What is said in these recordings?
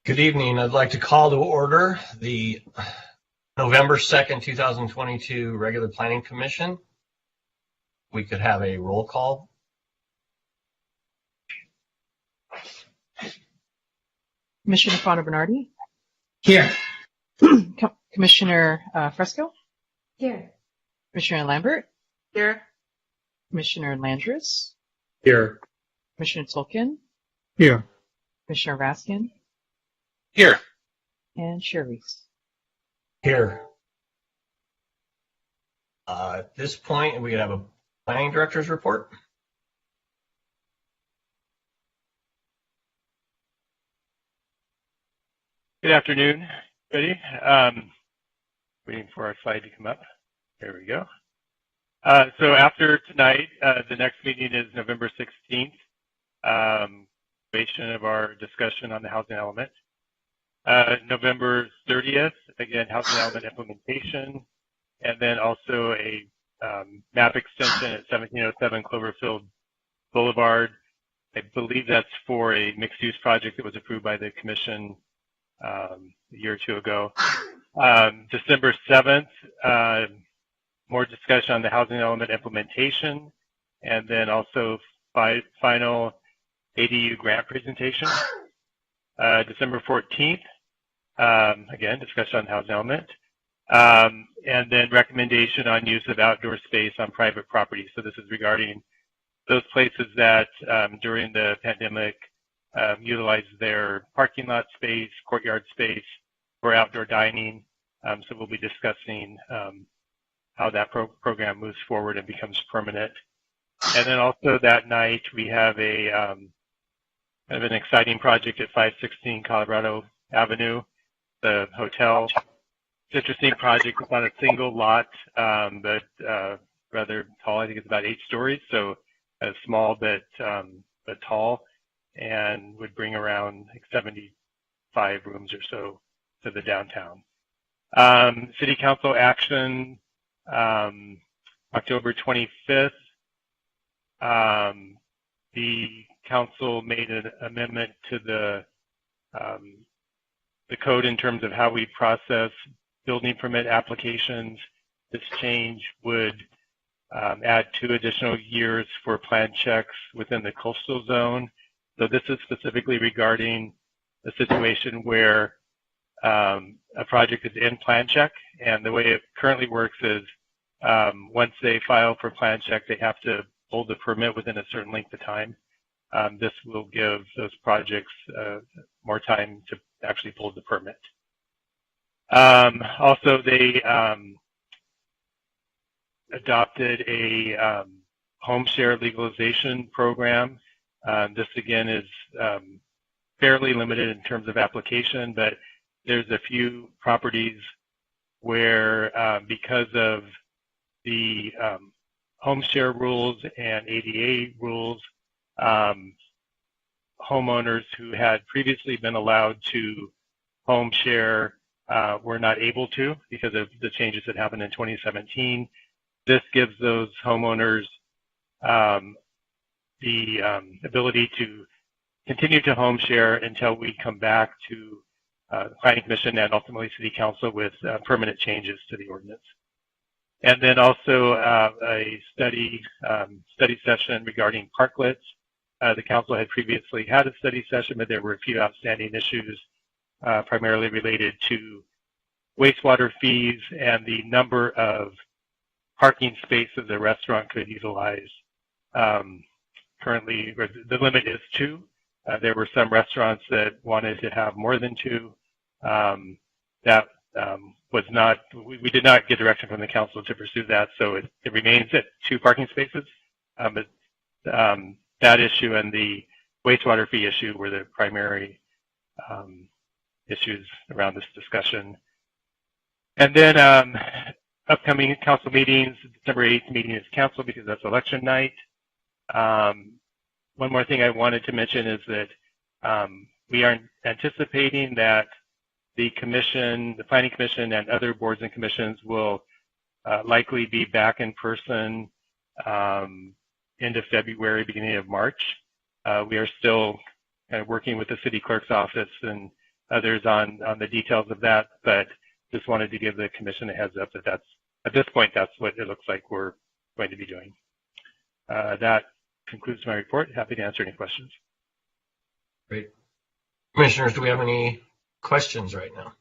Good evening. I'd like to call to order the November 2nd, 2022 Regular Planning Commission. We could have a roll call. Commissioner Fauna Bernardi? Here. Commissioner Fresco? Here. Commissioner Lambert? Here. Commissioner Landris? Here. Commissioner Tolkien? Here. Commissioner Raskin? Here. And Chair Reese. Here. At this point, we could have a planning director's report. Good afternoon, everybody. Waiting for our slide to come up. There we go. So after tonight, the next meeting is November 16th, continuation of our discussion on the housing element. November 30th, again, housing element implementation, and then also a map extension at 1707 Cloverfield Boulevard. I believe that's for a mixed-use project that was approved by the commission a year or two ago. December 7th, more discussion on the housing element implementation, and then also final ADU grant presentation. December 14th, again, discussion on housing element, and then recommendation on use of outdoor space on private property. So this is regarding those places that during the pandemic utilized their parking lot space, courtyard space for outdoor dining. So we'll be discussing how that program moves forward and becomes permanent. And then also that night we have a kind of an exciting project at 516 Colorado Avenue, the hotel. It's an interesting project. It's on a single lot, but rather tall. I think it's about 8 stories, so small but tall, and would bring around like 75 rooms or so to the downtown. City Council action, October 25th. The council made an amendment to the code in terms of how we process building permit applications. This change would add 2 additional years for plan checks within the coastal zone. So this is specifically regarding a situation where a project is in plan check, and the way it currently works is once they file for plan check, they have to hold the permit within a certain length of time. This will give those projects more time to actually pull the permit. Also, they adopted a home share legalization program. This again is fairly limited in terms of application, but there's a few properties where because of the home share rules and ADA rules, homeowners who had previously been allowed to home share were not able to because of the changes that happened in 2017. This gives those homeowners the ability to continue to home share until we come back to the Planning Commission and ultimately City Council with permanent changes to the ordinance. And then also a study session regarding parklets. The council had previously had a study session, but there were a few outstanding issues, primarily related to wastewater fees and the number of parking spaces a restaurant could utilize. Currently, the limit is 2. There were some restaurants that wanted to have more than 2. That was not, we did not get direction from the council to pursue that, so it remains at 2 parking spaces. But that issue and the wastewater fee issue were the primary issues around this discussion. And then upcoming council meetings, December 8th meeting is canceled because that's election night. One more thing I wanted to mention is that we are anticipating that the commission, the Planning Commission, and other boards and commissions will likely be back in person end of February, beginning of March. We are still kind of working with the city clerk's office and others on the details of that, but just wanted to give the commission a heads up that at this point, that's what it looks like we're going to be doing. That concludes my report. Happy to answer any questions. Great. Commissioners, do we have any questions right now?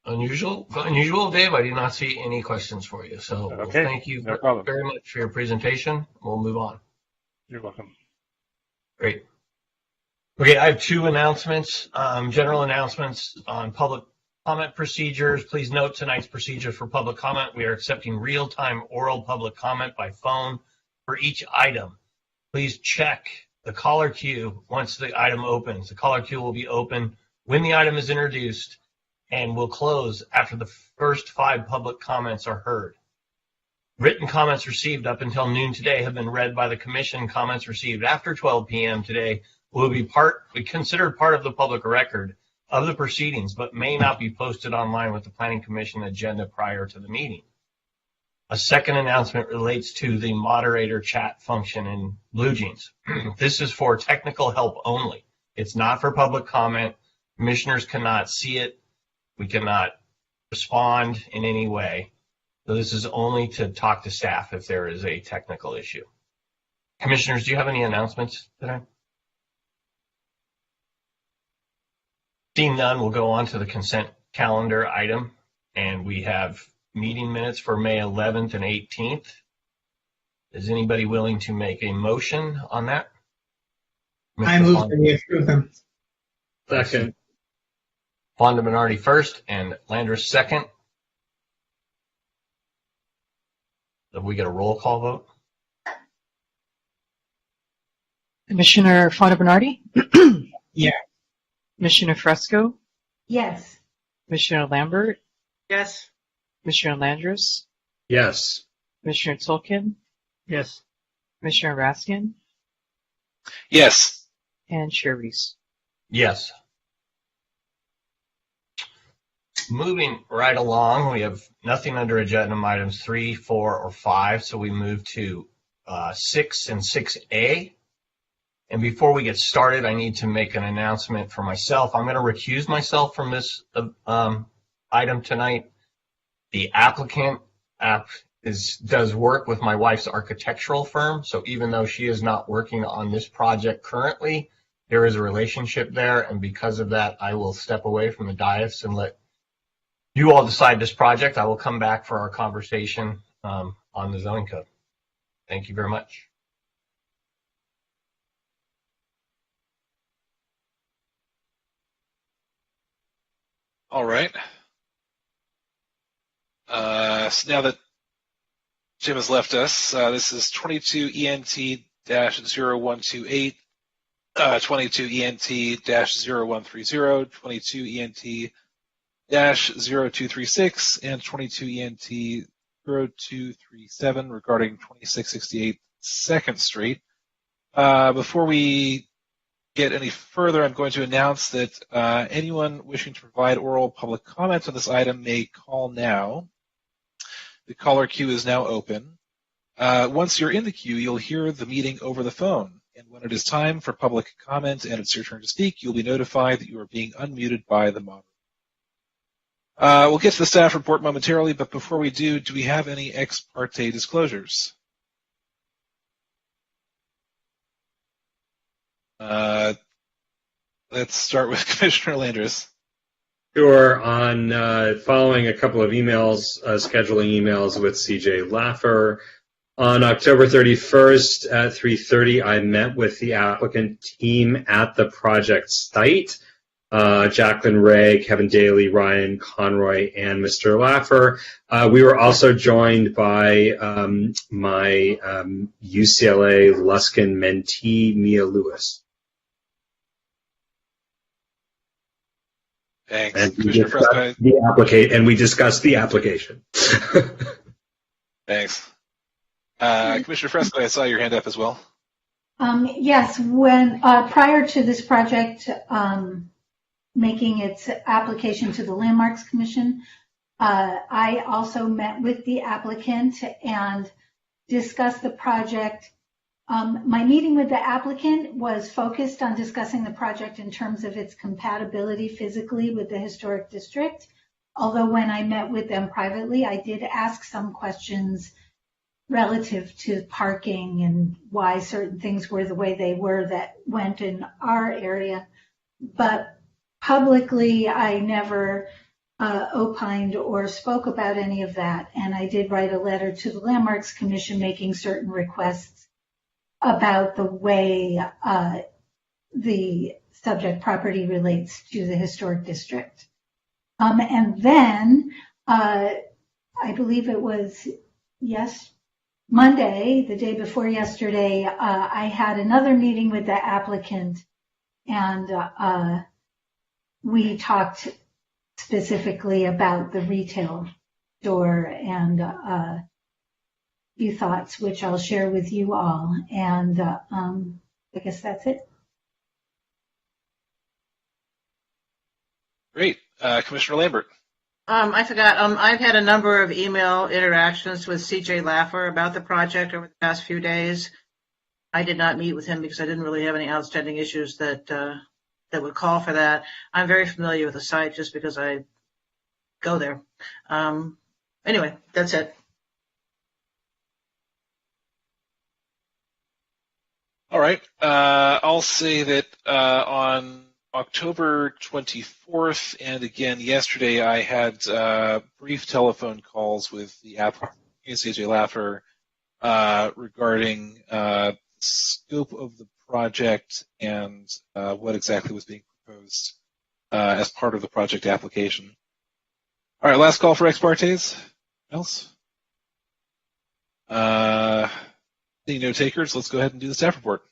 Unusual, Dave. I did not see any questions for you. So Okay, thank you no problem. very much for your presentation. We'll move on. You're welcome. Great. Okay, I have two announcements, general announcements on public comment procedures. Please note tonight's procedure for public comment. We are accepting real-time oral public comment by phone for each item. Please check the caller queue once the item opens. The caller queue will be open when the item is introduced and will close after the first 5 public comments are heard. Written comments received up until noon today have been read by the commission. Comments received after 12 p.m. today will be considered part of the public record of the proceedings, but may not be posted online with the Planning Commission agenda prior to the meeting. A second announcement relates to the moderator chat function in BlueJeans. This is for technical help only. It's not for public comment. Commissioners cannot see it. We cannot respond in any way. So this is only to talk to staff if there is a technical issue. Commissioners, do you have any announcements today? Seeing none, we'll go on to the consent calendar item, and we have meeting minutes for May 11th and 18th. Is anybody willing to make a motion on that? I move that we approve them. Second. Fonda Bernardi first and Landris second. Have we got a roll call vote? Commissioner Fonda Bernardi? Yeah. Commissioner Fresco? Yes. Commissioner Lambert? Yes. Commissioner Landris? Yes. Commissioner Tolkien? Yes. Commissioner Raskin? Yes. And Chair Reese. Yes. Moving right along, we have nothing under agenda items 3, 4, or 5, so we move to 6 and 6A. And before we get started, I need to make an announcement for myself. I'm going to recuse myself from this item tonight. The applicant does work with my wife's architectural firm, so even though she is not working on this project currently, there is a relationship there, and because of that, I will step away from the dais and let you all decide this project. I will come back for our conversation on the zoning code. Thank you very much. All right. So now that Jim has left us, this is 22 ENT-0128, 22 ENT-0130, 22 ENT-0236, and 22 ENT-0237 regarding 2668 2nd Street. Before we get any further, I'm going to announce that anyone wishing to provide oral public comments on this item may call now. The caller queue is now open. Once you're in the queue, you'll hear the meeting over the phone. And when it is time for public comment and it's your turn to speak, you'll be notified that you are being unmuted by the moderator. We'll get to the staff report momentarily, but before we do we have any ex parte disclosures? Let's start with Commissioner Landris. Sure. On following a couple of emails, scheduling emails with CJ Laffer. On October 31st at 3:30, I met with the applicant team at the project site. Jacqueline Ray, Kevin Daly, Ryan Conroy, and Mr. Laffer. We were also joined by my UCLA Luskin mentee, Mia Lewis. Thanks. And Commissioner Fresco. we discussed the application. Thanks. Commissioner Fresco, I saw your hand up as well. Yes, when prior to this project making its application to the Landmarks Commission, I also met with the applicant and discussed the project My meeting with the applicant was focused on discussing the project in terms of its compatibility physically with the historic district. Although when I met with them privately, I did ask some questions relative to parking and why certain things were the way they were that went in our area. But publicly, I never opined or spoke about any of that. And I did write a letter to the Landmarks Commission making certain requests about the way the subject property relates to the historic district. And then I believe it was Monday, the day before yesterday, I had another meeting with the applicant, and we talked specifically about the retail store and a few thoughts, which I'll share with you all. And I guess that's it. Great. Commissioner Lambert. I forgot. I've had a number of email interactions with CJ Laffer about the project over the past few days. I did not meet with him because I didn't really have any outstanding issues that would call for that. I'm very familiar with the site just because I go there. Anyway, that's it. All right. I'll say that on October 24th, and again yesterday, I had brief telephone calls with the applicant, CJ Laffer, regarding scope of the project and what exactly was being proposed as part of the project application. All right, last call for ex partes. Else? Seeing no takers, let's go ahead and do the staff report.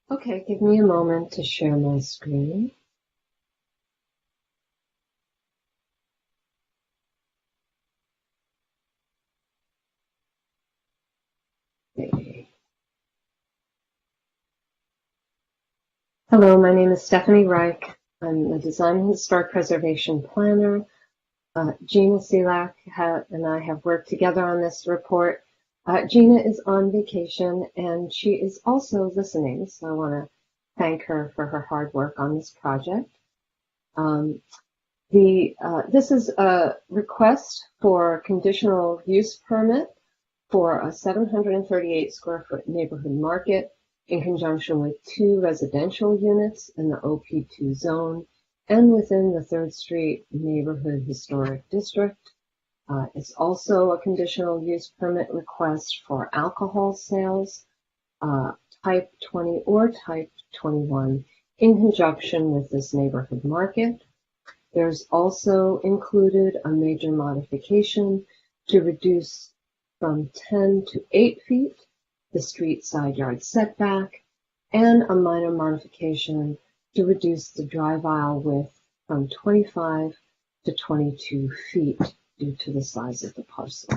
Okay, give me a moment to share my screen. Okay. Hello, my name is Stephanie Reich. I'm a design and historic preservation planner. Gina Selak and I have worked together on this report. Gina is on vacation and she is also listening, so I want to thank her for her hard work on this project. This is a request for conditional use permit for a 738 square foot neighborhood market in conjunction with 2 residential units in the OP2 zone and within the 3rd Street Neighborhood Historic District. It's also a conditional use permit request for alcohol sales, type 20 or type 21, in conjunction with this neighborhood market. There's also included a major modification to reduce from 10 to 8 feet the street side yard setback, and a minor modification to reduce the drive aisle width from 25 to 22 feet due to the size of the parcel.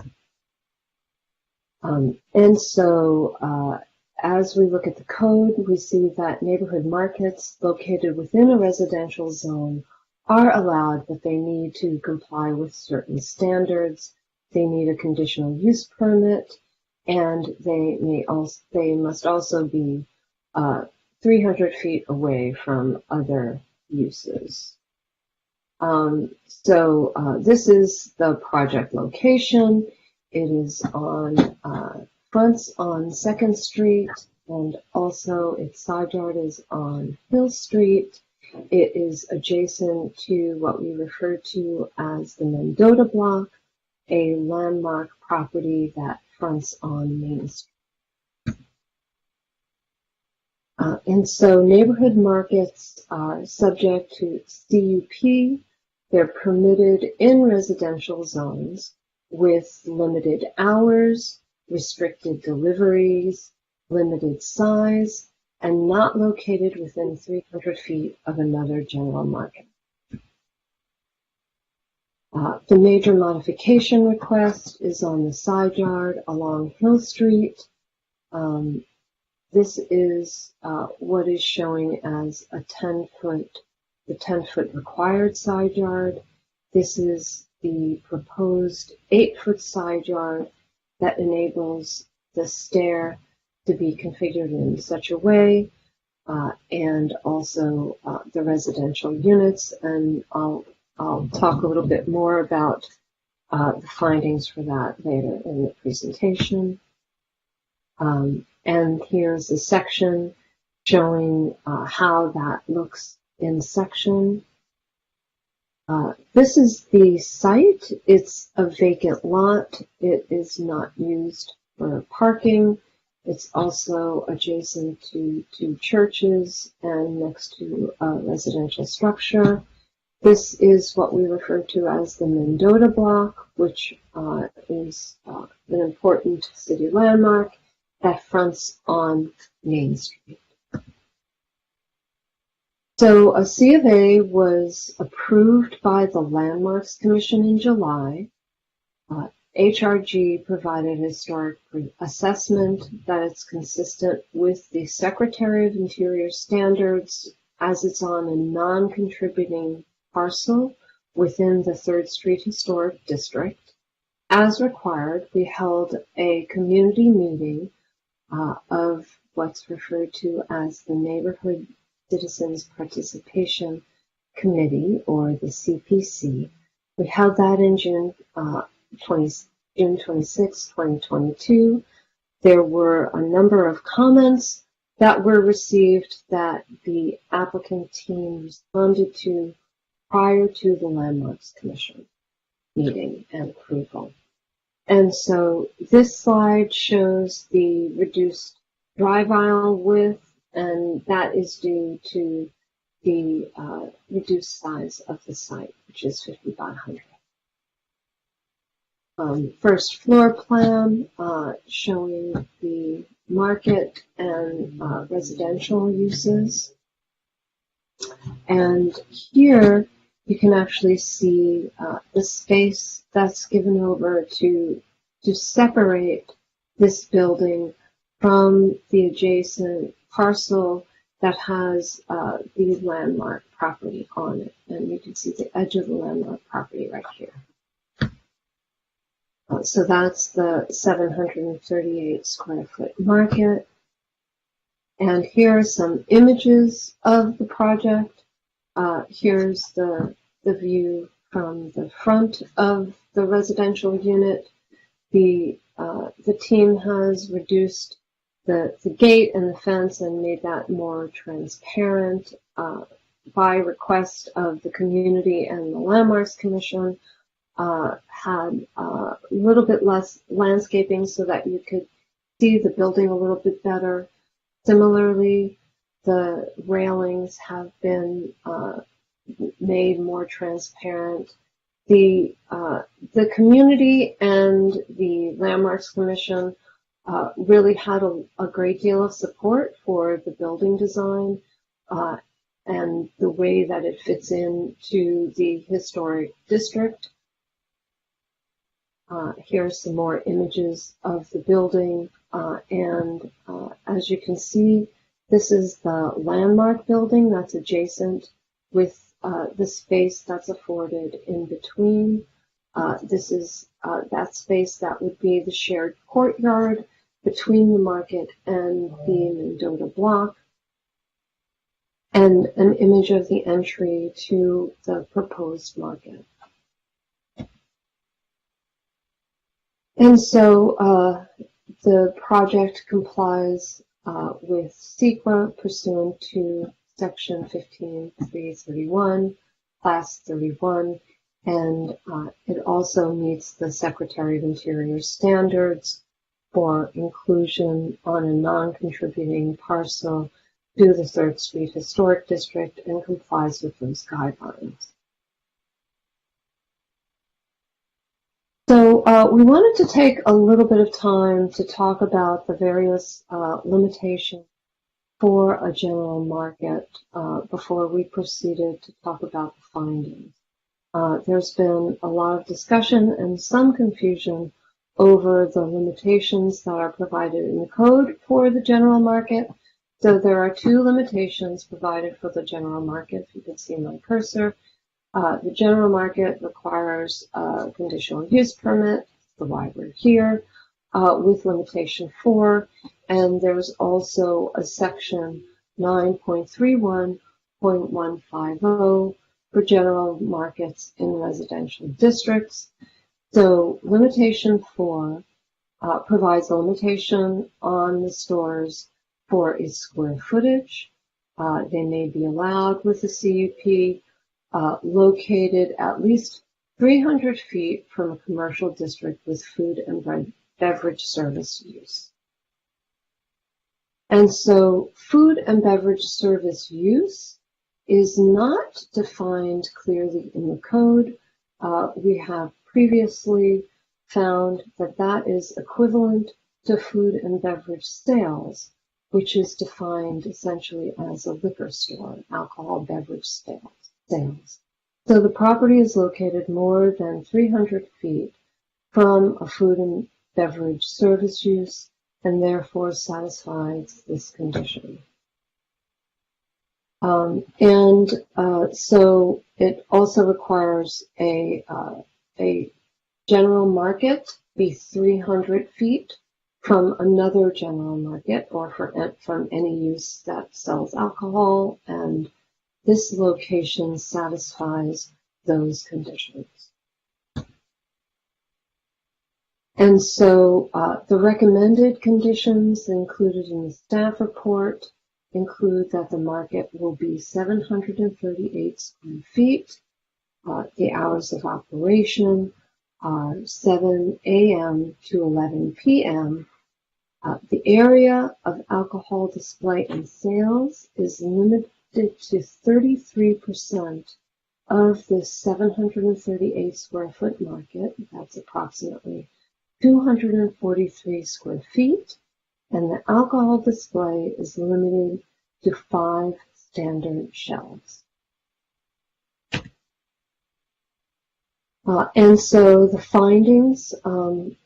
As we look at the code, we see that neighborhood markets located within a residential zone are allowed, but they need to comply with certain standards. They need a conditional use permit, and they must also be 300 feet away from other uses. This is the project location. It is on fronts on 2nd Street, and also its side yard is on Hill Street. It is adjacent to what we refer to as the Mendota Block, a landmark property that fronts on Main Street. Neighborhood markets are subject to CUP. They're permitted in residential zones with limited hours, restricted deliveries, limited size, and not located within 300 feet of another general market. The major modification request is on the side yard along Hill Street. this is what is showing as a 10-foot required side yard. This is the proposed 8-foot side yard that enables the stair to be configured in such a way, and also the residential units. And I'll talk a little bit more about the findings for that later in the presentation. And here's a section showing how that looks in section. This is the site. It's a vacant lot. It is not used for parking. It's also adjacent to two churches and next to a residential structure. This is what we refer to as the Mendota Block, which is an important city landmark that fronts on Main Street. So a C of A was approved by the Landmarks Commission in July. HRG provided historic assessment that it's consistent with the Secretary of Interior standards as it's on a non-contributing parcel within the 3rd Street Historic District. As required, we held a community meeting of what's referred to as the Neighborhood Citizens Participation Committee, or the CPC. We held that in June 26, 2022. There were a number of comments that were received that the applicant team responded to prior to the Landmarks Commission meeting and approval. And so this slide shows the reduced drive aisle width, and that is due to the reduced size of the site, which is 50 by 100. First floor plan showing the market and residential uses. And here you can actually see the space that's given over to separate this building from the adjacent parcel that has the landmark property on it. And you can see the edge of the landmark property right here. So that's the 738 square foot market. And here are some images of the project. Here's the view from the front of the residential unit. The team has reduced the gate and the fence and made that more transparent by request of the community, and the Landmarks Commission had a little bit less landscaping so that you could see the building a little bit better. Similarly, the railings have been made more transparent. The community and the Landmarks Commission really had a great deal of support for the building design and the way that it fits into the historic district. Here's some more images of the building, and as you can see, this is the landmark building that's adjacent with the space that's afforded in between. This is that space that would be the shared courtyard between the market and the Mendota Block, and an image of the entry to the proposed market. And so the project complies with SEQA pursuant to Section 15331, Class 31, and it also meets the Secretary of Interior standards for inclusion on a non-contributing parcel to the 3rd Street Historic District and complies with those guidelines. So we wanted to take a little bit of time to talk about the various limitations for a general market before we proceeded to talk about the findings. There's been a lot of discussion and some confusion over the limitations that are provided in the code for the general market. So there are two limitations provided for the general market. If you can see my cursor, the general market requires a conditional use permit, the why we're here, with limitation 4, and there's also a section 9.31.150 for general markets in residential districts. So limitation 4 provides a limitation on the stores for its square footage. They may be allowed with a CUP located at least 300 feet from a commercial district with food and beverage service use. And so food and beverage service use is not defined clearly in the code. We have previously found that that is equivalent to food and beverage sales, which is defined essentially as a liquor store, alcohol beverage sales. So the property is located more than 300 feet from a food and beverage service use and therefore satisfies this condition. So it also requires a general market be 300 feet from another general market or from any use that sells alcohol, and this location satisfies those conditions. And so the recommended conditions included in the staff report include that the market will be 738 square feet. The hours of operation are 7 a.m. to 11 p.m. The area of alcohol display and sales is limited to 33% of the 738 square foot market. That's approximately 243 square feet, and the alcohol display is limited to 5 standard shelves. And so the findings,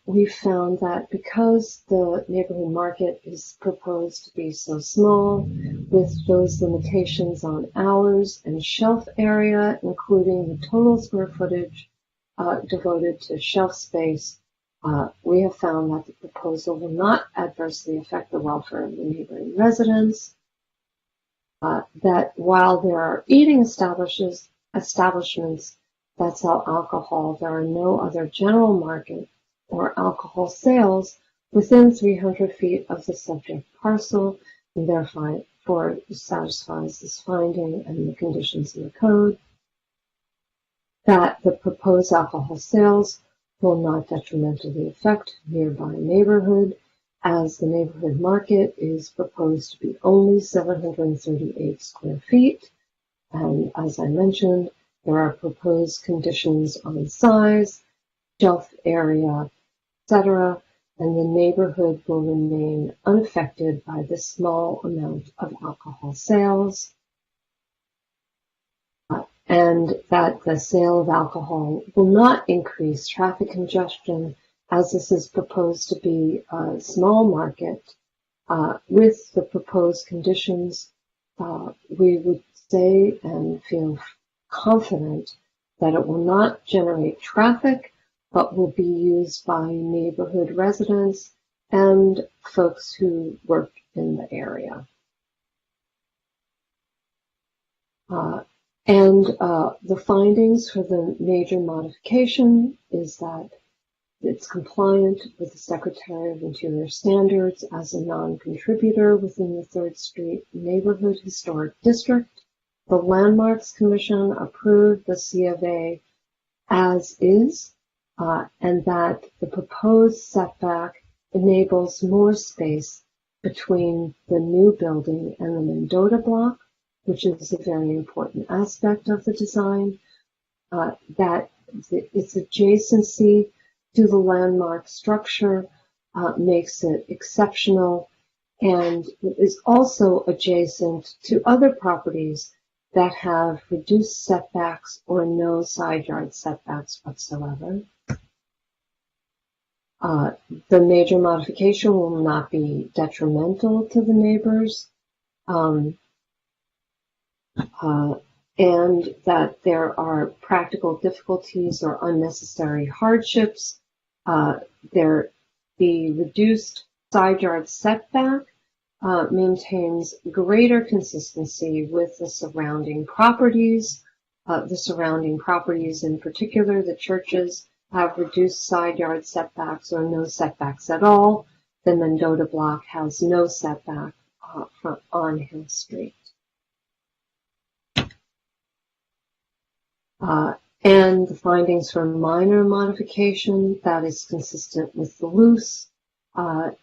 we found that because the neighborhood market is proposed to be so small, with those limitations on hours and shelf area, including the total square footage devoted to shelf space, we have found that the proposal will not adversely affect the welfare of the neighboring residents, that while there are eating establishments that sell alcohol, there are no other general market or alcohol sales within 300 feet of the subject parcel, and therefore it satisfies this finding and the conditions in the code, that the proposed alcohol sales will not detrimentally affect nearby neighborhood, as the neighborhood market is proposed to be only 738 square feet. And as I mentioned, there are proposed conditions on size, shelf area, etc., and the neighborhood will remain unaffected by this small amount of alcohol sales, and that the sale of alcohol will not increase traffic congestion, as this is proposed to be a small market. With the proposed conditions, we would say and feel confident that it will not generate traffic, but will be used by neighborhood residents and folks who work in the area. The findings for the major modification is that it's compliant with the Secretary of Interior standards as a non-contributor within the 3rd Street Neighborhood Historic District. The Landmarks Commission approved the C of A as is, and that the proposed setback enables more space between the new building and the Mendota block, which is a very important aspect of the design, that its adjacency to the landmark structure makes it exceptional, and it is also adjacent to other properties that have reduced setbacks or no side yard setbacks whatsoever. The major modification will not be detrimental to the neighbors, and that there are practical difficulties or unnecessary hardships. The reduced side yard setback maintains greater consistency with the surrounding properties. The surrounding properties, in particular, the churches, have reduced side yard setbacks or no setbacks at all. The Mendota block has no setback on Hill Street. And the findings for minor modification, that is consistent with the loose.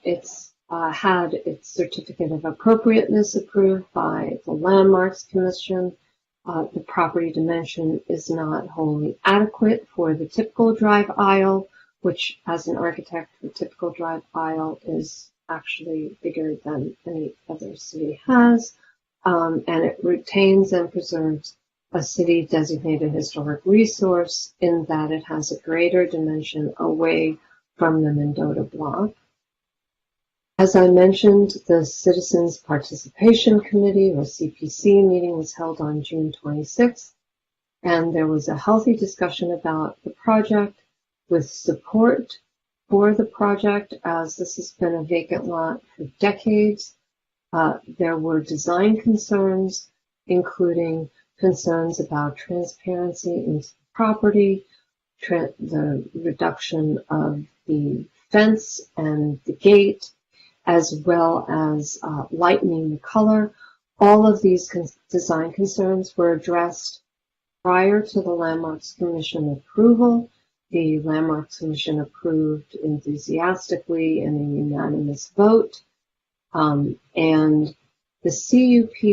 It's had its certificate of appropriateness approved by the Landmarks Commission. The property dimension is not wholly adequate for the typical drive aisle, which as an architect, the typical drive aisle is actually bigger than any other city has. And it retains and preserves a city designated historic resource in that it has a greater dimension away from the Mendota block. As I mentioned, the Citizens Participation Committee, or CPC, meeting was held on June 26th, and there was a healthy discussion about the project with support for the project, as this has been a vacant lot for decades. There were design concerns, including concerns about transparency into the property, the reduction of the fence and the gate, as well as lightening the color. All of these design concerns were addressed prior to the Landmarks Commission approval. The Landmarks Commission approved enthusiastically in a unanimous vote. And the CUP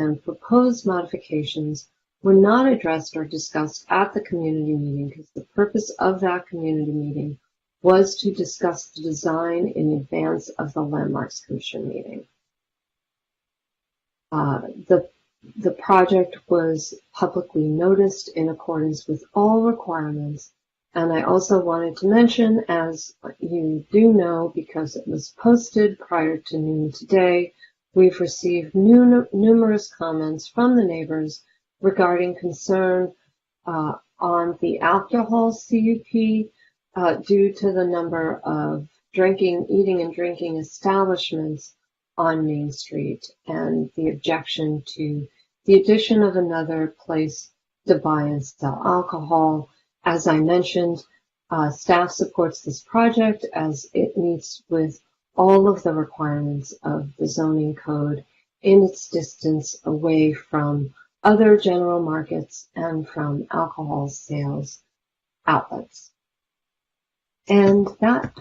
and proposed modifications were not addressed or discussed at the community meeting because the purpose of that community meeting was to discuss the design in advance of the Landmarks Commission meeting. The project was publicly noticed in accordance with all requirements. And I also wanted to mention, as you do know, because it was posted prior to noon today, we've received numerous comments from the neighbors regarding concern on the alcohol CUP due to the number of eating and drinking establishments on Main Street and the objection to the addition of another place to buy and sell alcohol. As I mentioned, staff supports this project as it meets with all of the requirements of the zoning code in its distance away from other general markets and from alcohol sales outlets. And that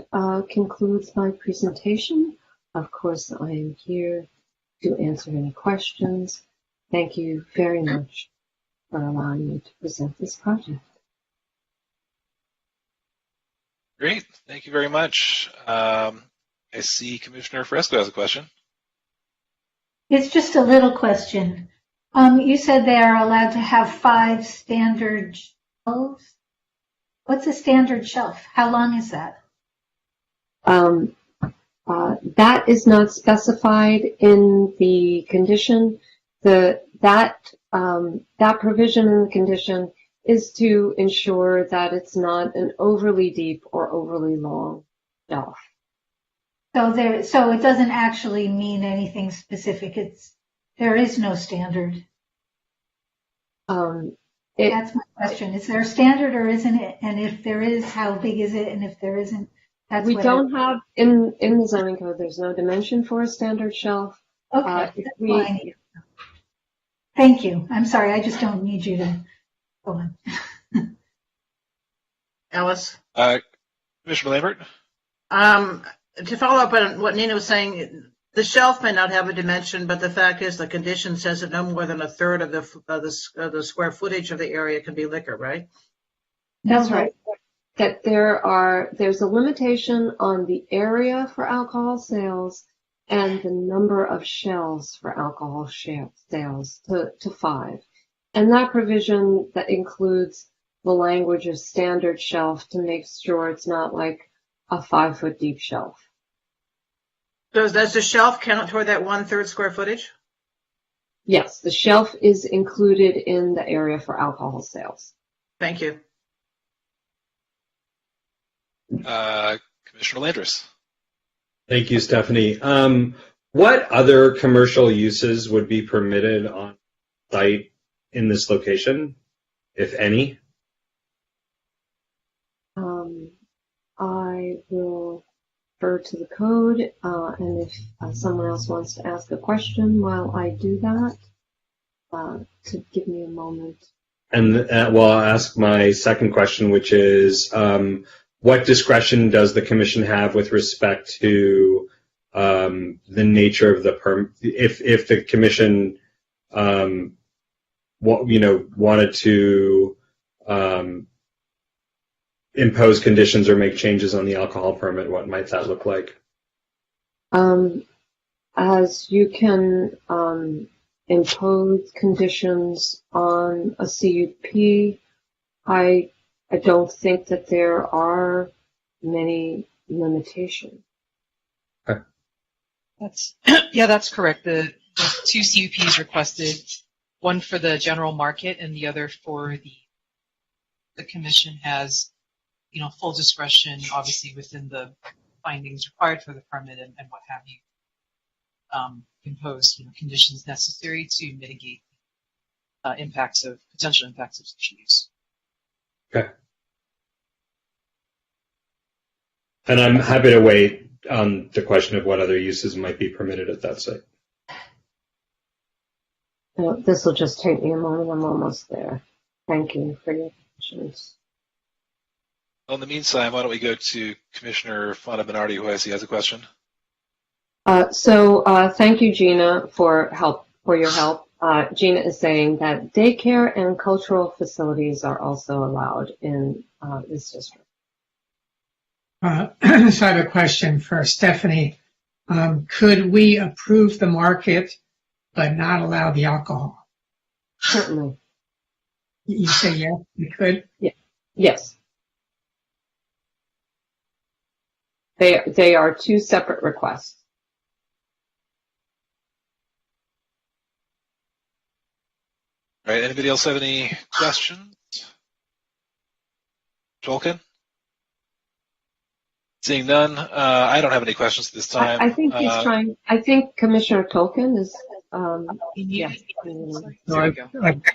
concludes my presentation. Of course, I am here to answer any questions. Thank you very much for allowing me to present this project. Great. Thank you very much. I see Commissioner Fresco has a question. It's just a little question. You said they are allowed to have 5 standard shelves. What's a standard shelf? How long is that? That is not specified in the condition. That provision in the condition is to ensure that it's not an overly deep or overly long shelf. So it doesn't actually mean anything specific. There is no standard. That's my question. Is there a standard or isn't it? And if there is, how big is it? And if there isn't, that's we don't have in the zoning code. There's no dimension for a standard shelf. Okay, that's fine. Thank you. I'm sorry. I just don't need you to go on. Alice? Commissioner Lambert? To follow up on what Nina was saying, the shelf may not have a dimension, but the fact is the condition says that no more than a third of the square footage of the area can be liquor, right? That's right. That there's a limitation on the area for alcohol sales and the number of shelves for alcohol sales to 5. And that provision that includes the language of standard shelf to make sure it's not like a 5-foot deep shelf. Does the shelf count toward that 1/3 square footage? Yes, the shelf is included in the area for alcohol sales. Thank you. Commissioner Landris. Thank you, Stephanie. What other commercial uses would be permitted on site in this location, if any? I will refer to the code, and if someone else wants to ask a question while I do that, to give me a moment. And well, I'll ask my second question, which is, what discretion does the commission have with respect to the nature of the permit? If the commission, wanted to impose conditions or make changes on the alcohol permit, what might that look like? As you can impose conditions on a CUP, I don't think that there are many limitations. That's correct. The two CUPs requested, one for the general market and the other for the commission has, full discretion, obviously within the findings required for the permit and what have you, impose conditions necessary to mitigate potential impacts of such use. Okay. And I'm happy to wait on the question of what other uses might be permitted at that site. This will just take me a moment. I'm almost there. Thank you for your questions. Well, in the meantime, why don't we go to Commissioner Fonda Bernardi, who I see has a question. Thank you, Gina, for your help. Gina is saying that daycare and cultural facilities are also allowed in this district. So I have a question for Stephanie. Could we approve the market but not allow the alcohol? Certainly. You say yes, we could? Yeah. Yes. They are two separate requests. All right, anybody else have any questions? Tolkien? Seeing none, I don't have any questions at this time. I think he's trying. I think Commissioner Tolkien is. Yeah. No,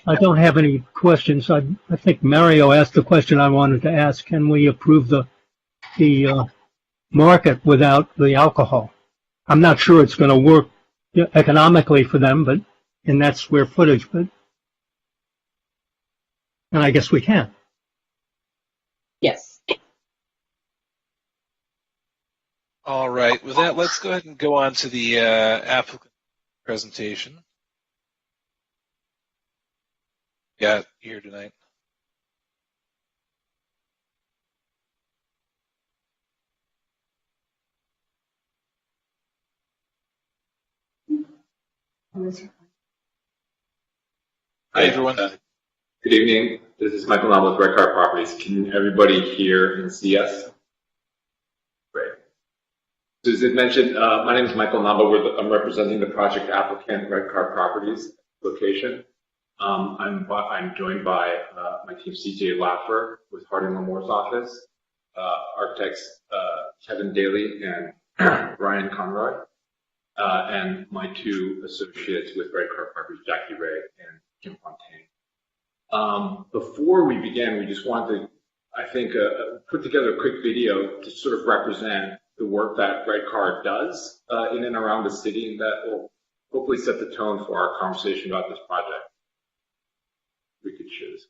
I don't have any questions. I think Mario asked the question I wanted to ask. Can we approve the market without the alcohol? I'm not sure it's going to work economically for them, but in that square footage, and I guess we can. Yes. All right, with that, let's go ahead and go on to the applicant presentation. Got here tonight. Hi, everyone. Good evening. This is Michael Namba with Red Car Properties. Can everybody hear and see us? Great. So as it mentioned, my name is Michael Namba. I'm representing the project applicant, Red Car Properties location. I'm joined by my team, CJ Laffer with Harding Lamore's office, architects Kevin Daly and Ryan Conroy, and my two associates with Red Car Properties, Jackie Ray and Jim Fontaine. Before we begin, we just wanted to, I think, put together a quick video to sort of represent the work that Red Car does in and around the city, and that will hopefully set the tone for our conversation about this project. We could choose.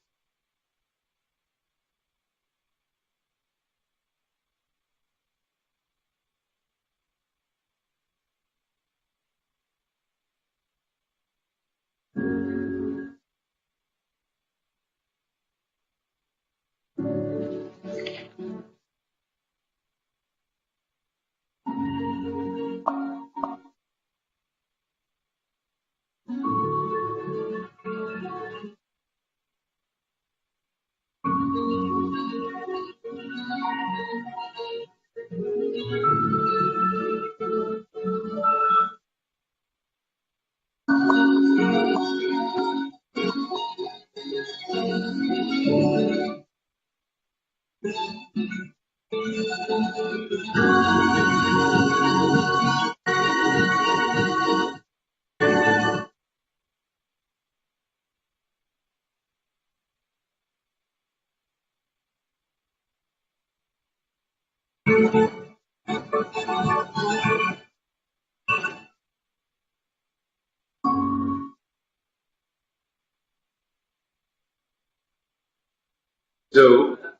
So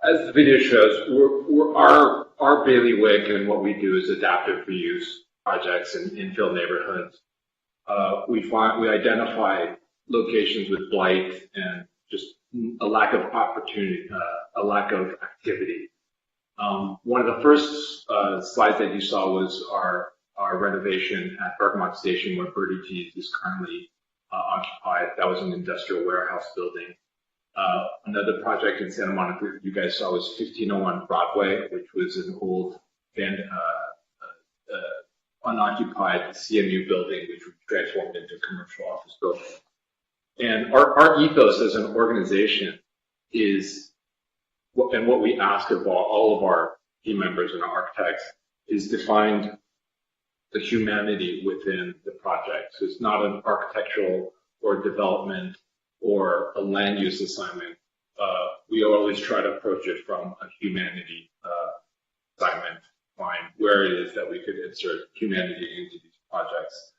as the video shows, our bailiwick and what we do is adaptive reuse projects in infill neighborhoods. We identify locations with blight and just a lack of opportunity, a lack of activity. One of the first slides that you saw was our renovation at Bergamot Station, where Birdie Tees is currently occupied. That was an industrial warehouse building. Another project in Santa Monica you guys saw was 1501 Broadway, which was an old unoccupied CMU building, which we transformed into a commercial office building. And our ethos as an organization is, and what we ask of all of our team members and architects, is to find the humanity within the project. So it's not an architectural or development or a land use assignment. We always try to approach it from a humanity assignment, find where it is that we could insert humanity into these projects.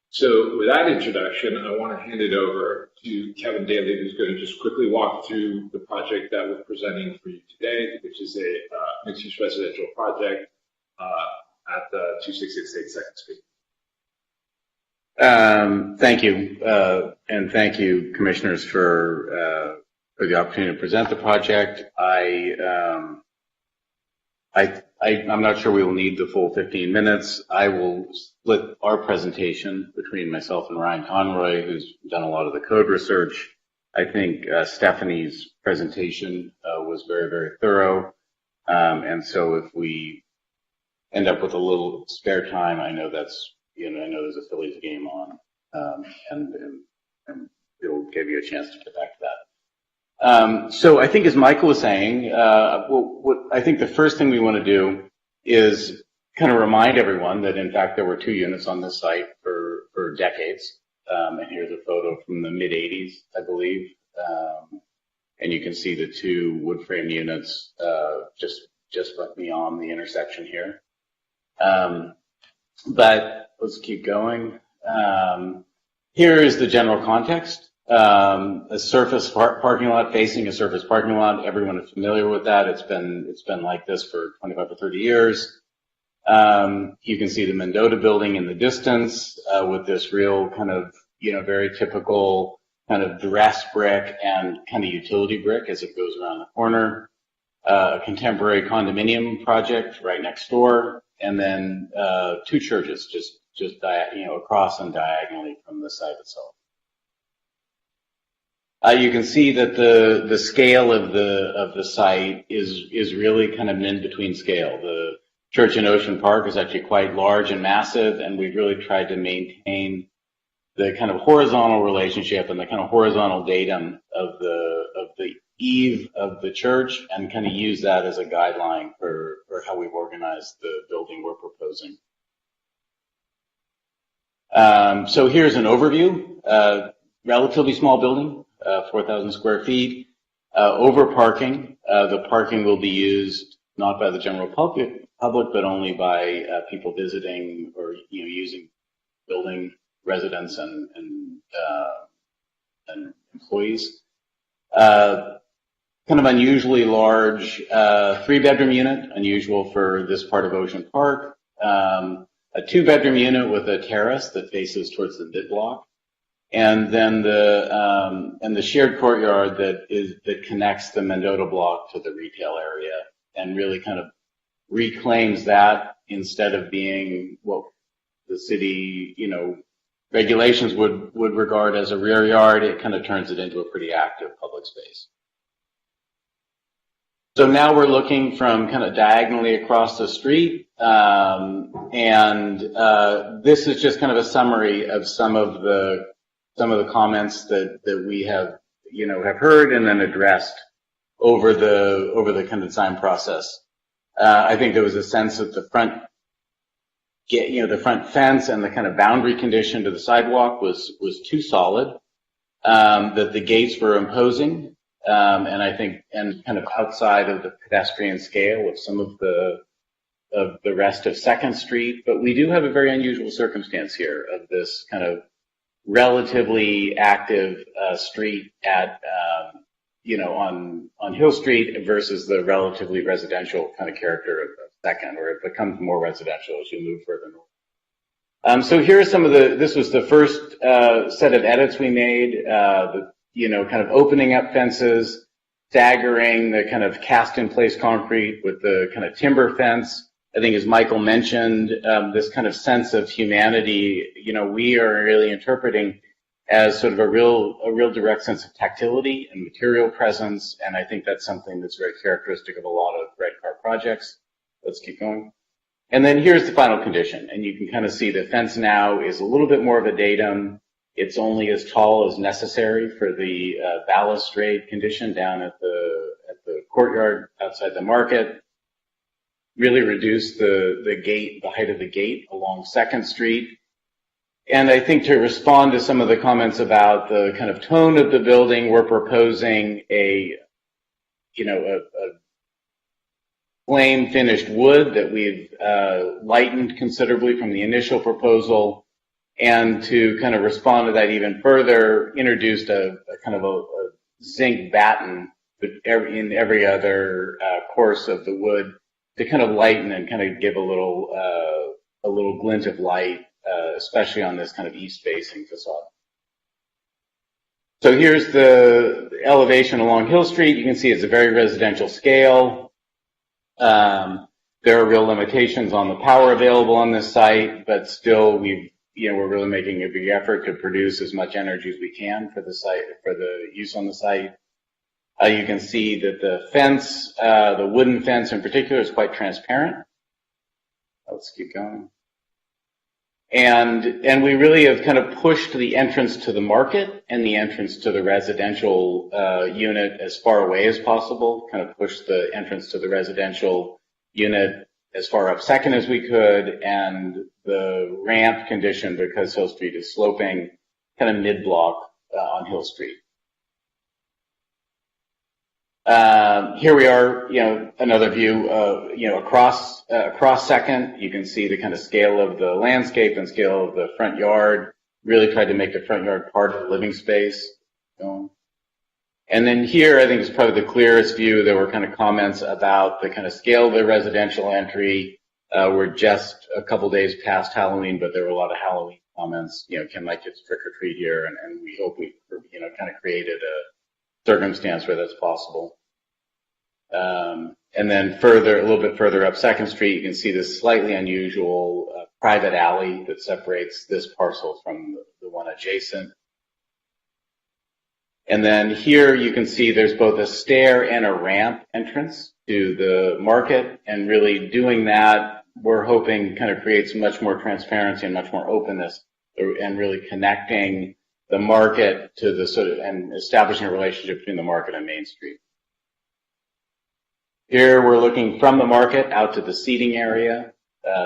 So with that introduction, I want to hand it over to Kevin Daly, who's going to just quickly walk through the project that we're presenting for you today, which is a mixed-use residential project at the 2668 2nd Street. Thank you, and thank you, commissioners, for the opportunity to present the project. I'm not sure we will need the full 15 minutes. I will split our presentation between myself and Ryan Conroy, who's done a lot of the code research. I think Stephanie's presentation was very, very thorough, and so if we end up with a little spare time, I know that's, I know there's a Phillies game on, and it'll give you a chance to get back to that. So I think, as Michael was saying, what I think the first thing we want to do is kind of remind everyone that, in fact, there were 2 units on this site for decades. And here's a photo from the mid-'80s, I believe. And you can see the 2 wood frame units just beyond the intersection here. But let's keep going. Here is the general context. A surface parking lot facing a surface parking lot. Everyone is familiar with that. It's been like this for 25 or 30 years. You can see the Mendota building in the distance with this real kind of, very typical kind of dress brick and kind of utility brick as it goes around the corner. A contemporary condominium project right next door, and then 2 churches just across and diagonally from the site itself. You can see that the scale of the site is really kind of an in-between scale. The church in Ocean Park is actually quite large and massive, and we've really tried to maintain the kind of horizontal relationship and the kind of horizontal datum of the eve of the church, and kind of use that as a guideline for how we've organized the building we're proposing. So here's an overview. Relatively small building. 4,000 square feet, over parking. The parking will be used not by the general public, but only by people visiting or using building residents and employees. Kind of unusually large 3-bedroom unit, unusual for this part of Ocean Park. A 2-bedroom unit with a terrace that faces towards the mid block. And then the shared courtyard that connects the Mendota block to the retail area, and really kind of reclaims that instead of being what the city, regulations would regard as a rear yard. It kind of turns it into a pretty active public space. So now we're looking from kind of diagonally across the street, and this is just kind of a summary of some of the comments that we have heard and then addressed over the kind of design process. I think there was a sense that the front fence and the kind of boundary condition to the sidewalk was too solid, that the gates were imposing, and I think, and kind of outside of the pedestrian scale of some of the the rest of 2nd Street, but we do have a very unusual circumstance here of this kind of relatively active street at on Hill Street versus the relatively residential kind of character of 2nd, or it becomes more residential as you move further north. So here are some of this was the first set of edits we made, kind of opening up fences, staggering the kind of cast in place concrete with the kind of timber fence. I think as Michael mentioned, this kind of sense of humanity, we are really interpreting as sort of a real direct sense of tactility and material presence, and I think that's something that's very characteristic of a lot of red car projects. Let's keep going. And then here's the final condition, and you can kind of see the fence now is a little bit more of a datum. It's only as tall as necessary for the balustrade condition down at the courtyard outside the market. Really reduce the height of the gate along 2nd Street. And I think to respond to some of the comments about the kind of tone of the building, we're proposing a flame finished wood that we've lightened considerably from the initial proposal. And to kind of respond to that even further, introduced a kind of a zinc batten in every other course of the wood to kind of lighten and kind of give a little glint of light, especially on this kind of east-facing facade. So here's the elevation along Hill Street. You can see it's a very residential scale. There are real limitations on the power available on this site, but still we're really making a big effort to produce as much energy as we can for the site, for the use on the site. You can see that the fence, the wooden fence in particular, is quite transparent. Let's keep going. And we really have kind of pushed the entrance to the market and the entrance to the residential unit as far away as possible, kind of pushed the entrance to the residential unit as far up 2nd as we could, and the ramp condition, because Hill Street is sloping, kind of mid-block on Hill Street. Here we are, another view, across 2nd. You can see the kind of scale of the landscape and scale of the front yard. Really tried to make the front yard part of the living space. And then here, I think is probably the clearest view. There were kind of comments about the kind of scale of the residential entry. We're just a couple days past Halloween, but there were a lot of Halloween comments. Can my kids trick or treat here? And we hope we, kind of created a circumstance where that's possible. And then a little bit further up 2nd Street, you can see this slightly unusual private alley that separates this parcel from the one adjacent. And then here you can see there's both a stair and a ramp entrance to the market, and really doing that, we're hoping kind of creates much more transparency and much more openness, and really connecting the market to the and establishing a relationship between the market and Main Street. Here we're looking from the market out to the seating area,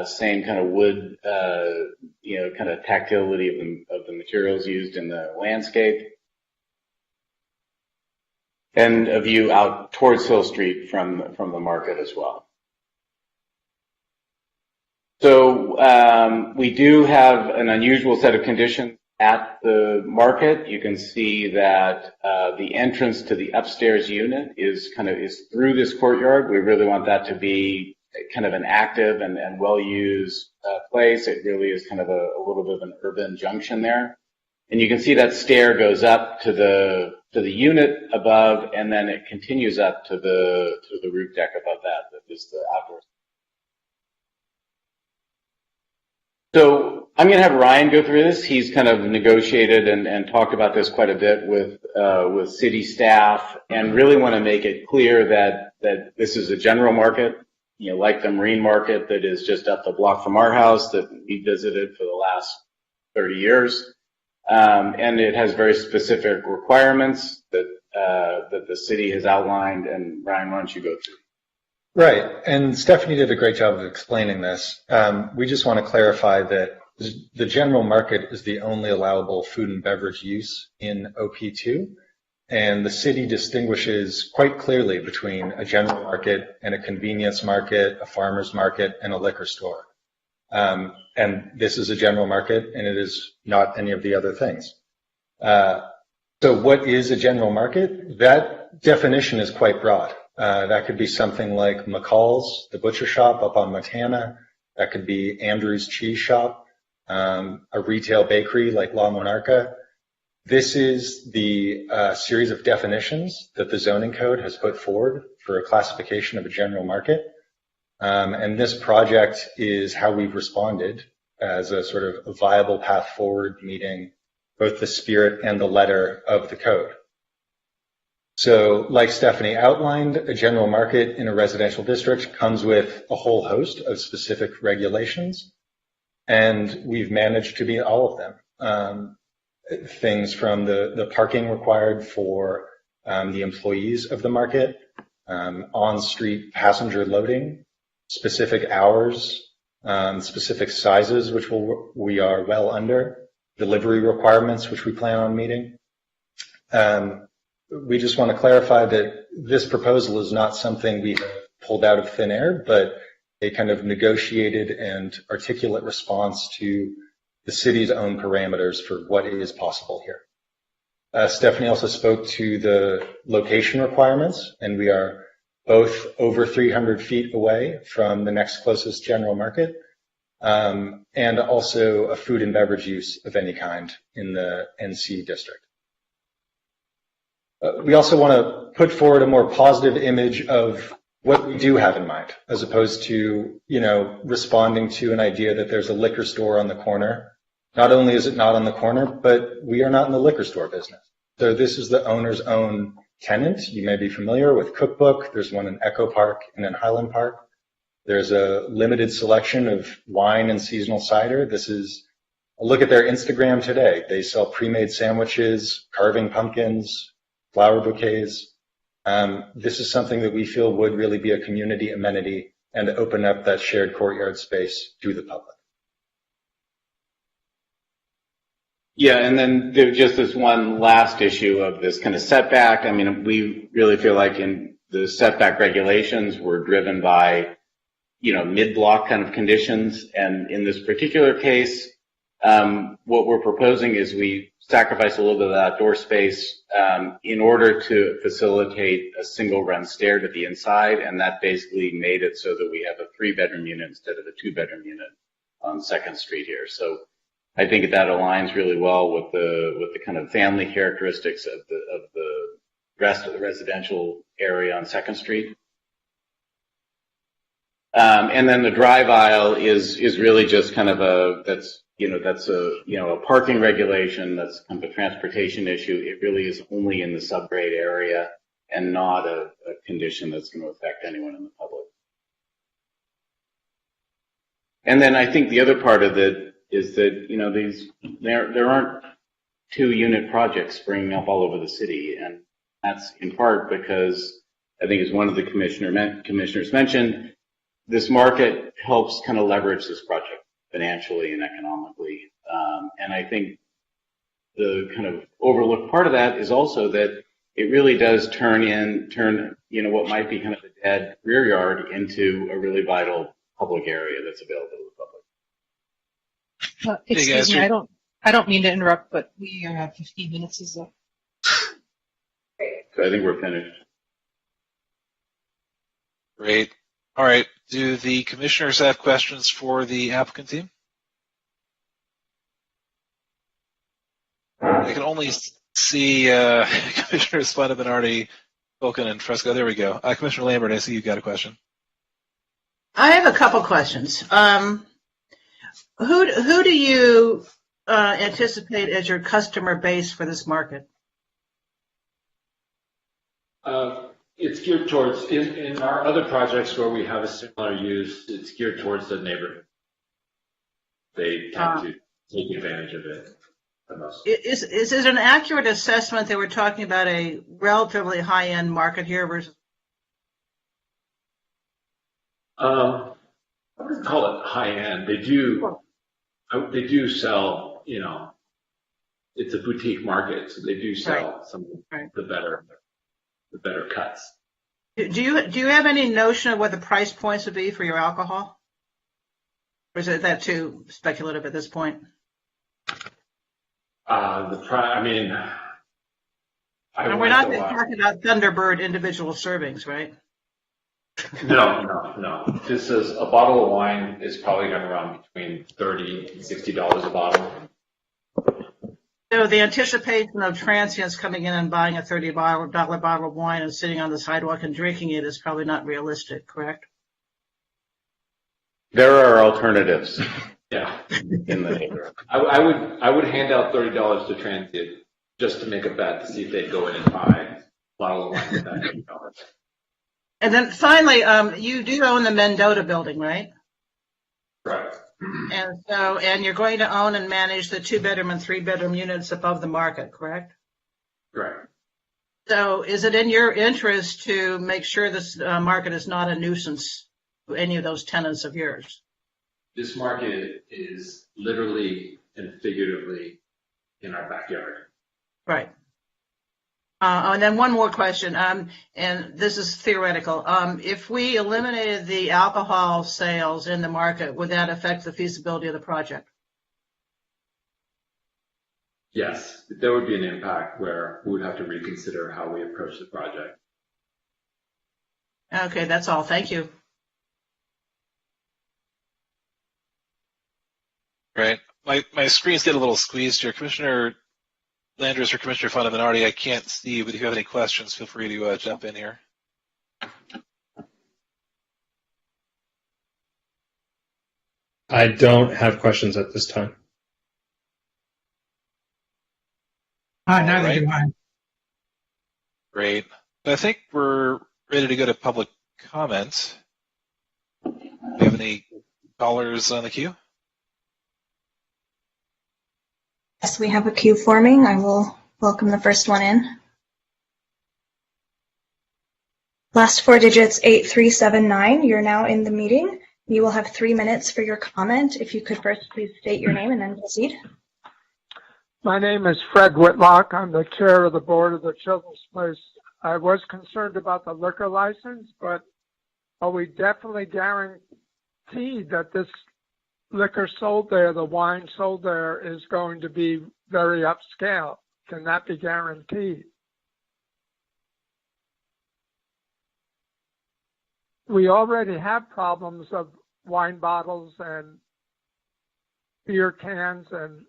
same kind of wood, kind of tactility of the materials used in the landscape. And a view out towards Hill Street from the market as well. So we do have an unusual set of conditions at the market. You can see that the entrance to the upstairs unit is through this courtyard. We really want that to be kind of an active and well-used place. It really is kind of a little bit of an urban junction there. And you can see that stair goes up to the unit above, and then it continues up to the roof deck above that. That is the outdoor. So I'm going to have Ryan go through this. He's kind of negotiated and talked about this quite a bit with city staff, and really want to make it clear that this is a general market, like the marine market that is just up the block from our house that we visited for the last 30 years. And it has very specific requirements that the city has outlined. And Ryan, why don't you go through? Right, and Stephanie did a great job of explaining this. We just want to clarify that the general market is the only allowable food and beverage use in OP2. And the city distinguishes quite clearly between a general market and a convenience market, a farmer's market, and a liquor store. And this is a general market, and it is not any of the other things. So what is a general market? That definition is quite broad. That could be something like McCall's, the butcher shop up on Montana. That could be Andrew's Cheese Shop, a retail bakery like La Monarca. This is the series of definitions that the zoning code has put forward for a classification of a general market. And this project is how we've responded as a sort of a viable path forward, meeting both the spirit and the letter of the code. So like Stephanie outlined, a general market in a residential district comes with a whole host of specific regulations, and we've managed to meet all of them. Things from the parking required for the employees of the market, on-street passenger loading, specific hours, specific sizes, which we are well under, delivery requirements, which we plan on meeting. We just want to clarify that this proposal is not something we have pulled out of thin air, but a kind of negotiated and articulate response to the city's own parameters for what is possible here. Stephanie also spoke to the location requirements, and we are both over 300 feet away from the next closest general market, and also a food and beverage use of any kind in the NC district. We also want to put forward a more positive image of what we do have in mind, as opposed to, responding to an idea that there's a liquor store on the corner. Not only is it not on the corner, but we are not in the liquor store business. So this is the owner's own tenant. You may be familiar with Cookbook. There's one in Echo Park and in Highland Park. There's a limited selection of wine and seasonal cider. This is a look at their Instagram today. They sell pre-made sandwiches, carving pumpkins, flower bouquets. This is something that we feel would really be a community amenity and open up that shared courtyard space to the public. Yeah, and then there's just this one last issue of this kind of setback. I mean, we really feel like in the setback regulations, we're driven by, mid-block kind of conditions. And in this particular case, what we're proposing is we sacrifice a little bit of that outdoor space in order to facilitate a single-run stair to the inside, and that basically made it so that we have a 3-bedroom unit instead of a 2-bedroom unit on 2nd Street here. So I think that aligns really well with the kind of family characteristics of the rest of the residential area on 2nd Street. And then the drive aisle is really just kind of a parking regulation. That's kind of a transportation issue. It really is only in the subgrade area and not a condition that's going to affect anyone in the public. And then I think the other part of it is that, there aren't 2-unit projects springing up all over the city. And that's in part because I think as one of the commissioners mentioned, this market helps kind of leverage this project financially and economically. And I think the kind of overlooked part of that is also that it really does turn what might be kind of a dead rear yard into a really vital public area that's available to the public. Excuse me, I don't mean to interrupt, but we have 15 minutes is up. So I think we're finished. Great. All right. Do the commissioners have questions for the applicant team? I can only see Commissioner Spun have been already spoken in Fresco. There we go. Commissioner Lambert, I see you've got a question. I have a couple questions. Who do you anticipate as your customer base for this market? It's geared towards, in our other projects where we have a similar use, it's geared towards the neighborhood. They tend to take advantage of it the most. Is it an accurate assessment that we're talking about a relatively high-end market here versus? I wouldn't call it high-end. They do sell, it's a boutique market, so they do sell Right. some of Right. the better cuts. Do you have any notion of what the price points would be for your alcohol? Or is that too speculative at this point? I mean, And we're not talking about Thunderbird individual servings, right? No. This is a bottle of wine is probably going to run between $30 and $60 a bottle. So the anticipation of transients coming in and buying a $30 bottle of wine and sitting on the sidewalk and drinking it is probably not realistic, correct? There are alternatives. Yeah. In the neighborhood. I would hand out $30 to transient just to make a bet to see if they'd go in and buy a bottle of wine for that $30. And then finally, you do own the Mendota building, right? Right. And you're going to own and manage the 2-bedroom and 3-bedroom units above the market, correct? Correct. So is it in your interest to make sure this market is not a nuisance to any of those tenants of yours? This market is literally and figuratively in our backyard. Right. And then one more question, and this is theoretical. If we eliminated the alcohol sales in the market, would that affect the feasibility of the project? Yes, there would be an impact where we would have to reconsider how we approach the project. Okay, that's all. Thank you. Right. My screen's getting a little squeezed here. Commissioner Landers or Commissioner Fontaminardi, I can't see, but if you have any questions, feel free to jump in here. I don't have questions at this time. Neither Right. do I. Great. I think we're ready to go to public comment. Do you have any callers on the queue? Yes, we have a queue forming. I will welcome the first one in. Last 4 digits, 8379. You're now in the meeting. You will have 3 minutes for your comment. If you could first please state your name and then proceed. My name is Fred Whitlock. I'm the chair of the board of the Children's Place. I was concerned about the liquor license, but are we definitely guaranteed that this liquor sold there, the wine sold there, is going to be very upscale? Can that be guaranteed? We already have problems of wine bottles and beer cans and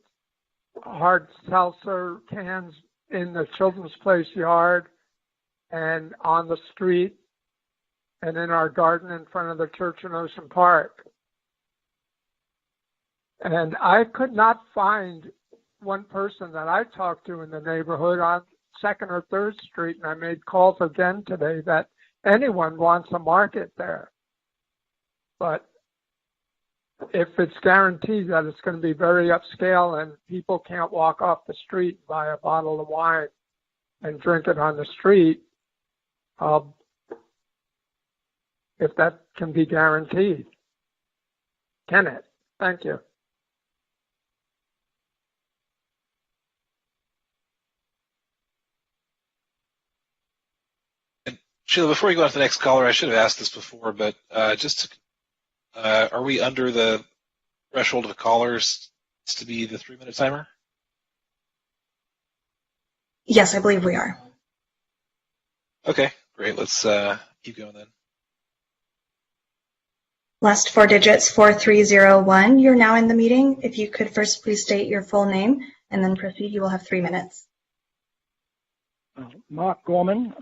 hard seltzer cans in the Children's Place yard and on the street and in our garden in front of the church in Ocean Park. And I could not find one person that I talked to in the neighborhood on 2nd or 3rd Street, and I made calls again today, that anyone wants a market there. But if it's guaranteed that it's going to be very upscale and people can't walk off the street and buy a bottle of wine and drink it on the street, if that can be guaranteed. Can it? Thank you. Sheila, before we go on to the next caller, I should have asked this before, but are we under the threshold of callers to be the 3-minute timer? Yes, I believe we are. Okay, great. Let's keep going then. Last 4 digits, 4301. You're now in the meeting. If you could first please state your full name and then proceed, you will have 3 minutes. Mark Gorman,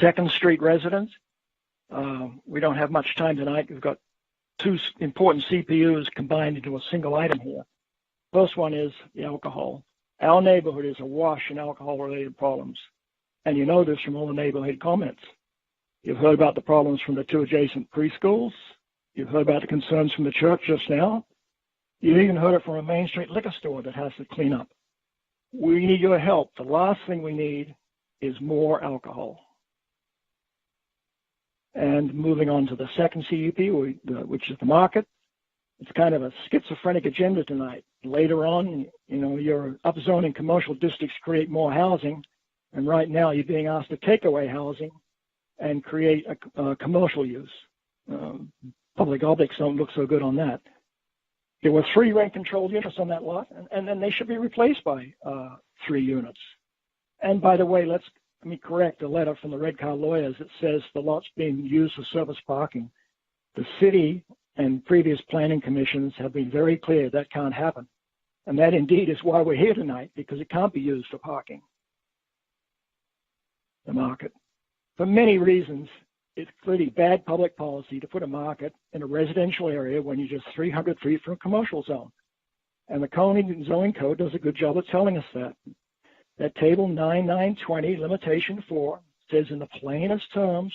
2nd Street resident. We don't have much time tonight. We've got 2 important CPUs combined into a single item here. First one is the alcohol. Our neighborhood is awash in alcohol-related problems, and you know this from all the neighborhood comments. You've heard about the problems from the 2 adjacent preschools. You've heard about the concerns from the church just now. You even heard it from a Main Street liquor store that has to clean up. We need your help. The last thing we need is more alcohol. And moving on to the second CUP, which is the market, it's kind of a schizophrenic agenda tonight. Later on, your upzoning commercial districts create more housing, and right now you're being asked to take away housing and create a commercial use. Public optics don't look so good on that. There were 3 rent-controlled units on that lot, and then they should be replaced by 3 units. And by the way, let me correct a letter from the Redcar lawyers that says the lot's being used for service parking. The city and previous planning commissions have been very clear that can't happen. And that indeed is why we're here tonight, because it can't be used for parking. The market. For many reasons, it's clearly bad public policy to put a market in a residential area when you're just 300 feet from a commercial zone. And the County Zoning Code does a good job of telling us that. That table 9920 limitation 4 says in the plainest terms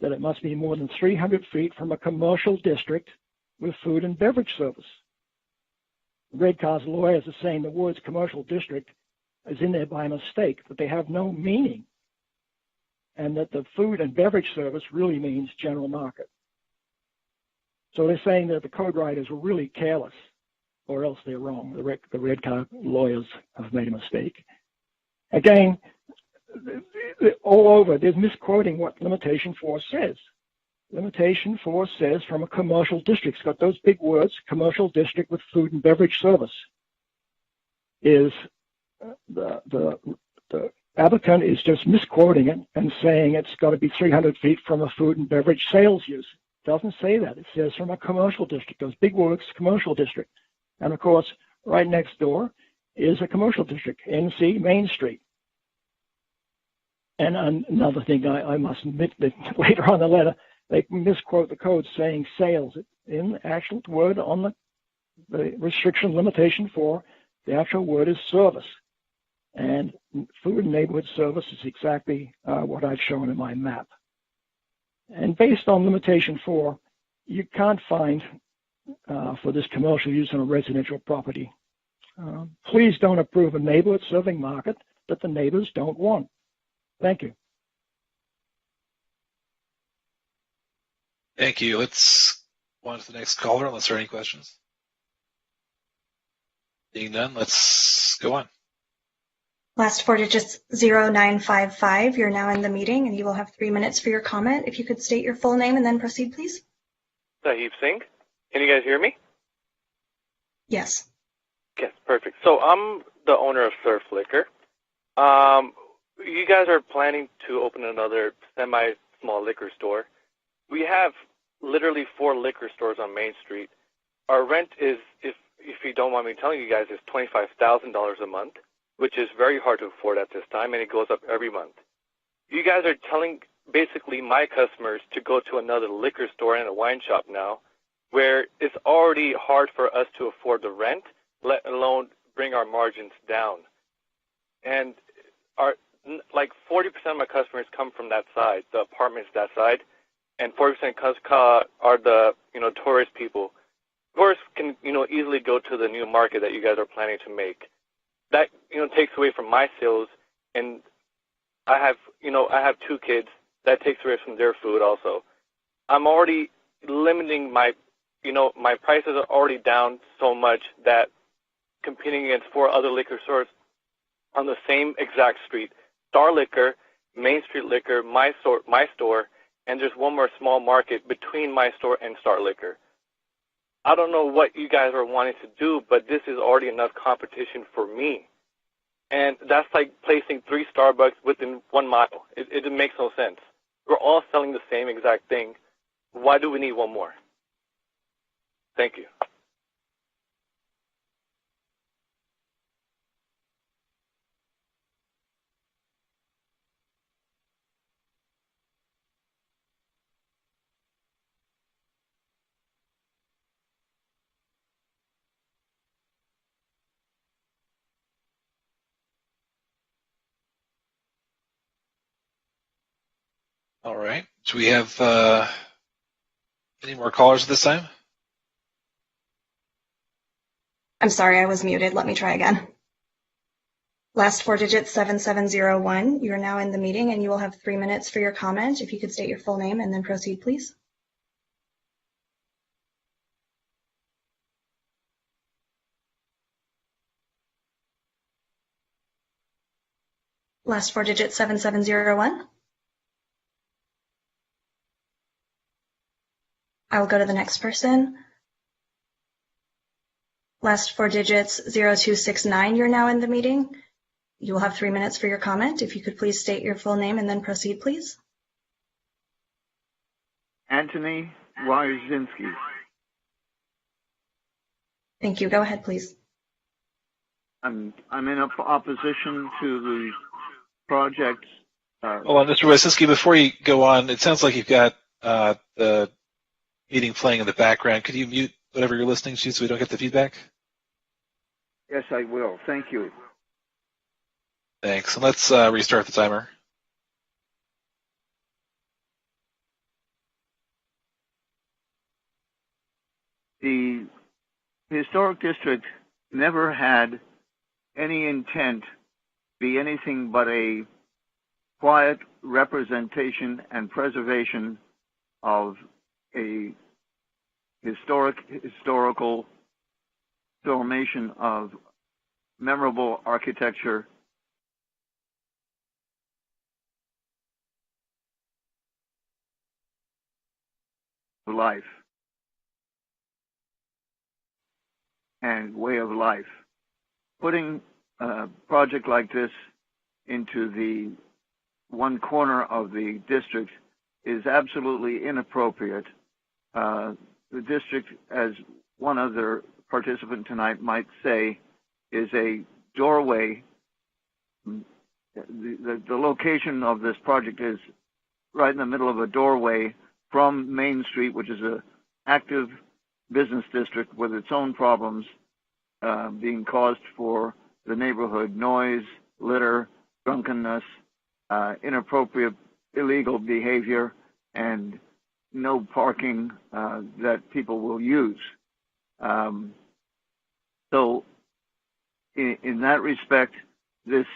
that it must be more than 300 feet from a commercial district with food and beverage service. Redcar's lawyers are saying the words commercial district is in there by mistake, but they have no meaning. And that the food and beverage service really means general market. So they're saying that the code writers were really careless, or else they're wrong. The Redcar lawyers have made a mistake. Again, all over, there's misquoting what limitation 4 says. Limitation 4 says from a commercial district. It's got those big words, commercial district with food and beverage service. Is the applicant is just misquoting it and saying it's got to be 300 feet from a food and beverage sales use. It doesn't say that. It says from a commercial district. Those big words, commercial district. And of course, right next door is a commercial district, NC Main Street. And another thing I must admit that later on in the letter, they misquote the code saying sales. In the actual word on the restriction limitation 4, the actual word is service. And food and neighborhood service is exactly what I've shown in my map. And based on limitation 4, you can't find for this commercial use on a residential property. Please don't approve a neighborhood serving market that the neighbors don't want. Thank you. Thank you. Let's go on to the next caller unless there are any questions. Being none, let's go on. Last 4 digits 0955. You're now in the meeting and you will have 3 minutes for your comment. If you could state your full name and then proceed, please. Sahib Singh. Can you guys hear me? Yes. Yes, perfect. So I'm the owner of Surf Liquor. You guys are planning to open another semi-small liquor store. We have literally 4 liquor stores on Main Street. Our rent is, if you don't mind me telling you guys, is $25,000 a month, which is very hard to afford at this time, and it goes up every month. You guys are telling basically my customers to go to another liquor store and a wine shop now, where it's already hard for us to afford the rent, let alone bring our margins down. And like 40% of my customers come from that side, the apartments that side, and 40% are the tourist people. Tourists can easily go to the new market that you guys are planning to make. That takes away from my sales, and I have 2 kids. That takes away from their food also. I'm already limiting my prices are already down so much that competing against 4 other liquor stores on the same exact street, Star Liquor, Main Street Liquor, my store, and there's one more small market between my store and Star Liquor. I don't know what you guys are wanting to do, but this is already enough competition for me. And that's like placing 3 Starbucks within 1 mile. It makes no sense. We're all selling the same exact thing. Why do we need 1 more? Thank you. All right. Do we have any more callers this time? I'm sorry, I was muted. Let me try again. Last 4 digits 7701. You are now in the meeting and you will have 3 minutes for your comment. If you could state your full name and then proceed, please. Last four digits, 7701. I will go to the next person. Last four digits, 0269. You're now in the meeting. You will have 3 minutes for your comment. If you could please state your full name and then proceed, please. Anthony Wierzinski. Thank you. Go ahead, please. I'm in opposition to the project. Hold on, Mr. Wierzinski, before you go on, it sounds like you've got the meeting playing in the background. Could you mute whatever you're listening to so we don't get the feedback? Yes, I will. Thank you. Thanks. And let's restart the timer. The historic district never had any intent to be anything but a quiet representation and preservation of a historical formation of memorable architecture life and way of life. Putting a project like this into the one corner of the district is absolutely inappropriate. The district, as one other participant tonight might say, is a doorway. The location of this project is right in the middle of a doorway from Main Street, which is an active business district with its own problems being caused for the neighborhood: noise, litter, drunkenness, inappropriate illegal behavior, and no parking that people will use. So in that respect, this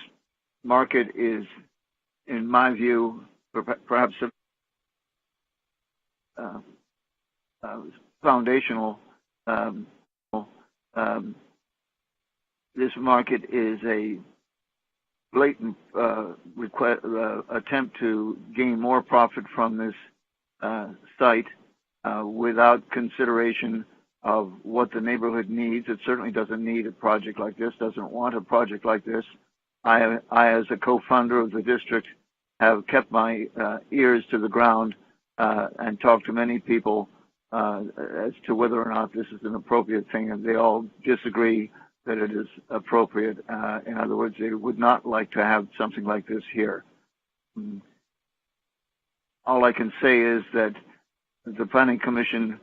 market is, in my view, perhaps foundational. This market is a blatant attempt to gain more profit from this site without consideration of what the neighborhood needs. It certainly doesn't need a project like this, doesn't want a project like this. I as a co-founder of the district, have kept my ears to the ground and talked to many people as to whether or not this is an appropriate thing, and they all disagree that it is appropriate. In other words, they would not like to have something like this here. All I can say is that the Planning Commission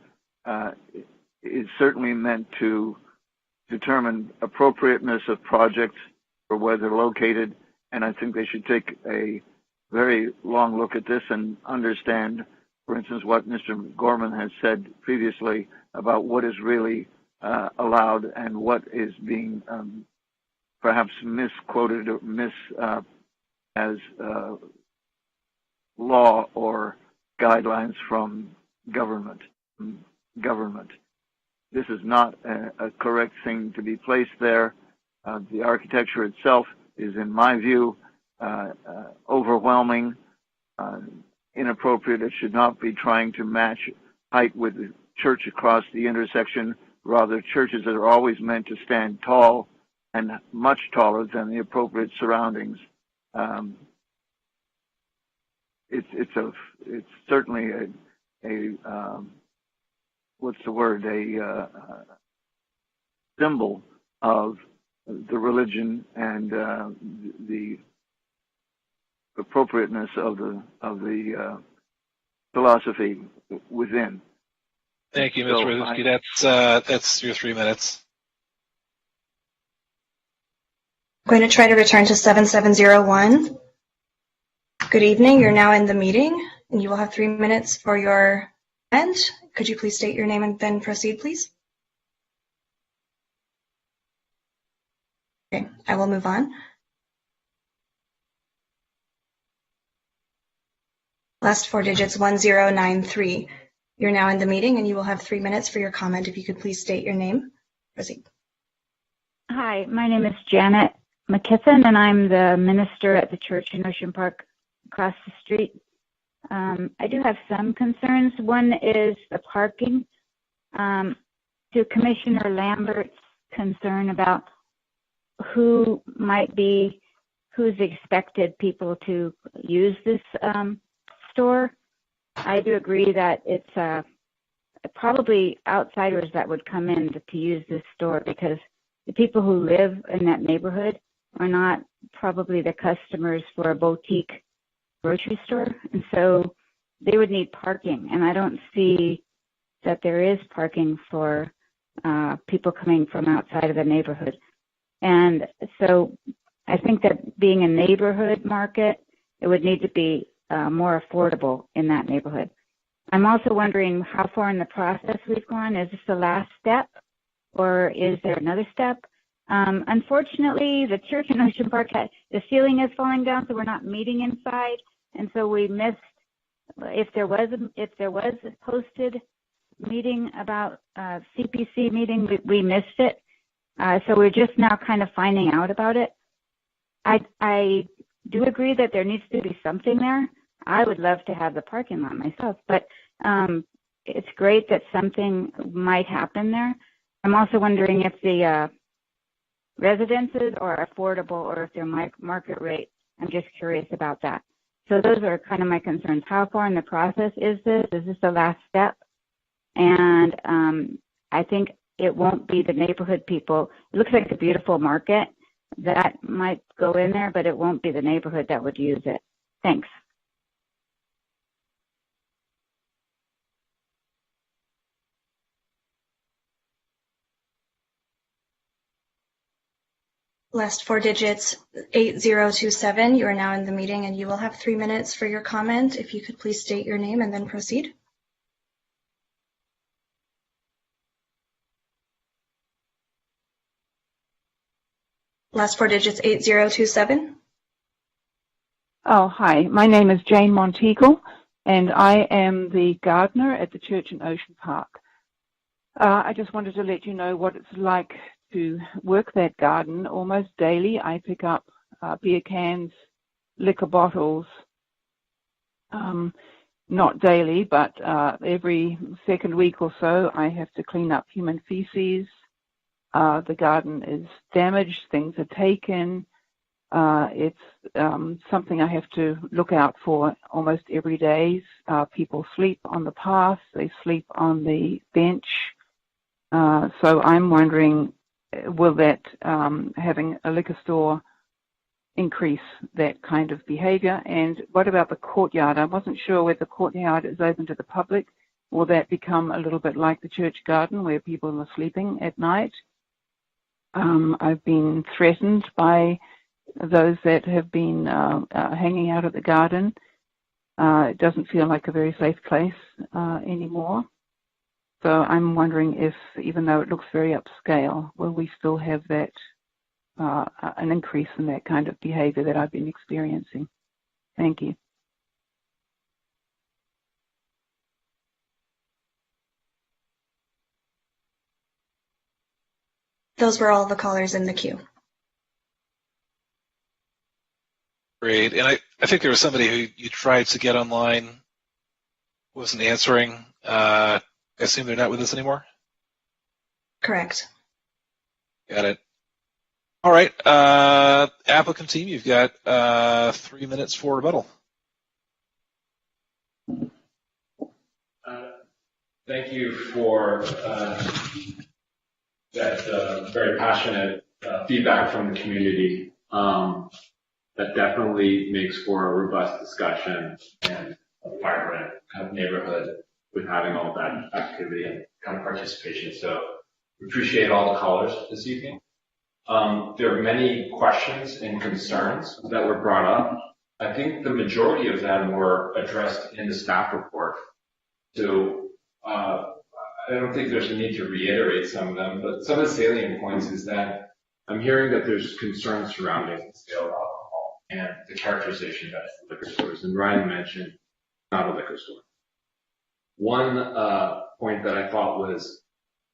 is certainly meant to determine appropriateness of projects for where they're located, and I think they should take a very long look at this and understand, for instance, what Mr. Gorman has said previously about what is really allowed and what is being perhaps misquoted or as law or guidelines from government. This is not a correct thing to be placed there. The architecture itself is, in my view, overwhelming, inappropriate. It should not be trying to match height with the church across the intersection. Rather, churches that are always meant to stand tall and much taller than the appropriate surroundings. It's certainly a what's the word? A symbol of the religion and the appropriateness of the philosophy within. Thank you, Mr. Wierzinski. That's your 3 minutes. I'm going to try to return to 7701. Good evening. You're now in the meeting, and you will have 3 minutes for your end. Could you please state your name and then proceed, please? Okay, I will move on. Last four digits, 1093. You're now in the meeting, and you will have 3 minutes for your comment. If you could please state your name. Proceed. Hi, my name is Janet McKithen, and I'm the minister at the church in Ocean Park across the street. I do have some concerns. One is the parking. To Commissioner Lambert's concern about who's expected people to use this store, I do agree that it's probably outsiders that would come in to use this store, because the people who live in that neighborhood are not probably the customers for a boutique grocery store, and so they would need parking, and I don't see that there is parking for people coming from outside of the neighborhood. And so I think that being a neighborhood market, it would need to be more affordable in that neighborhood. I'm also wondering how far in the process we've gone. Is this the last step, or is there another step? Unfortunately, the church in Ocean Park, the ceiling is falling down, so we're not meeting inside, and so we missed. If there was a posted meeting about CPC meeting, we missed it. So we're just now kind of finding out about it. I do agree that there needs to be something there. I would love to have the parking lot myself, but it's great that something might happen there. I'm also wondering if the residences are affordable or if they're market rate. I'm just curious about that. So those are kind of my concerns. How far in the process is this? Is this the last step? And I think it won't be the neighborhood people. It looks like a beautiful market that might go in there, but it won't be the neighborhood that would use it. Thanks. Last four digits, 8027. You are now in the meeting and you will have 3 minutes for your comment. If you could please state your name and then proceed. Last four digits, 8027. Oh, hi. My name is Jane Monteagle, and I am the gardener at the church in Ocean Park. I just wanted to let you know what it's like to work that garden. Almost daily, I pick up beer cans, liquor bottles, not daily, but every second week or so, I have to clean up human feces. The garden is damaged, things are taken. It's something I have to look out for almost every day. People sleep on the path, they sleep on the bench. So I'm wondering, will that having a liquor store increase that kind of behavior? And what about the courtyard? I wasn't sure whether the courtyard is open to the public. Will that become a little bit like the church garden where people are sleeping at night? I've been threatened by those that have been hanging out at the garden. It doesn't feel like a very safe place anymore. So I'm wondering if, even though it looks very upscale, will we still have that, an increase in that kind of behavior that I've been experiencing? Thank you. Those were all the callers in the queue. Great. And I think there was somebody who you tried to get online, wasn't answering. I assume they're not with us anymore? Correct. Got it. All right. Applicant team, you've got 3 minutes for rebuttal. Thank you for that very passionate feedback from the community. That definitely makes for a robust discussion and a vibrant kind of neighborhood with having all that activity and kind of participation. So we appreciate all the callers this evening. There are many questions and concerns that were brought up. I think the majority of them were addressed in the staff report. So I don't think there's a need to reiterate some of them, but some of the salient points is that I'm hearing that there's concerns surrounding the sale of alcohol and the characterization that it's liquor stores. And Ryan mentioned not a liquor store. One point that I thought was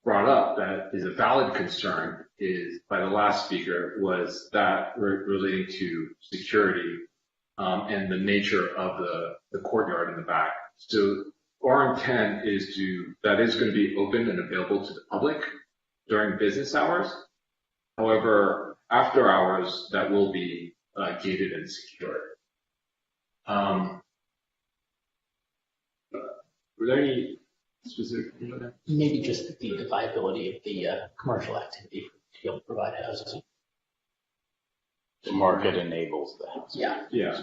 brought up that is a valid concern is by the last speaker was that relating to security and the nature of the courtyard in the back. So our intent is that is going to be open and available to the public during business hours. However, after hours, that will be gated and secured. Were there any specific? Maybe just the viability of the commercial activity to be able to provide housing. The market enables the housing. Yeah.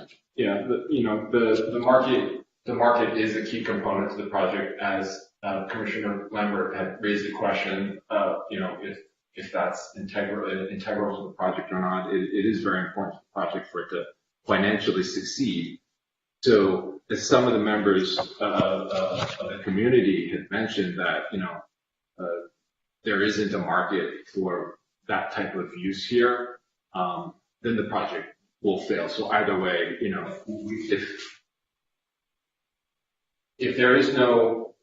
The market is a key component to the project. As Commissioner Lambert had raised the question, if that's integral to the project or not, it is very important to the project for it to financially succeed. So, as some of the members of the community had mentioned that, there isn't a market for that type of use here, then the project will fail. So either way, if there is no,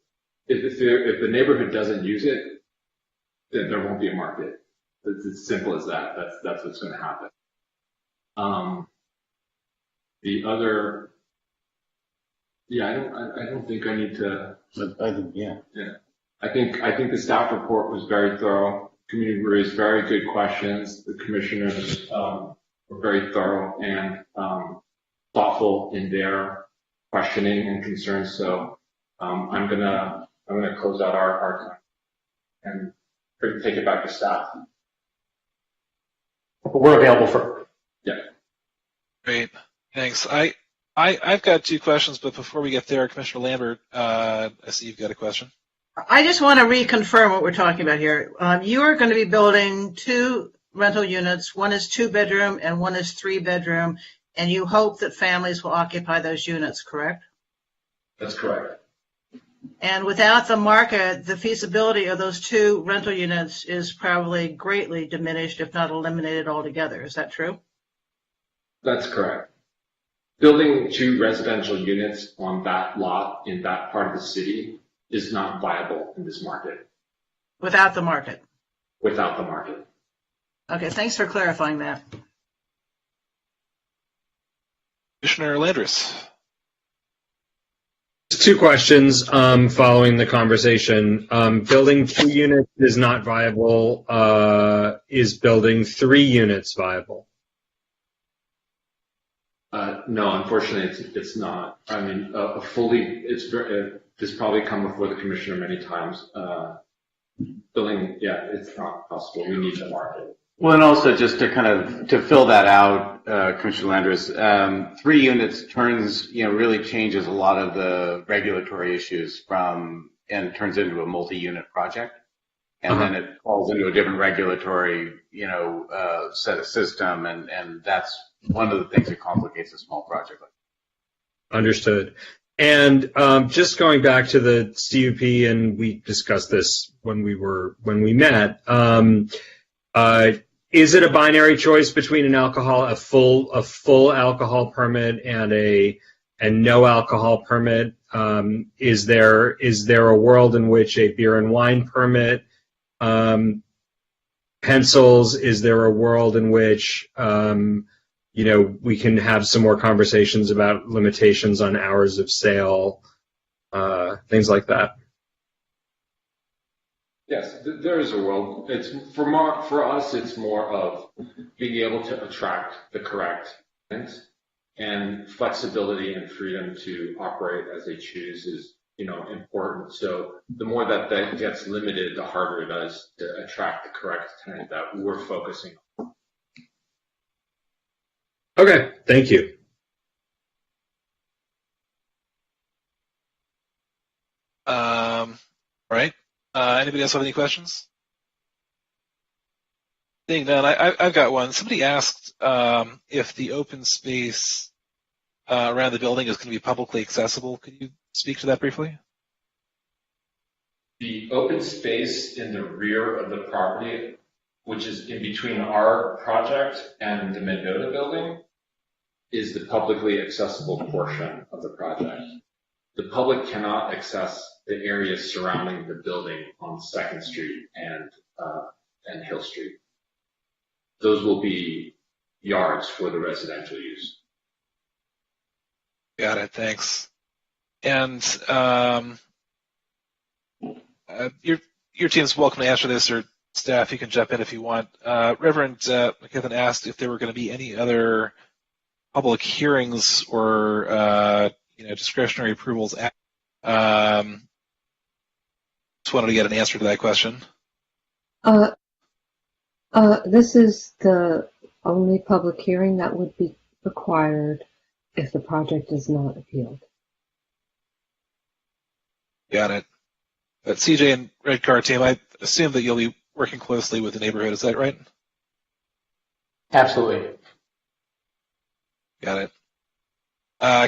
if the neighborhood doesn't use it, then there won't be a market. It's as simple as that. That's what's going to happen. The other, I don't think I need to. I think the staff report was very thorough. Community raised very good questions. The commissioners were very thorough and thoughtful in their questioning and concerns. So I'm gonna close out our time and take it back to staff. But we're available for. Yeah. Great. Thanks. I've got two questions, but before we get there, Commissioner Lambert, I see you've got a question. I just want to reconfirm what we're talking about here. You are going to be building 2 rental units. One is 2-bedroom and one is 3-bedroom, and you hope that families will occupy those units, correct? That's correct. And without the market, the feasibility of those 2 rental units is probably greatly diminished, if not eliminated altogether. Is that true? That's correct. Building 2 residential units on that lot in that part of the city is not viable in this market. Without the market? Without the market. Okay, thanks for clarifying that. Commissioner Landris. 2 questions following the conversation. Building 2 units is not viable. Is building 3 units viable? No, unfortunately, it's not. I mean, this probably come before the commissioner many times. Building, it's not possible. We need the market. Well, and also just to fill that out, Commissioner Landris, 3 units really changes a lot of the regulatory issues and turns into a multi-unit project. And then it falls into a different regulatory, set of system. And that's one of the things that complicates a small project like that. Understood. And just going back to the CUP, and we discussed this when we met. Is it a binary choice between a full alcohol permit and no alcohol permit? Is there a world in which a beer and wine permit pencils? Is there a world in which we can have some more conversations about limitations on hours of sale, things like that? Yes, there is a world. It's for us. It's more of being able to attract the correct tenants, and flexibility and freedom to operate as they choose is important. So the more that gets limited, the harder it is to attract the correct tenant that we're focusing on. Okay, thank you. All right. Anybody else have any questions? Seeing none, I've got one. Somebody asked if the open space around the building is going to be publicly accessible. Could you speak to that briefly? The open space in the rear of the property, which is in between our project and the Mendota building, is the publicly accessible portion of the project. The public cannot access the areas surrounding the building on 2nd Street and Hill Street. Those will be yards for the residential use. Got it. Thanks. And your team's welcome to answer this, or staff, you can jump in if you want. Reverend McKibben asked if there were going to be any other public hearings or discretionary approvals. Just wanted to get an answer to that question. This is the only public hearing that would be required if the project is not appealed. Got it. But CJ and Red Car team, I assume that you'll be working closely with the neighborhood. Is that right? Absolutely. Got it.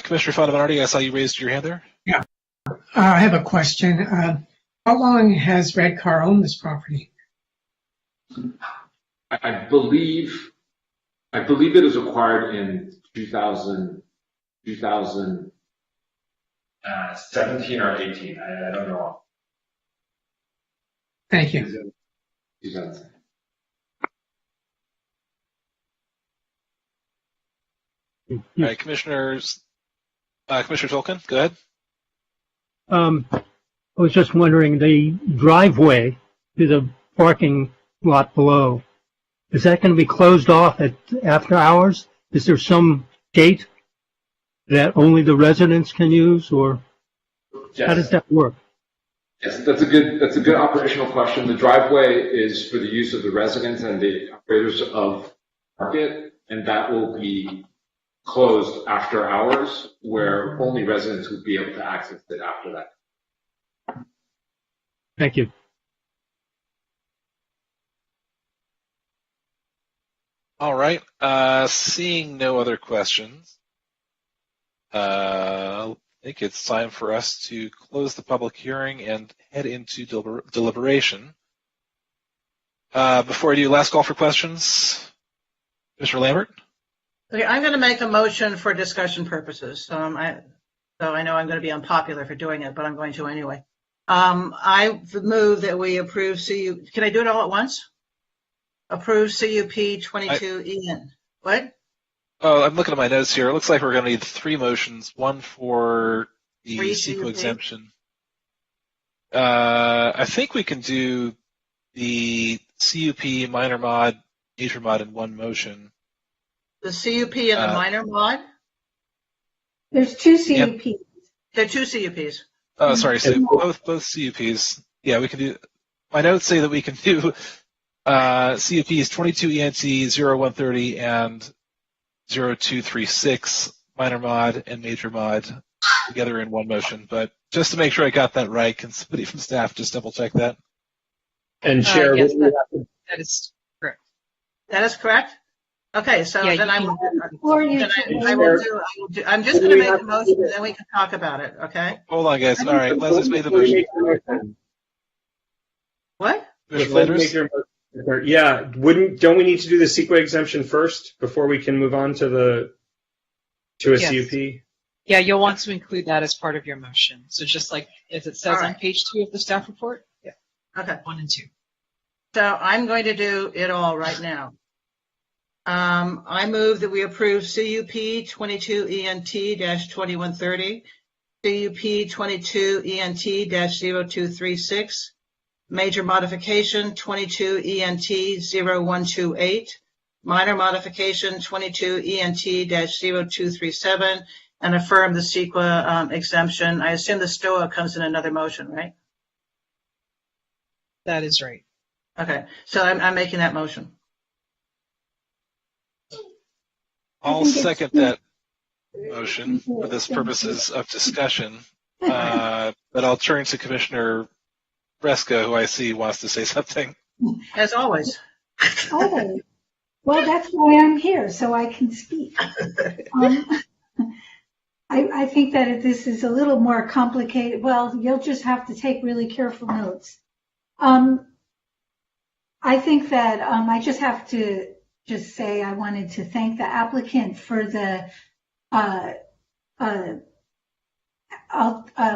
Commissioner Fondaminardi, I saw you raised your hand there. Yeah. I have a question. How long has Red Car owned this property? I believe it was acquired in 2017 or 18. I don't know. Thank you. All right, Commissioner Tolkien, go ahead. I was just wondering, the driveway to the parking lot below, is that going to be closed off after hours? Is there some gate that only the residents can use, or Yes. how does that work? Yes, that's a good operational question. The driveway is for the use of the residents and the operators of market, and that will be closed after hours, where only residents would be able to access it after that. Thank you. All right. Seeing no other questions, I think it's time for us to close the public hearing and head into deliberation. Before I do, last call for questions. Mr. Lambert? Okay, I'm going to make a motion for discussion purposes. So I know I'm going to be unpopular for doing it, but I'm going to anyway. I move that we approve CUP. Can I do it all at once? Approve CUP 22EN. What? Oh, I'm looking at my notes here. It looks like we're going to need 3 motions. One for the CEQA exemption. I think we can do the CUP, minor mod, major mod in one motion. The CUP and the minor mod? There's 2 CUPs. Yep. There are 2 CUPs. Oh, sorry. So both CUPs. Yeah, we can do. My notes say that we can do CUPs 22 ENT 0130 and 0236, minor mod and major mod together in one motion. But just to make sure I got that right, can somebody from staff just double check that? And Chair, yes, that is correct. That is correct? Okay, so Yeah, then you I can- will do, I'm just going to make the motion and then we can talk about it, okay? Hold on, guys. All right, Leslie's made the motion. What? Before you make your motion, yeah, don't we need to do the CEQA exemption first before we can move on to a Yes. CUP? Yeah, you'll want to include that as part of your motion. So just like as it says All on right. page 2 of the staff report. Yeah. Okay. 1 and 2. So I'm going to do it all right now. I move that we approve CUP 22ENT-2130, CUP 22ENT-0236, major modification 22ENT-0128, minor modification 22ENT-0237, and affirm the CEQA exemption. I assume the STOA comes in another motion, right? That is right. Okay, so I'm making that motion. I'll second that motion for this purposes of discussion. But I'll turn to Commissioner Fresca, who I see wants to say something. As always. Always. Well, that's why I'm here, so I can speak. I think that this is a little more complicated. Well, you'll just have to take really careful notes. I think that I just have to just say I wanted to thank the applicant for the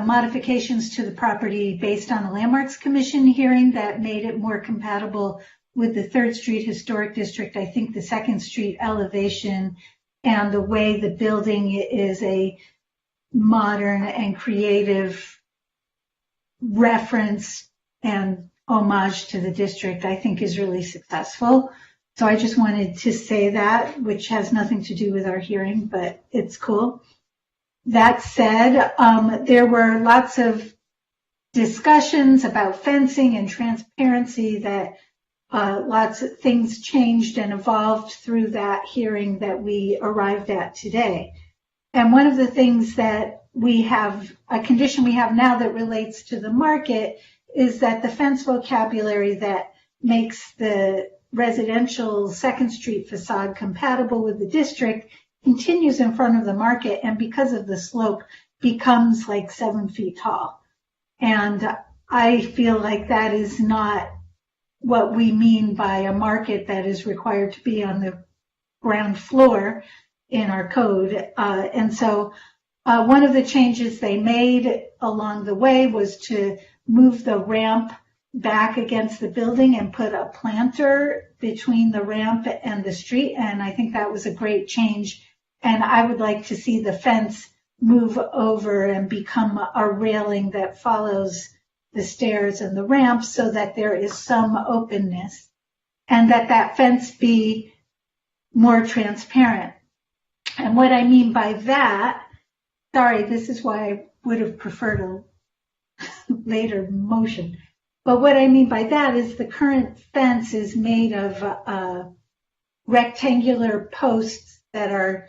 modifications to the property based on the Landmarks Commission hearing that made it more compatible with the 3rd Street Historic District. I think the 2nd Street elevation and the way the building is a modern and creative reference and homage to the district, I think is really successful. So I just wanted to say that, which has nothing to do with our hearing, but it's cool. That said, there were lots of discussions about fencing and transparency that lots of things changed and evolved through that hearing that we arrived at today. And one of the things that we have, a condition we have now that relates to the market, is that the fence vocabulary that makes the residential 2nd Street facade compatible with the district continues in front of the market, and because of the slope becomes like 7 feet tall. And I feel like that is not what we mean by a market that is required to be on the ground floor in our code. And so one of the changes they made along the way was to move the ramp back against the building and put a planter between the ramp and the street. And I think that was a great change. And I would like to see the fence move over and become a railing that follows the stairs and the ramp so that there is some openness, and that fence be more transparent. And what I mean by that, sorry, this is why I would have preferred a later motion. But what I mean by that is the current fence is made of rectangular posts that are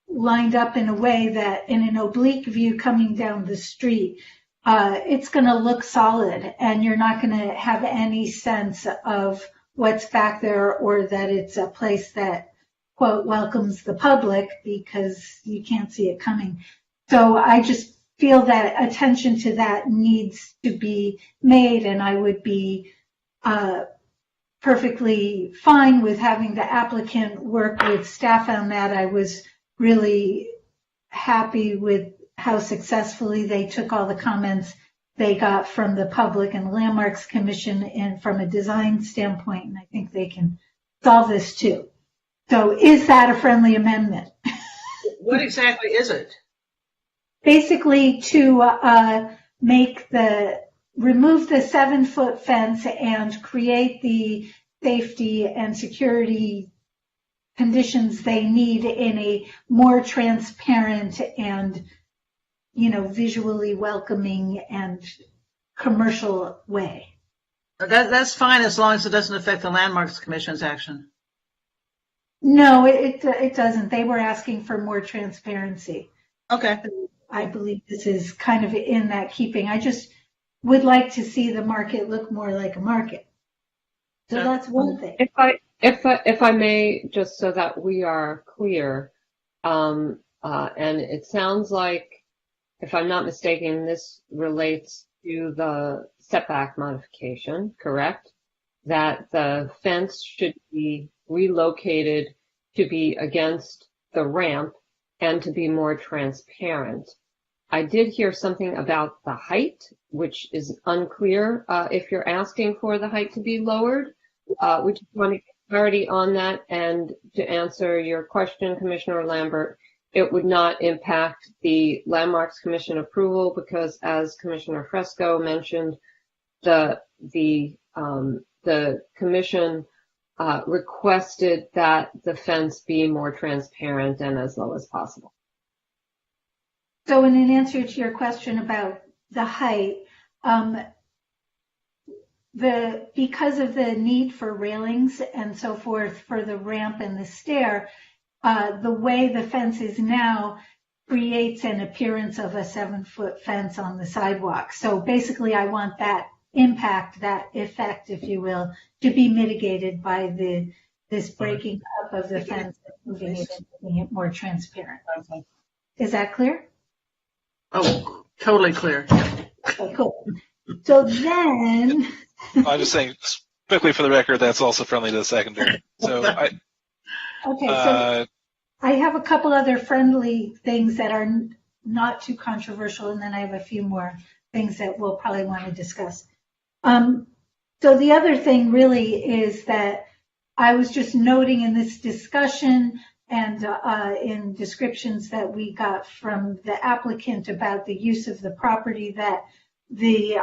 lined up in a way that in an oblique view coming down the street, it's going to look solid, and you're not going to have any sense of what's back there or that it's a place that, quote, welcomes the public, because you can't see it coming. So I just feel that attention to that needs to be made, and I would be perfectly fine with having the applicant work with staff on that. I was really happy with how successfully they took all the comments they got from the public and Landmarks Commission and from a design standpoint, and I think they can solve this too. So is that a friendly amendment? What exactly is it? Basically to remove the 7-foot fence and create the safety and security conditions they need in a more transparent and, visually welcoming and commercial way. That's fine as long as it doesn't affect the Landmarks Commission's action. No, it doesn't. They were asking for more transparency. Okay. I believe this is kind of in that keeping. I just would like to see the market look more like a market. So that's one thing. If I may, just so that we are clear, and it sounds like, if I'm not mistaken, this relates to the setback modification, correct? That the fence should be relocated to be against the ramp and to be more transparent. I did hear something about the height, which is unclear if you're asking for the height to be lowered. We just want to get clarity on that. And to answer your question, Commissioner Lambert, it would not impact the Landmarks Commission approval because, as Commissioner Fresco mentioned, the commission requested that the fence be more transparent and as low as possible. So in an answer to your question about the height, because of the need for railings and so forth for the ramp and the stair, the way the fence is now creates an appearance of a 7-foot fence on the sidewalk. So basically I want that impact, that effect, if you will, to be mitigated by this breaking up of the fence and moving it and making it more transparent. Is that clear? Oh, totally clear. Okay, cool. So then... I'm just saying, quickly for the record, that's also friendly to the secondary. So Okay, so I have a couple other friendly things that are not too controversial, and then I have a few more things that we'll probably want to discuss. So the other thing really is that I was just noting in this discussion and in descriptions that we got from the applicant about the use of the property, that the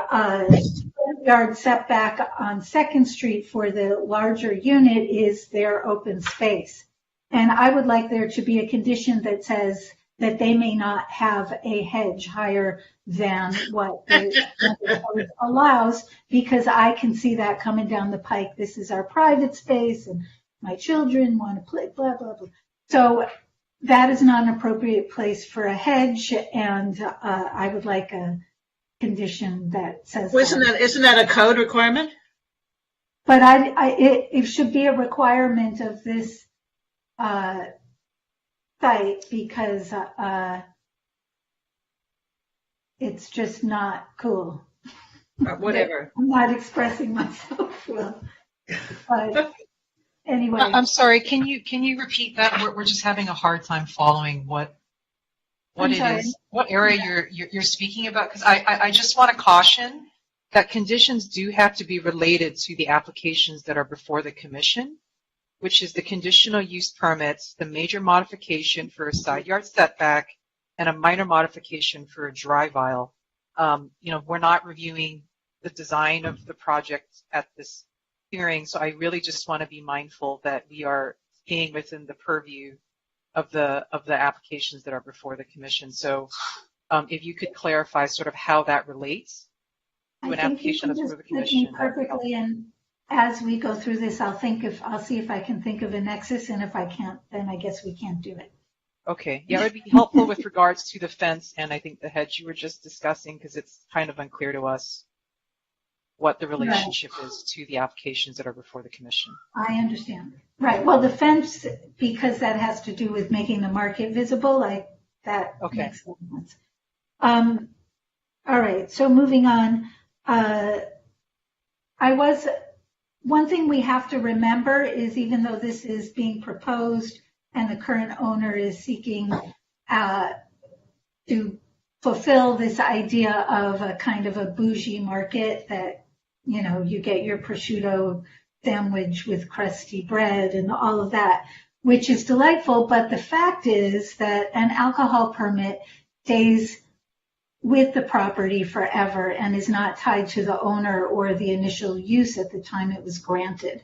yard setback on 2nd Street for the larger unit is their open space. And I would like there to be a condition that says that they may not have a hedge higher than what the code allows, because I can see that coming down the pike. This is our private space and my children want to play, blah, blah, blah. So that is not an appropriate place for a hedge, and I would like a condition that says Well, isn't that a code requirement? But it should be a requirement of this site, because it's just not cool. Whatever. I'm not expressing myself well. But anyway. I'm sorry, can you repeat that? We're just having a hard time following what it is, what area you're speaking about, because I just want to caution that conditions do have to be related to the applications that are before the commission, which is the conditional use permits, the major modification for a side yard setback, and a minor modification for a drive aisle. We're not reviewing the design of the project at this hearing, so I really just want to be mindful that we are staying within the purview of the applications that are before the commission. So if you could clarify sort of how that relates to an application that's before the commission. Perfectly, and as we go through this, I'll see if I can think of a nexus, and if I can't, then I guess we can't do it. Okay. Yeah, it would be helpful with regards to the fence and I think the hedge you were just discussing, because it's kind of unclear to us what the relationship is to the applications that are before the commission. I understand. Right. Well, the fence, because that has to do with making the market visible, that makes a lot of sense. All right. So moving on, one thing we have to remember is, even though this is being proposed and the current owner is seeking to fulfill this idea of a kind of a bougie market, that, you get your prosciutto sandwich with crusty bread and all of that, which is delightful. But the fact is that an alcohol permit stays with the property forever and is not tied to the owner or the initial use at the time it was granted.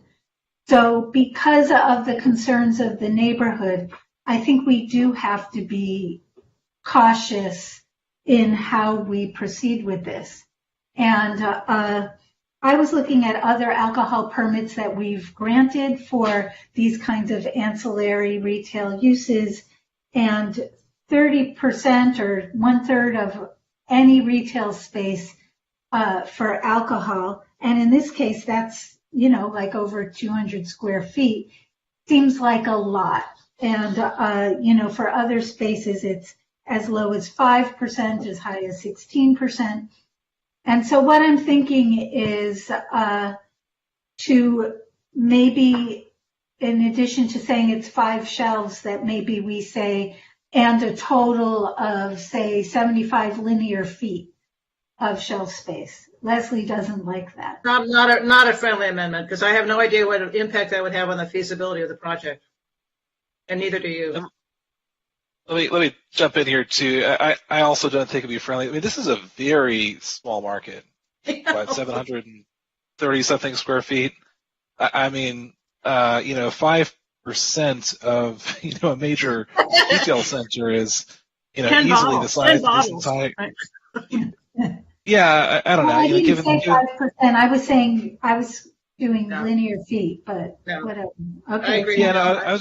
So because of the concerns of the neighborhood, I think we do have to be cautious in how we proceed with this. And I was looking at other alcohol permits that we've granted for these kinds of ancillary retail uses, and 30% or 1/3 of any retail space for alcohol. And in this case, that's, like over 200 square feet, seems like a lot. And, for other spaces, it's as low as 5%, as high as 16%. And so what I'm thinking is to maybe, in addition to saying it's 5 shelves, that maybe we say, and a total of, say, 75 linear feet of shelf space. Leslie doesn't like that. Not a friendly amendment, because I have no idea what impact that would have on the feasibility of the project, and neither do you. Let me jump in here too. I also don't think it'd be friendly. I mean, this is a very small market, what, 730 something square feet. I mean, 5% of a major retail center is easily the size of this entire. Yeah, I don't know. I didn't say 5%. I was saying I was doing linear feet, but whatever. Okay. I agree. Yeah, no, I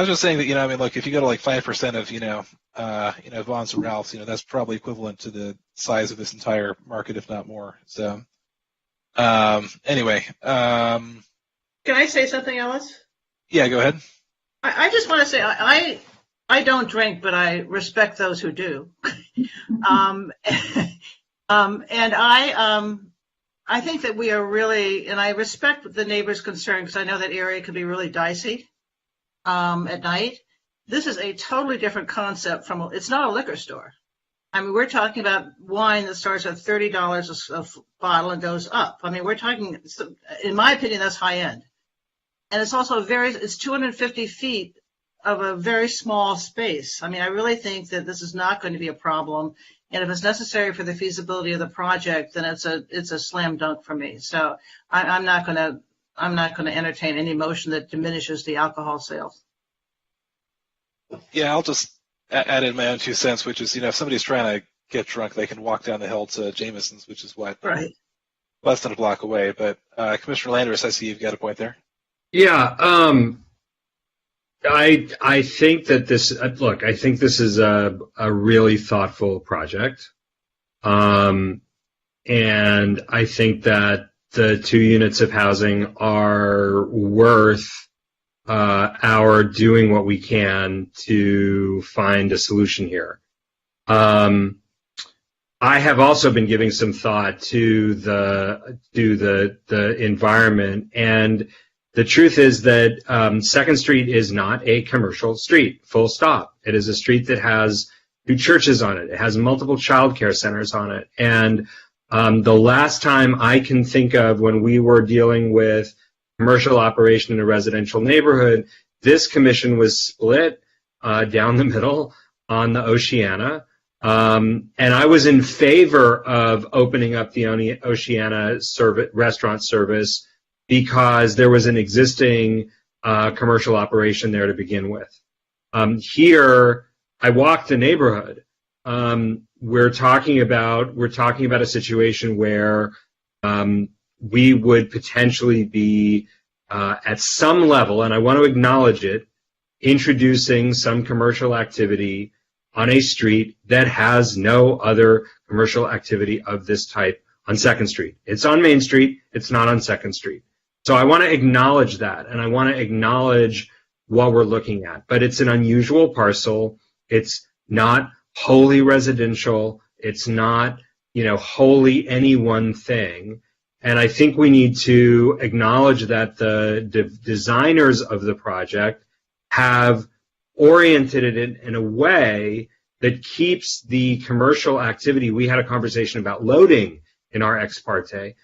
was just saying that, look, if you go to like 5% of, Vaughn's and Ralph's, that's probably equivalent to the size of this entire market, if not more. So, anyway. Can I say something, Alice? Yeah, go ahead. I just want to say, I don't drink, but I respect those who do. And I think that we are really, and I respect the neighbor's concern, because I know that area can be really dicey at night. this is a totally different concept from, it's not a liquor store. I mean, we're talking about wine that starts at $30 a bottle and goes up. I mean, we're talking, in my opinion, that's high end. And it's also it's 250 feet of a very small space. I mean, I really think that this is not going to be a problem. And if it's necessary for the feasibility of the project, then it's a slam dunk for me. So I'm not going to entertain any motion that diminishes the alcohol sales. Yeah, I'll just add in my own 2 cents, which is, if somebody's trying to get drunk, they can walk down the hill to Jameson's, which is less than a block away. But Commissioner Landers, I see you've got a point there. Yeah, I think that I think this is a really thoughtful project. And I think that the 2 units of housing are worth our doing what we can to find a solution here. I have also been giving some thought to the environment, and the truth is that 2nd Street is not a commercial street, full stop. It is a street that has 2 churches on it. It has multiple child care centers on it. And the last time I can think of when we were dealing with commercial operation in a residential neighborhood, this commission was split down the middle on the Oceana. And I was in favor of opening up the Oceana restaurant service because there was an existing commercial operation there to begin with. Here, I walked the neighborhood. We're talking about a situation where we would potentially be at some level, and I want to acknowledge it, introducing some commercial activity on a street that has no other commercial activity of this type on 2nd Street. It's on Main Street. It's not on 2nd Street. So I want to acknowledge that, and I want to acknowledge what we're looking at. But it's an unusual parcel. It's not wholly residential. It's not, wholly any one thing. And I think we need to acknowledge that the designers of the project have oriented it in a way that keeps the commercial activity. We had a conversation about loading in our ex parte.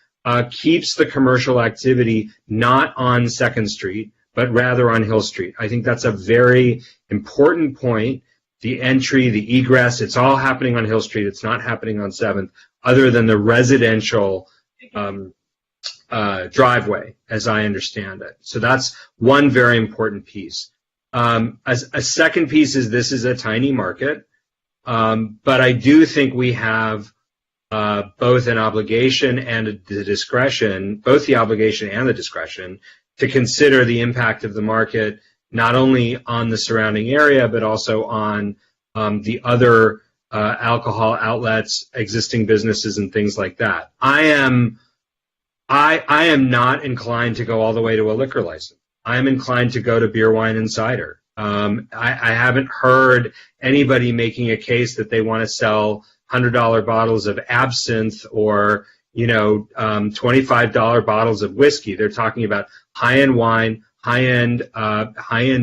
Keeps the commercial activity not on 2nd Street, but rather on Hill Street. I think that's a very important point. The entry, the egress, it's all happening on Hill Street. It's not happening on 7th, other than the residential driveway, as I understand it. So that's one very important piece. A second piece is this is a tiny market, but I do think we have both an obligation and the discretion, both the obligation and the discretion, to consider the impact of the market, not only on the surrounding area, but also on the other alcohol outlets, existing businesses, and things like that. I am not inclined to go all the way to a liquor license. I am inclined to go to beer, wine, and cider. I haven't heard anybody making a case that they want to sell $100 bottles of absinthe or, $25 bottles of whiskey. They're talking about high-end wine, high-end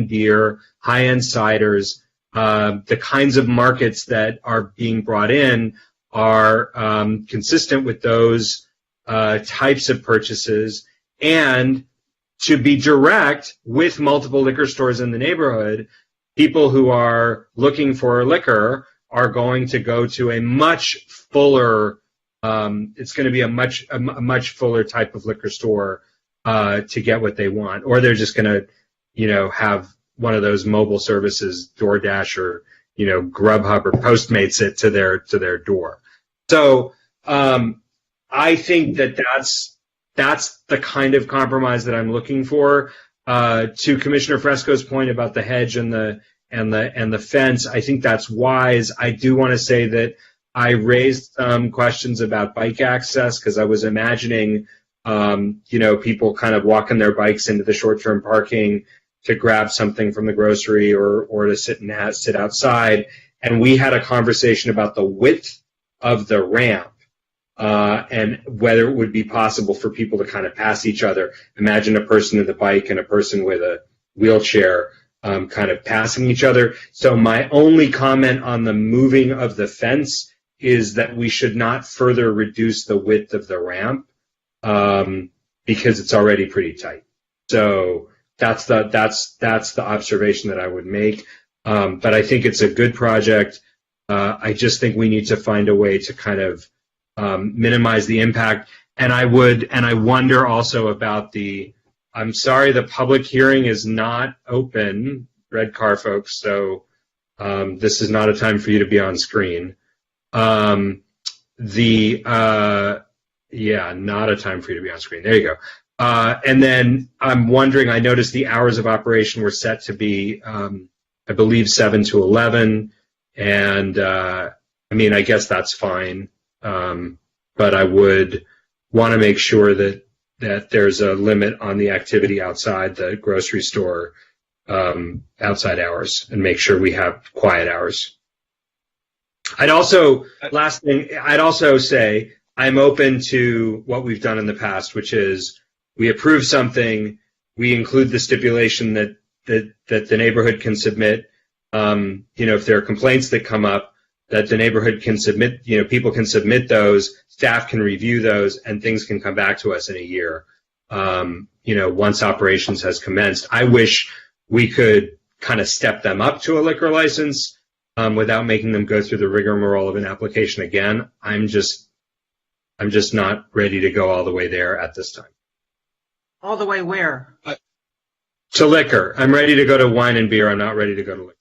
beer, high-end ciders. The kinds of markets that are being brought in are consistent with those types of purchases. And to be direct, with multiple liquor stores in the neighborhood, people who are looking for liquor are going to go to a much fuller, it's going to be a much fuller type of liquor store to get what they want. Or they're just going to, have one of those mobile services, DoorDash or, Grubhub or Postmates it to their door. So I think that's the kind of compromise that I'm looking for. To Commissioner Fresco's point about the hedge and the fence, I think that's wise. I do want to say that I raised some questions about bike access because I was imagining, people kind of walking their bikes into the short-term parking to grab something from the grocery or to sit outside. And we had a conversation about the width of the ramp. And whether it would be possible for people to kind of pass each other. Imagine a person with a bike and a person with a wheelchair kind of passing each other. So my only comment on the moving of the fence is that we should not further reduce the width of the ramp because it's already pretty tight. So that's the observation that I would make. But I think it's a good project. I just think we need to find a way to kind of minimize the impact. And I wonder also about I'm sorry, the public hearing is not open, Red Car folks, so this is not a time for you to be on screen. Yeah, not a time for you to be on screen. There you go. And then I'm wondering, I noticed the hours of operation were set to be, I believe, 7 to 11. And I mean, I guess that's fine. But I would want to make sure that there's a limit on the activity outside the grocery store, outside hours, and make sure we have quiet hours. Last thing, I'd also say I'm open to what we've done in the past, which is we approve something, we include the stipulation that the neighborhood can submit, if there are complaints that come up, that the neighborhood can submit, people can submit those, staff can review those, and things can come back to us in a year, once operations has commenced. I wish we could kind of step them up to a liquor license without making them go through the rigmarole of an application again. I'm just not ready to go all the way there at this time. All the way where? To liquor. I'm ready to go to wine and beer. I'm not ready to go to liquor.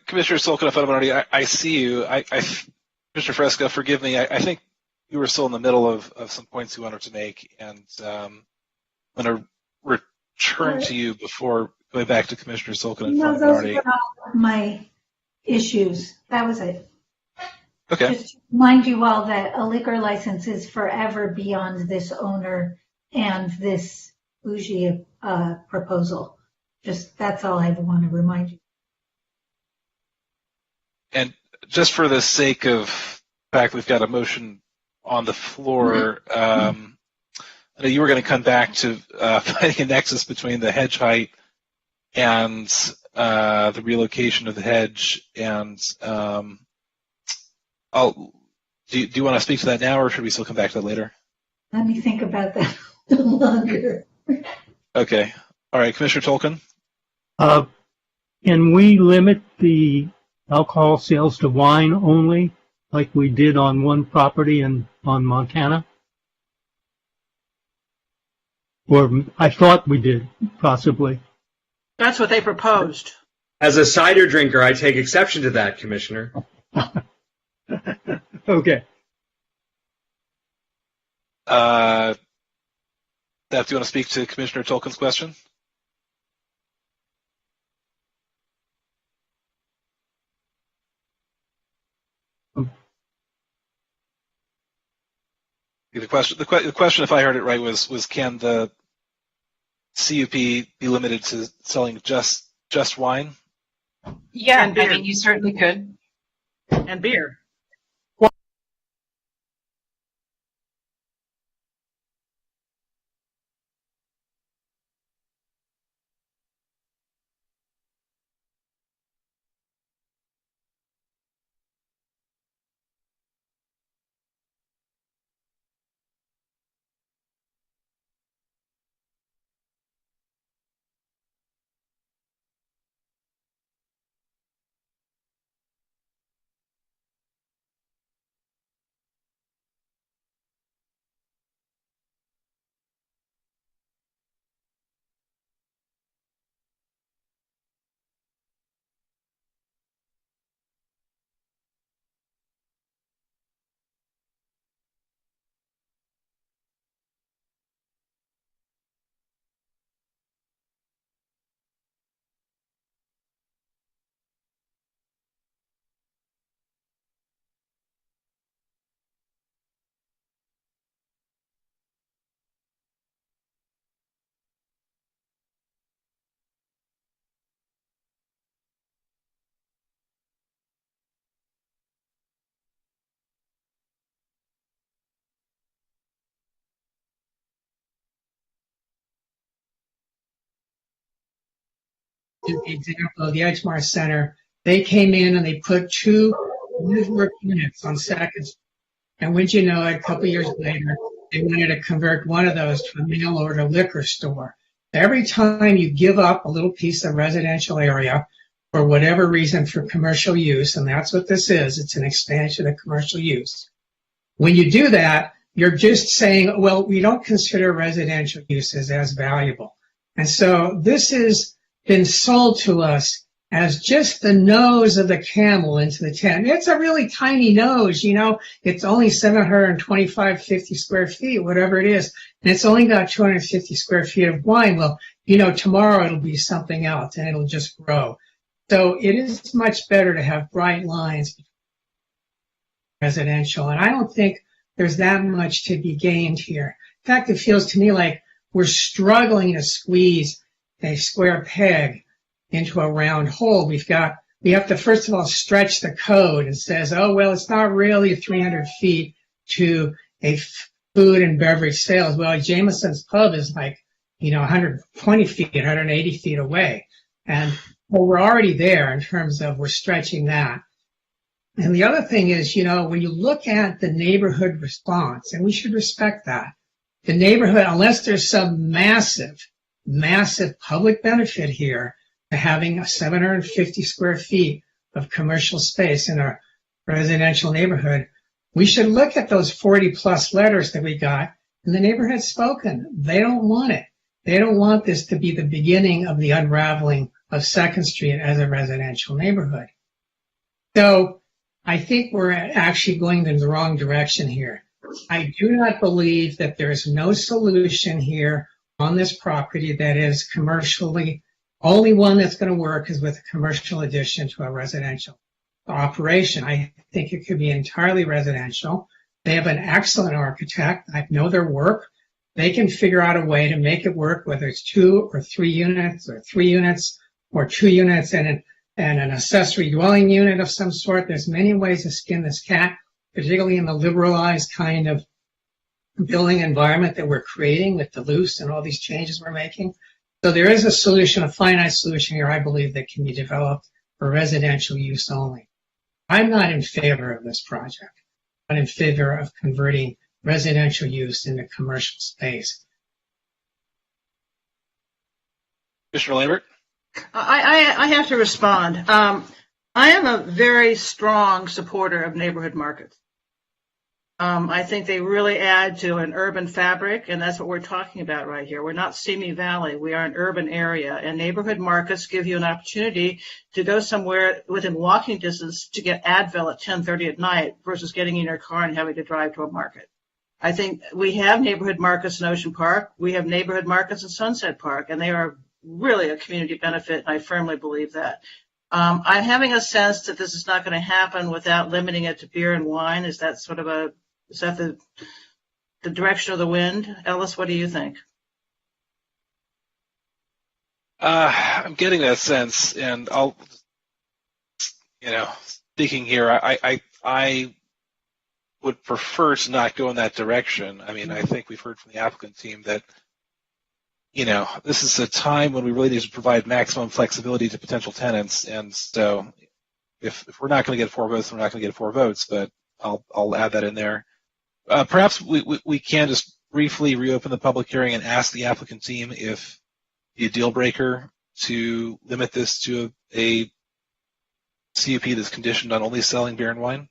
Commissioner Solkin, if I'm already, I see you. Commissioner Fresca, forgive me. I think you were still in the middle of some points you wanted to make, and I'm going to return to you before going back to Commissioner Solkin and No, those were all my issues. That was it. Okay. Just to remind you all that a liquor license is forever beyond this owner and this bougie proposal. That's all I want to remind you. And just for the sake of the fact we've got a motion on the floor, I know you were going to come back to finding a nexus between the hedge height and the relocation of the hedge. And do you want to speak to that now, or should we still come back to that later? Let me think about that a little longer. Okay. All right, Commissioner Tolkien. Can we limit the alcohol sales to wine only, like we did on one property on Montana? Or I thought we did, possibly. That's what they proposed. As a cider drinker, I take exception to that, Commissioner. Okay. Steph, do you want to speak to Commissioner Tolkien's question? The question, if I heard it right, was can the CUP be limited to selling just wine? Yeah, I mean, you certainly could. And beer. the example of the Edgemar Center, they came in and they put 2 work units on Second Street. And wouldn't you know it, a couple years later, they wanted to convert one of those to a mail order liquor store. Every time you give up a little piece of residential area for whatever reason for commercial use, and that's what this is, it's an expansion of commercial use. When you do that, you're just saying, well, we don't consider residential uses as valuable. And so this has been sold to us as just the nose of the camel into the tent. It's a really tiny nose, you know, it's only 50 square feet, whatever it is. And it's only got 250 square feet of wine. Well, you know, tomorrow it'll be something else and it'll just grow. So it is much better to have bright lines between residential. And I don't think there's that much to be gained here. In fact, it feels to me like we're struggling to squeeze a square peg into a round hole. We have to first of all stretch the code and says, oh, well, it's not really 300 feet to a food and beverage sales. Well, Jameson's Pub is like, you know, 120 feet, 180 feet away. And well, we're already there in terms of we're stretching that. And the other thing is, you know, when you look at the neighborhood response, and we should respect that, the neighborhood, unless there's some massive public benefit here to having a 750 square feet of commercial space in a residential neighborhood, we should look at those 40 plus letters that we got, and the neighborhood's spoken. They don't want it. They don't want this to be the beginning of the unraveling of Second Street as a residential neighborhood. So I think we're actually going in the wrong direction here. I do not believe that there is no solution here on this property that is commercially, only one that's going to work is with a commercial addition to a residential operation. I think it could be entirely residential. They have an excellent architect. I know their work. They can figure out a way to make it work, whether it's 2 or 3 units or 3 units or 2 units and an accessory dwelling unit of some sort. There's many ways to skin this cat, particularly in the liberalized kind of building environment that we're creating with Duluth and all these changes we're making. So there is a solution, a finite solution here, I believe, that can be developed for residential use only. I'm not in favor of this project. I'm in favor of converting residential use into commercial space. Commissioner Lambert? I have to respond. I am a very strong supporter of neighborhood markets. I think they really add to an urban fabric, and that's what we're talking about right here. We're not Simi Valley. We are an urban area, and neighborhood markets give you an opportunity to go somewhere within walking distance to get Advil at 10:30 at night versus getting in your car and having to drive to a market. I think we have neighborhood markets in Ocean Park. We have neighborhood markets in Sunset Park, and they are really a community benefit, and I firmly believe that. I'm having a sense that this is not going to happen without limiting it to beer and wine. Is that sort of the direction of the wind? Ellis, what do you think? I'm getting that sense, and I'll, speaking here, I would prefer to not go in that direction. I mean, I think we've heard from the applicant team that, this is a time when we really need to provide maximum flexibility to potential tenants, and so if we're not going to get 4 votes, we're not going to get 4 votes, but I'll add that in there. Perhaps we can just briefly reopen the public hearing and ask the applicant team if the deal breaker to limit this to a CUP that's conditioned on only selling beer and wine.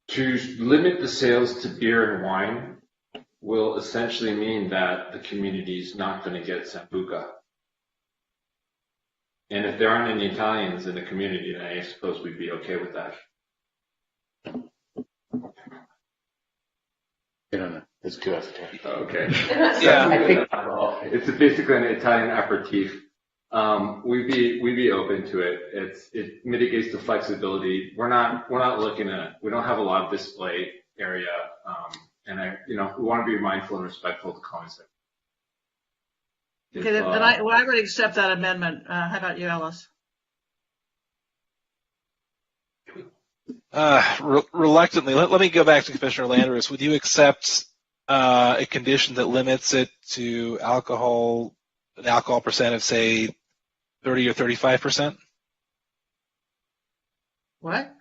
To limit the sales to beer and wine will essentially mean that the community is not going to get Sambuca. And if there aren't any Italians in the community, then I suppose we'd be okay with that. It's too esoteric. Okay. Yeah. It's basically an Italian aperitif. We'd be open to it. It mitigates the flexibility. We're not looking at. We don't have a lot of display area, and we want to be mindful and respectful of the comments. Okay, then I would accept that amendment. How about you, Ellis? Reluctantly, let me go back to Commissioner Landers. Would you accept a condition that limits it to an alcohol percent of, say, 30 or 35%? What?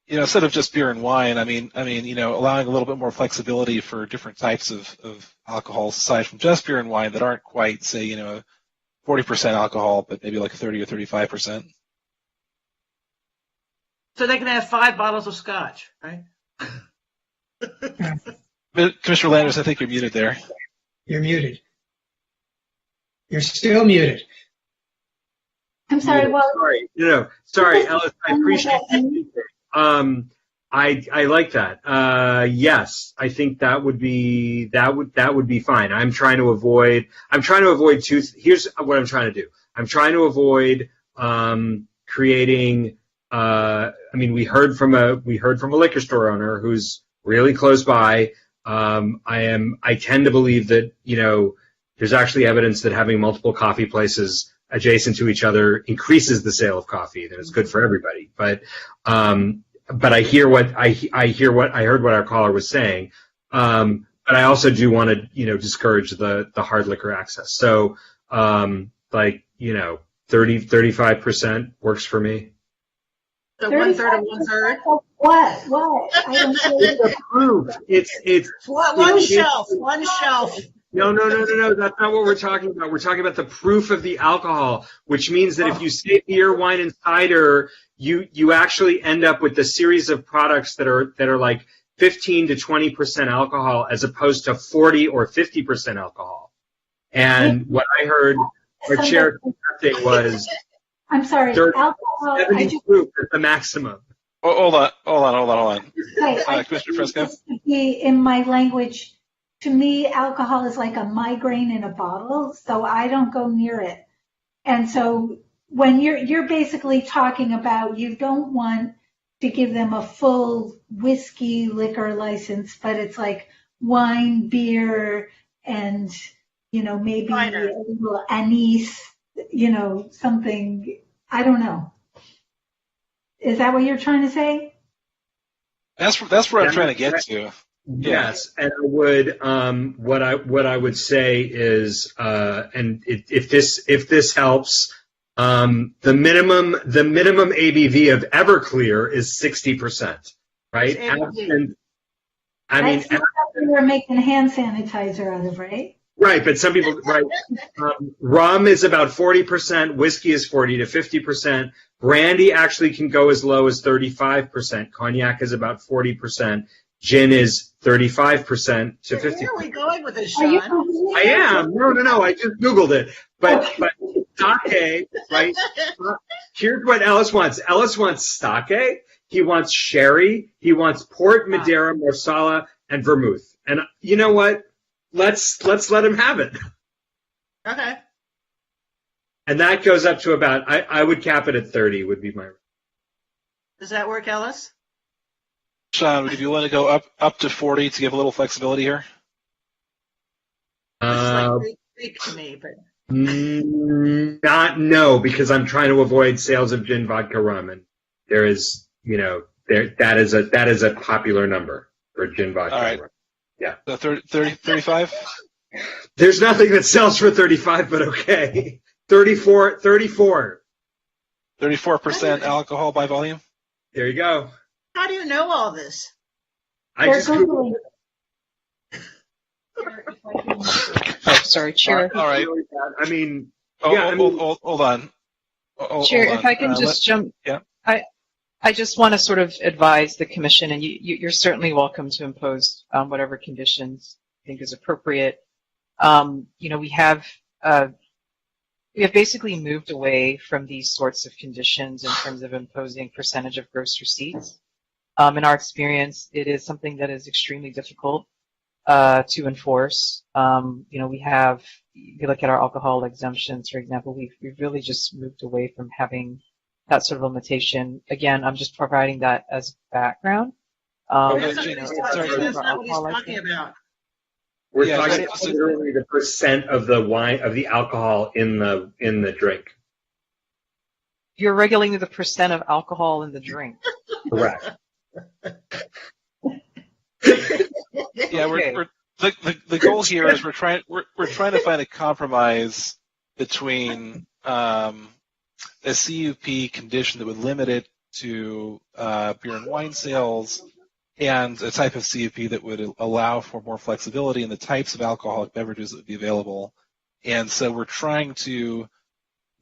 Instead of just beer and wine, I mean, allowing a little bit more flexibility for different types of alcohols aside from just beer and wine that aren't quite, say, 40% alcohol, but maybe like 30 or 35%. So they can have 5 bottles of scotch, right? Commissioner Landers, I think you're muted there. You're muted. You're still muted. I'm sorry. Well, Sorry, Ellis. I appreciate it. I like that. Yes, I think that would be fine. I'm trying to avoid two. Here's what I'm trying to do. I'm trying to avoid creating. We heard from a liquor store owner who's really close by. I tend to believe that there's actually evidence that having multiple coffee places adjacent to each other increases the sale of coffee. That it's good for everybody. But I hear what I heard what our caller was saying. But I also do want to discourage the hard liquor access. So 35% works for me. So 1/3 of 1/3. What? I don't It's the proof. It's one shelf. One shelf. No. That's not what we're talking about. We're talking about the proof of the alcohol, which means that if you say beer, wine, and cider, you actually end up with a series of products that are like 15 to 20% alcohol, as opposed to 40 or 50% alcohol. And what I heard our chair update was, I'm sorry, alcohol. 70 proof is the maximum. Hold on. Okay, Commissioner Fresco? in my language, to me, alcohol is like a migraine in a bottle, so I don't go near it. And so when you're basically talking about, you don't want to give them a full whiskey liquor license, but it's like wine, beer, and maybe a little anise, something. I don't know. Is that what you're trying to say? That's where I'm trying to get to. Yes, and I would what I would say is, and if this helps, the minimum ABV of Everclear is 60%, right? That's what we were making hand sanitizer out of, right? Right, but some people, right? Rum is about 40%, whiskey is 40 to 50%. Brandy actually can go as low as 35%. Cognac is about 40%. Gin is 35% to 50%. Where are we going with this, Sean? I am. No. I just Googled it. But sake, right? Here's what Ellis wants. Ellis wants sake. He wants sherry. He wants port, Madeira, Marsala, and vermouth. And you know what? Let's let him have it. Okay. And that goes up to about, I would cap it at 30 would be my. Does that work, Ellis? Sean, would you be willing to go up to 40 to give a little flexibility here? Greek to me, but no, because I'm trying to avoid sales of gin, vodka, rum, and there is, that is a popular number for gin, vodka, all right. rum. Yeah. So 35? There's nothing that sells for 35, but okay. 34. 34% alcohol by volume? There you go. How do you know all this? I just Googled Oh, sorry, Chair. All right. I mean, hold on. Chair, if I can just jump. Yeah. I just want to sort of advise the commission, and you're certainly welcome to impose whatever conditions you think is appropriate. We have basically moved away from these sorts of conditions in terms of imposing percentage of gross receipts. In our experience, it is something that is extremely difficult to enforce. We have, if you look at our alcohol exemptions, for example, we've really just moved away from having that sort of limitation. Again, I'm just providing that as background. That's not what he's talking about. We're talking about literally the percent of the wine, of the alcohol in the drink. You're regulating the percent of alcohol in the drink. Correct. Yeah, the goal here is we're trying to find a compromise between a CUP condition that would limit it to beer and wine sales and a type of CUP that would allow for more flexibility in the types of alcoholic beverages that would be available. And so we're trying to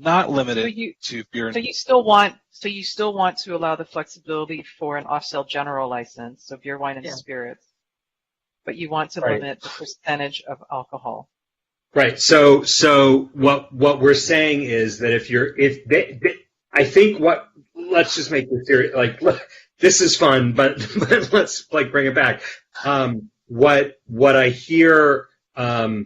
not limit it to beer. So you still want to allow the flexibility for an off-sale general license, so beer, wine, and spirits, but you want to limit the percentage of alcohol. Right. So what we're saying is that let's just make this serious. Like, this is fun, but let's bring it back. What I hear, I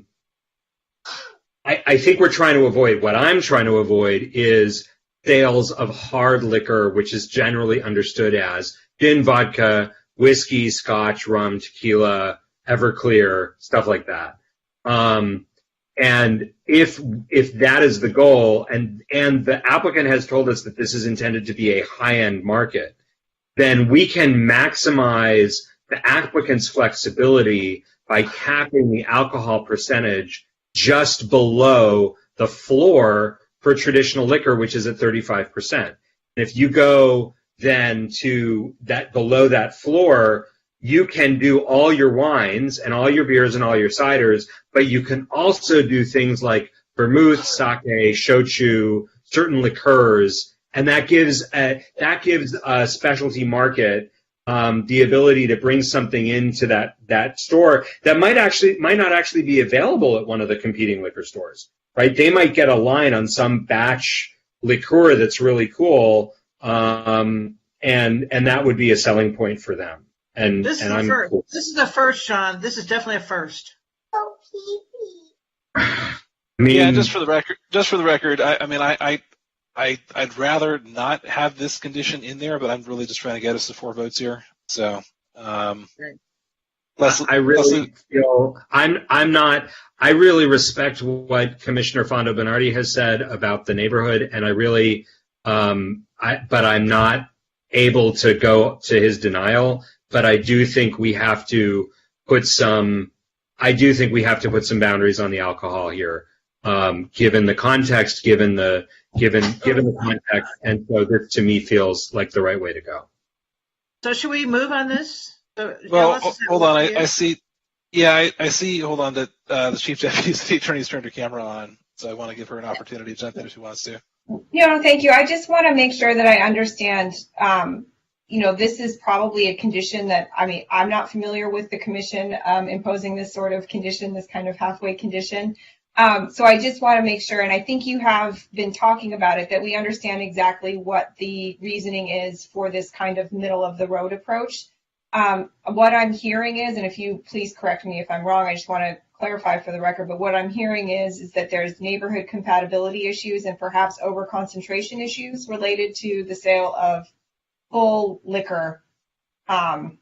think we're trying to avoid. What I'm trying to avoid is sales of hard liquor, which is generally understood as gin, vodka, whiskey, scotch, rum, tequila, Everclear, stuff like that. And if that is the goal, and the applicant has told us that this is intended to be a high-end market, then we can maximize the applicant's flexibility by capping the alcohol percentage just below the floor for traditional liquor, which is at 35%. And if you go then to that below that floor, you can do all your wines and all your beers and all your ciders, but you can also do things like vermouth, sake, shochu, certain liqueurs, and that gives a specialty market the ability to bring something into that store that might not actually be available at one of the competing liquor stores, right? They might get a line on some batch liqueur that's really cool, and that would be a selling point for them. This is a first, Sean. This is definitely a first. Yeah, just for the record, I'd rather not have this condition in there, but I'm really just trying to get us to 4 votes here. So, I really respect what Commissioner Fondo Bernardi has said about the neighborhood, and but I'm not able to go to his denial. But I do think we have to put some boundaries on the alcohol here, given the context, given the context, and so this to me feels like the right way to go. So should we move on this? Well, hold on. I see. Yeah, I see. Hold on. That the Chief Deputy City Attorney's turned her camera on, so I want to give her an opportunity to jump in if she wants to. No, thank you. I just want to make sure that I understand. This is probably a condition that, I'm not familiar with the commission imposing this sort of condition, this kind of halfway condition. So I just want to make sure, and I think you have been talking about it, that we understand exactly what the reasoning is for this kind of middle of the road approach. What I'm hearing is, and if you please correct me if I'm wrong, I just want to clarify for the record, but what I'm hearing is that there's neighborhood compatibility issues and perhaps over concentration issues related to the sale of full liquor. And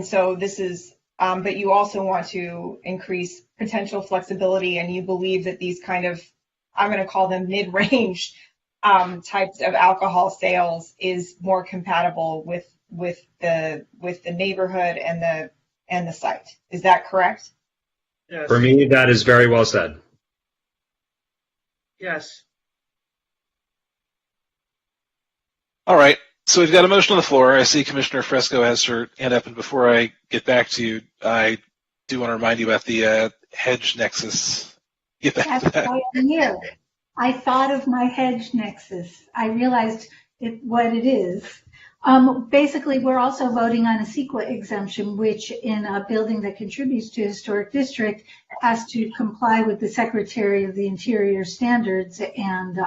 so this is, but you also want to increase potential flexibility, and you believe that these kind of, I'm going to call them mid-range types of alcohol sales is more compatible with the neighborhood and the site. Is that correct? Yes. For me, that is very well said. Yes. All right, so we've got a motion on the floor. I see Commissioner Fresco has her hand up, and before I get back to you, I do want to remind you about the hedge nexus. Get back to that. That's why I'm here. I thought of my hedge nexus. I realized what it is. Basically, we're also voting on a CEQA exemption, which in a building that contributes to a historic district has to comply with the Secretary of the Interior standards and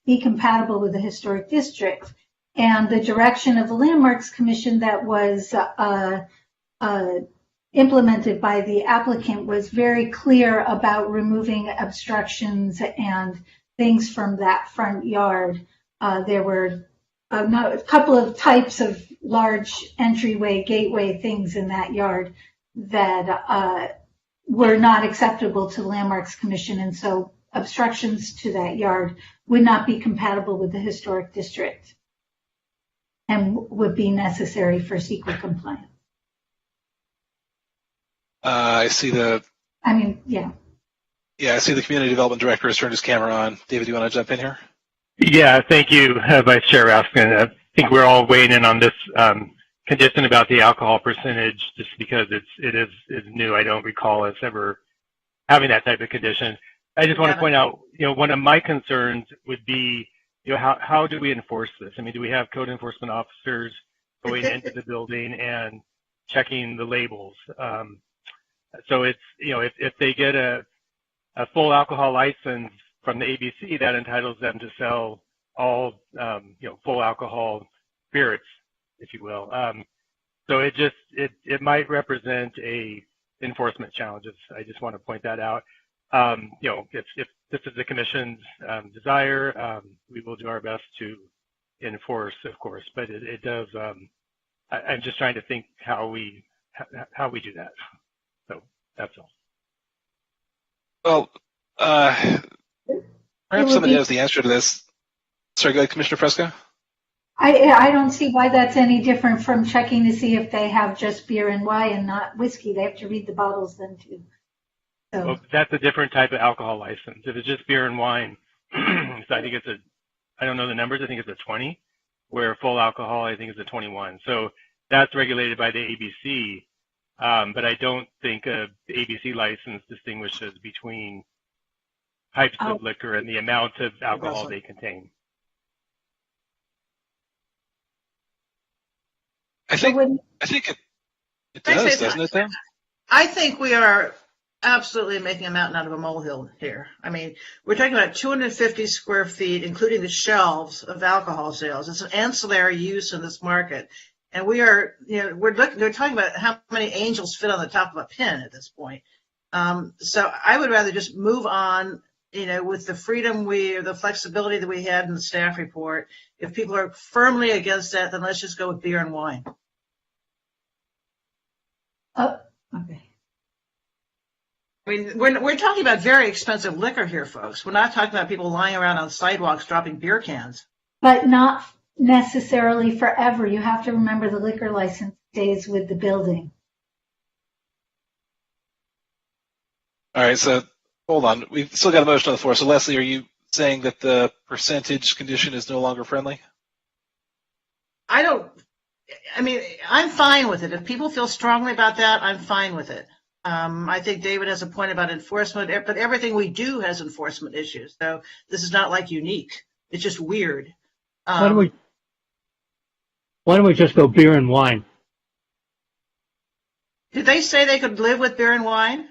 be compatible with the historic district. And the direction of the Landmarks Commission that was implemented by the applicant was very clear about removing obstructions and things from that front yard. There were a couple of types of large entryway, gateway things in that yard that were not acceptable to the Landmarks Commission, and so obstructions to that yard would not be compatible with the historic district and would be necessary for CEQA compliance. I see the I see the community development director has turned his camera on. David, do you want to jump in here? Yeah, thank you, Vice Chair Raskin. I think we're all weighing in on this condition about the alcohol percentage, just because it is new. I don't recall us ever having that type of condition. I just want to point out, one of my concerns would be, how do we enforce this? I mean, do we have code enforcement officers going into the building and checking the labels? So it's, if they get a full alcohol license from the ABC, that entitles them to sell all, full alcohol spirits, if you will. So it might represent a enforcement challenges. I just want to point that out. If this is the commission's desire, we will do our best to enforce, of course, but it does, I'm just trying to think how we do that. So that's all. Well, perhaps somebody knows the answer to this. Sorry, go ahead, Commissioner Fresco. I don't see why that's any different from checking to see if they have just beer and wine and not whiskey. They have to read the bottles then too. So. Well, that's a different type of alcohol license. If it's just beer and wine, so I think I don't know the numbers, I think it's a 20, where full alcohol, I think is a 21. So that's regulated by the ABC, but I don't think the ABC license distinguishes between types of liquor and the amount of alcohol they contain. I think it does, doesn't it, though? I think we are absolutely making a mountain out of a molehill here. I mean, we're talking about 250 square feet, including the shelves of alcohol sales. It's an ancillary use in this market. And we are, we're talking about how many angels fit on the top of a pin at this point. So I would rather just move on, with the freedom the flexibility that we had in the staff report. If people are firmly against that, then let's just go with beer and wine. Oh, okay. I mean, we're talking about very expensive liquor here, folks. We're not talking about people lying around on sidewalks dropping beer cans. But not necessarily forever. You have to remember the liquor license stays with the building. All right, so hold on. We've still got a motion on the floor. So, Leslie, are you saying that the percentage condition is no longer friendly? I'm fine with it. If people feel strongly about that, I'm fine with it. I think David has a point about enforcement, but everything we do has enforcement issues. So this is not like unique. It's just weird. Why don't we just go beer and wine? Did they say they could live with beer and wine?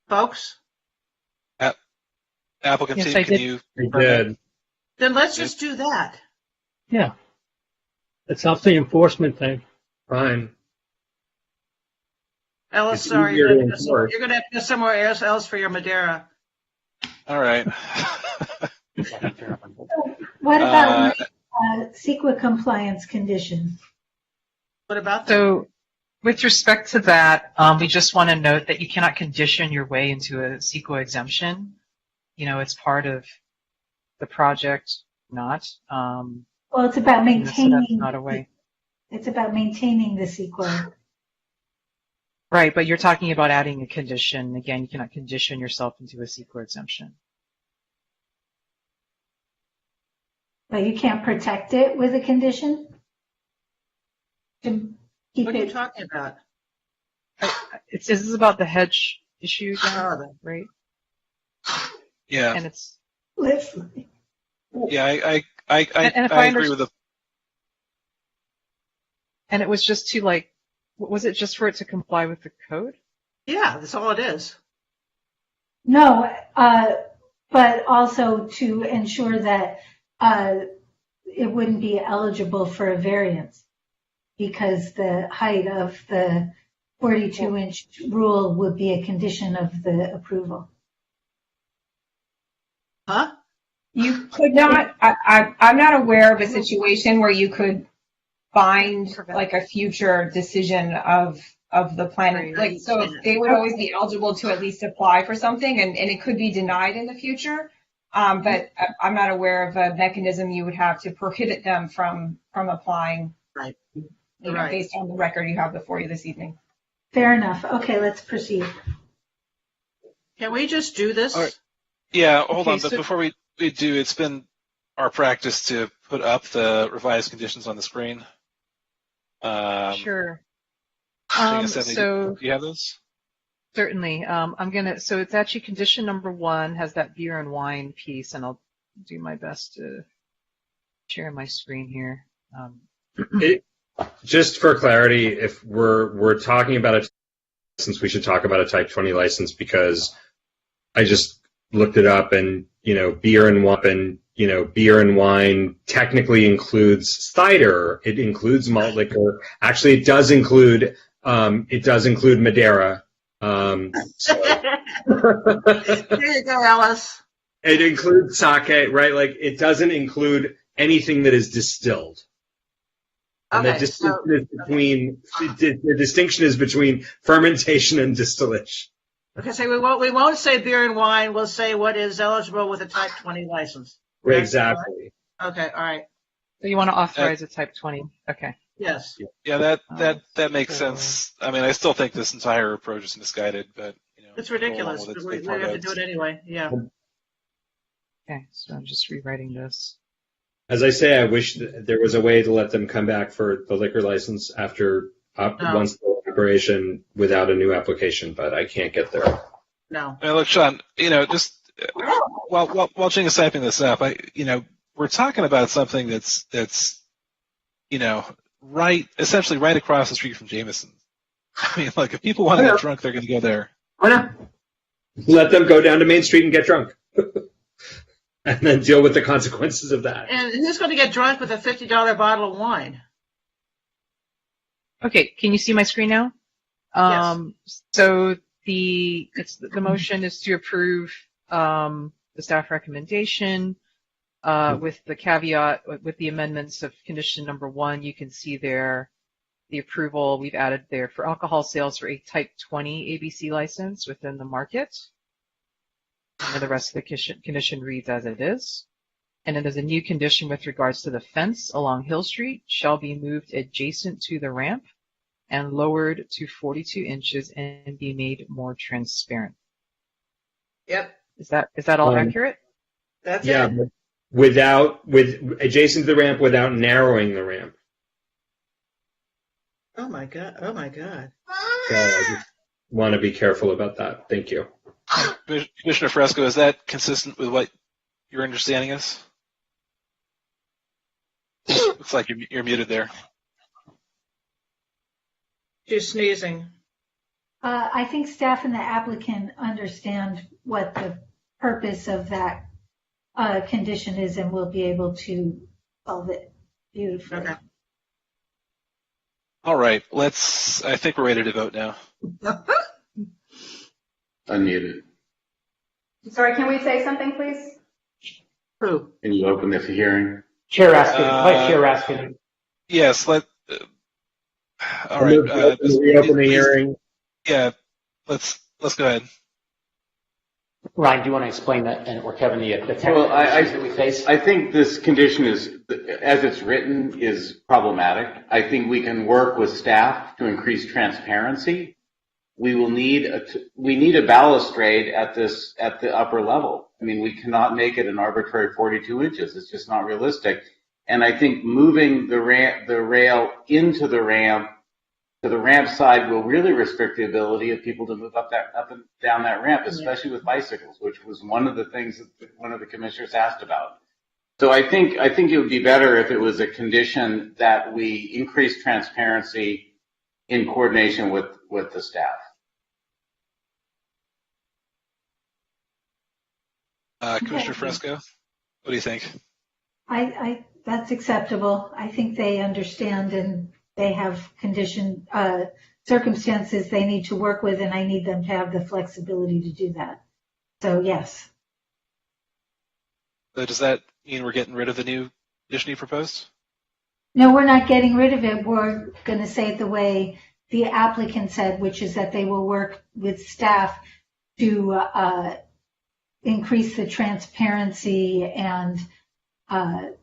Folks? Applicant Yes, team, can you? They did. Then let's just do that. Yeah. It's not the enforcement thing. Fine. Ellis, It's sorry, easier you're to going to enforce. have to go somewhere else for your Madeira. All right. What about CEQA compliance conditions? What about that? So with respect to that, we just want to note that you cannot condition your way into a CEQA exemption. It's part of the project, not. Well, it's about maintaining. So that's not a way. It's about maintaining the CEQA. Right, but you're talking about adding a condition. Again, you cannot condition yourself into a CEQA exemption. But you can't protect it with a condition? What are you talking about? This is about the hedge issue, again, right? Yeah. And it's. Yeah, I agree with the. And it was just to was it just for it to comply with the code? Yeah, that's all it is. No, but also to ensure that it wouldn't be eligible for a variance because the height of the 42-inch rule would be a condition of the approval. Huh? You could not, I'm not aware of a situation where you could bind a future decision of the planning. So they would always be eligible to at least apply for something and it could be denied in the future. But I'm not aware of a mechanism you would have to prohibit them from applying. Right. Based on the record you have before you this evening. Fair enough. Okay, let's proceed. Can we just do this? All right. Yeah, hold Okay, on. But before we do, it's been our practice to put up the revised conditions on the screen. Sure. Stephanie, So do you have those? certainly, so it's actually condition number 1 has that beer and wine piece, and I'll do my best to share my screen here. Just for clarity, if we're talking about a license, we should talk about a Type 20 license, because I just looked it up, and beer and wine technically includes cider. It includes malt liquor. Actually, it does include Madeira. So. There you go, Alice. It includes sake, right? Like, it doesn't include anything that is distilled. And Okay, the distinction is between fermentation and distillation. Okay, so we won't say beer and wine. We'll say what is eligible with a Type 20 license. Right, exactly. Okay, all right. So you want to authorize a Type 20? Okay. Yes. Yeah, that makes sense. I mean, I still think this entire approach is misguided, but It's ridiculous. We have to do it anyway. Yeah. Okay, so I'm just rewriting this. As I say, I wish there was a way to let them come back for the liquor license once the operation without a new application, but I can't get there. No. Hey, look, Sean, just while Ching is typing this up, we're talking about something that's essentially right across the street from Jameson. I mean, like, if people want to get drunk, they're going to go there. Why not? Let them go down to Main Street and get drunk. And then deal with the consequences of that. And who's going to get drunk with a $50 bottle of wine? Okay, can you see my screen now? Yes. So the motion is to approve the staff recommendation with the caveat, with the amendments of condition number 1. You can see there the approval we've added there for alcohol sales for a Type 20 ABC license within the market. And the rest of the condition reads as it is. And then there's a new condition with regards to the fence along Hill Street shall be moved adjacent to the ramp and lowered to 42 inches and be made more transparent. Yep. Is that all accurate? That's it. With adjacent to the ramp without narrowing the ramp. Oh my God. Oh my God. So I just want to be careful about that. Thank you. Commissioner Fresco, is that consistent with what your understanding is? Looks like you're muted there. She's sneezing. I think staff and the applicant understand what the purpose of that condition is, and we'll be able to solve it beautifully. Okay. All right, I think we're ready to vote now. Unmuted. Sorry, can we say something, please? Who? Can you open this hearing? Chair Raskin. Vice Chair Raskin. Yes. All right. Reopen the hearing. Yeah. Let's go ahead. Ryan, do you want to explain that, or Kevin, the technical issues that we face? I think this condition is, as it's written, is problematic. I think we can work with staff to increase transparency. We need a balustrade at the upper level. I mean, we cannot make it an arbitrary 42 inches. It's just not realistic. And I think moving the rail into the ramp to the ramp side will really restrict the ability of people to move up and down that ramp, especially with bicycles, which was one of the things that one of the commissioners asked about. So I think it would be better if it was a condition that we increase transparency in coordination with the staff. Commissioner Fresco, what do you think? That's acceptable. I think they understand, and they have circumstances they need to work with, and I need them to have the flexibility to do that. So yes. So does that mean we're getting rid of the new condition you proposed? No, we're not getting rid of it. We're going to say it the way the applicant said, which is that they will work with staff to increase the transparency and can't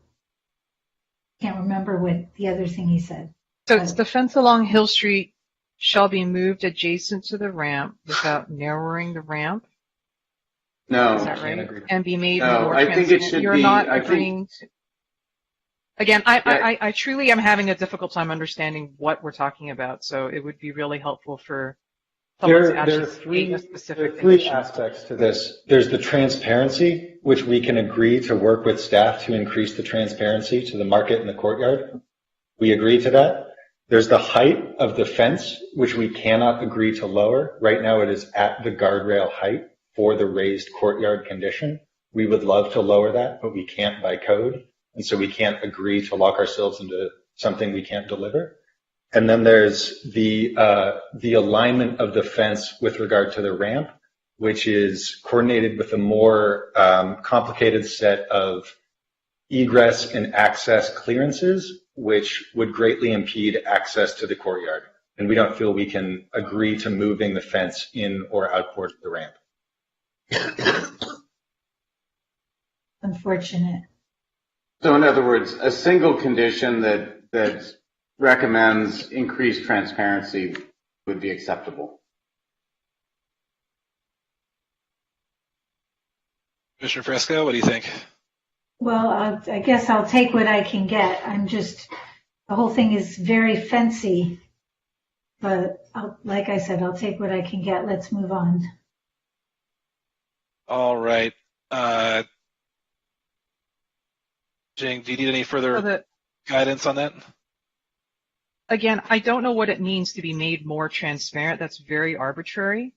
remember what the other thing he said. So it's the fence along Hill Street shall be moved adjacent to the ramp without narrowing the ramp. No. Is that right? And be made No, more I transparent. think it should You're be. not I agreeing think. to. Again, Yeah. I truly am having a difficult time understanding what we're talking about. So it would be really helpful for someone to There actually are state a specific three condition. aspects to this. There's the transparency, which we can agree to work with staff to increase the transparency to the market and the courtyard. We agree to that. There's the height of the fence, which we cannot agree to lower. Right now it is at the guardrail height for the raised courtyard condition. We would love to lower that, but we can't by code. And so we can't agree to lock ourselves into something we can't deliver. And then there's the alignment of the fence with regard to the ramp, which is coordinated with a more complicated set of egress and access clearances, which would greatly impede access to the courtyard. And we don't feel we can agree to moving the fence in or out towards the ramp. Unfortunate. So in other words, a single condition that recommends increased transparency would be acceptable. Commissioner Fresco, what do you think? Well, I guess I'll take what I can get. The whole thing is very fancy, but like I said, I'll take what I can get. Let's move on. All right. Jing, do you need any further guidance on that? Again, I don't know what it means to be made more transparent. That's very arbitrary.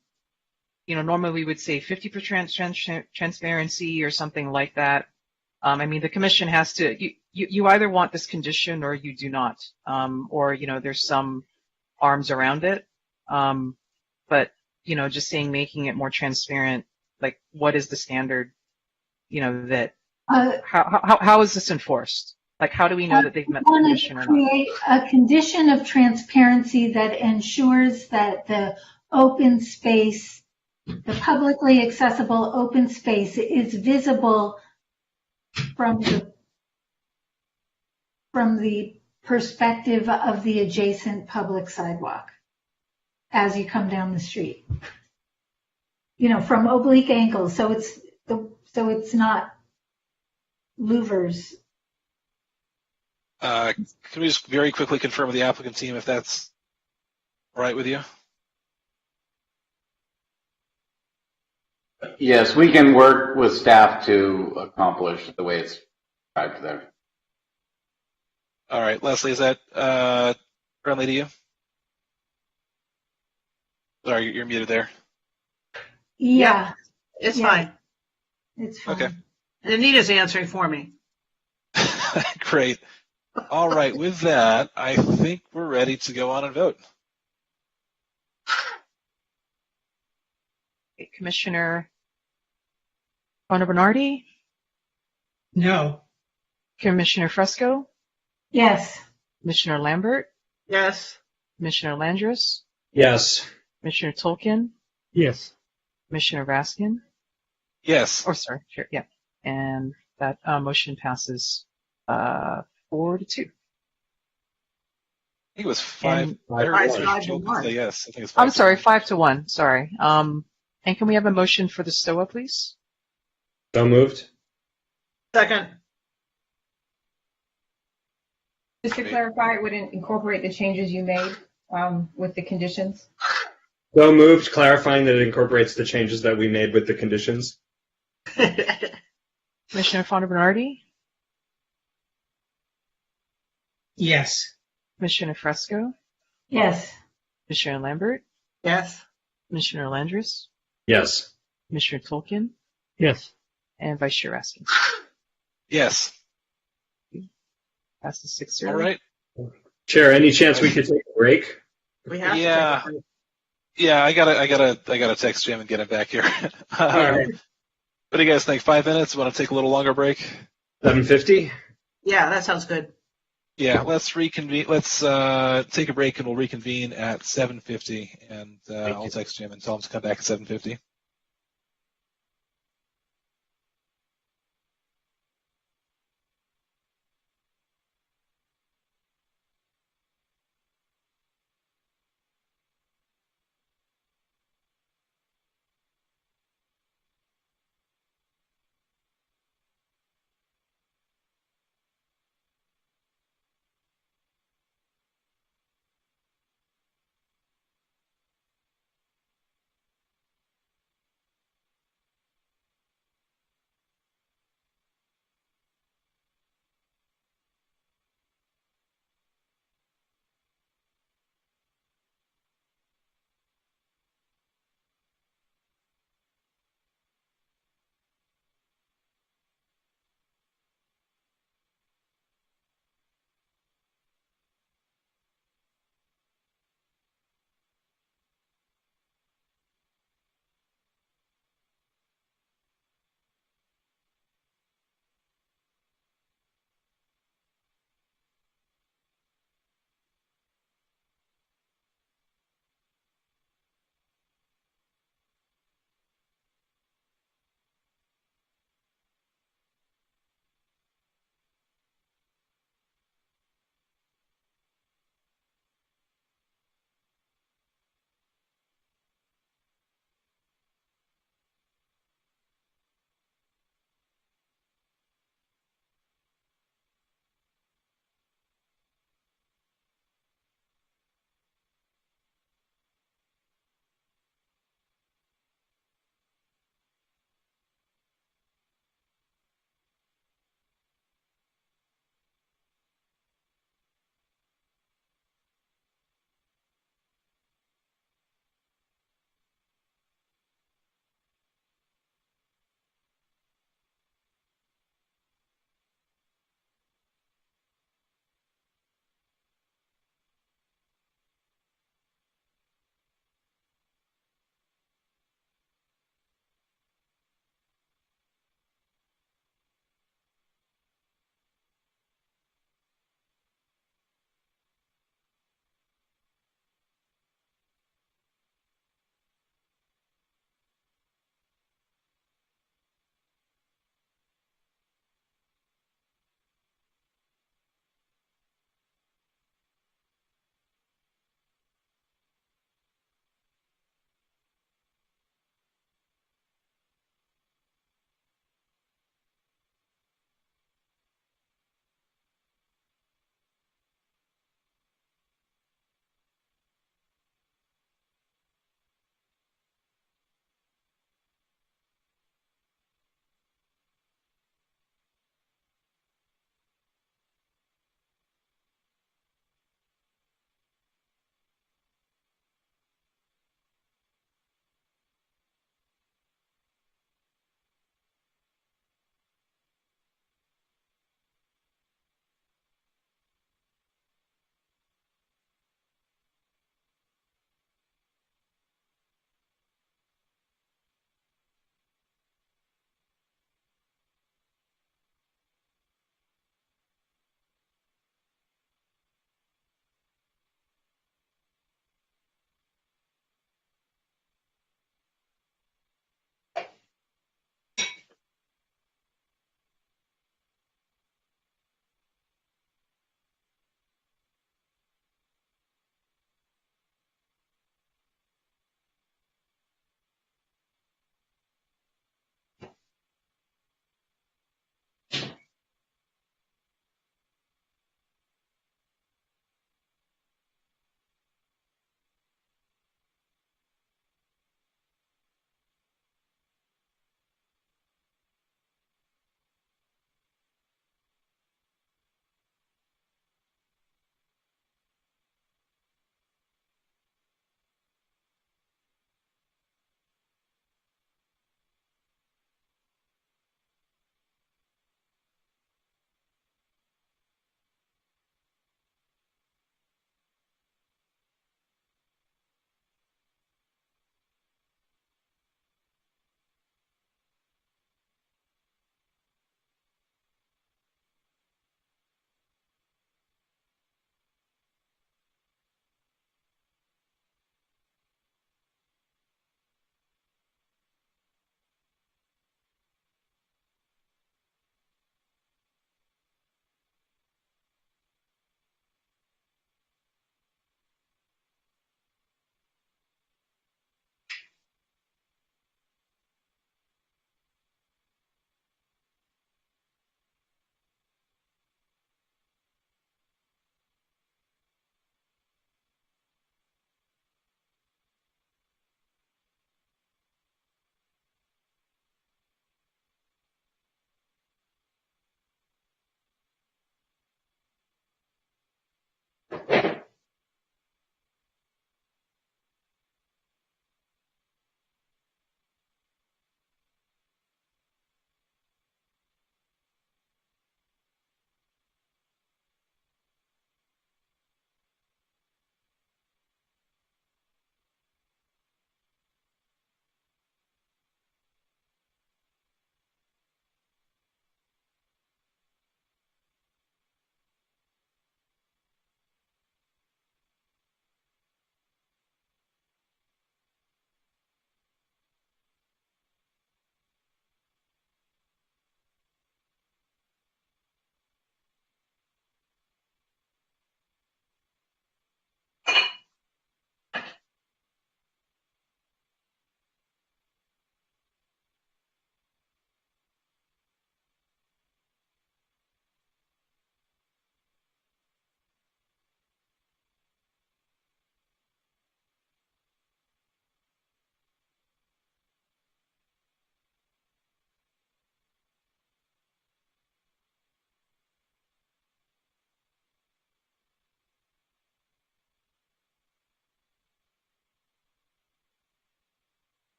Normally we would say 50% transparency or something like that. The commission has to, you either want this condition or you do not. Or, there's some arms around it. But, just saying making it more transparent, like what is the standard, that, how is this enforced? Like, how do we know that they've met the condition or not? Create a condition of transparency that ensures that the open space, the publicly accessible open space is visible from the perspective of the adjacent public sidewalk as you come down the street. From oblique angles, so it's not louvers. Can we just very quickly confirm with the applicant team if that's all right with you? Yes, we can work with staff to accomplish the way it's described there. All right, Leslie, is that friendly to you? Sorry, you're muted there. Yeah. It's Yeah. fine. It's fine. Okay. Anita's answering for me. Great. All right, with that, I think we're ready to go on and vote. Okay, Commissioner Bernardi? No. Commissioner Fresco? Yes. Commissioner Lambert? Yes. Commissioner Landris? Yes. Commissioner Tolkien? Yes. Commissioner Raskin? Yes. Oh, sorry. Sure. Yeah. And that motion passes 4-2. I think it was 5. Five to one. Yes, I think it's 5. I'm sorry, 5-1. Sorry. And can we have a motion for the STOA, please? So moved. Second. Just to clarify, it wouldn't incorporate the changes you made with the conditions? So moved, clarifying that it incorporates the changes that we made with the conditions. Commissioner Bernardi? Yes. Commissioner Fresco? Yes. Commissioner Lambert? Yes. Commissioner Landris? Yes. Commissioner Tolkien? Yes. And Vice Chair Raskin? Yes. Passes 6-0. All right. Chair, any chance we could take a break? We have Yeah. to take a break. Yeah, I gotta text Jim and get him back here. All right. What do you guys think? 5 minutes? Want to take a little longer break? 7:50? Yeah, that sounds good. Yeah, let's reconvene. Let's take a break and we'll reconvene at 7:50. And I'll text Jim and tell him to come back at 7:50.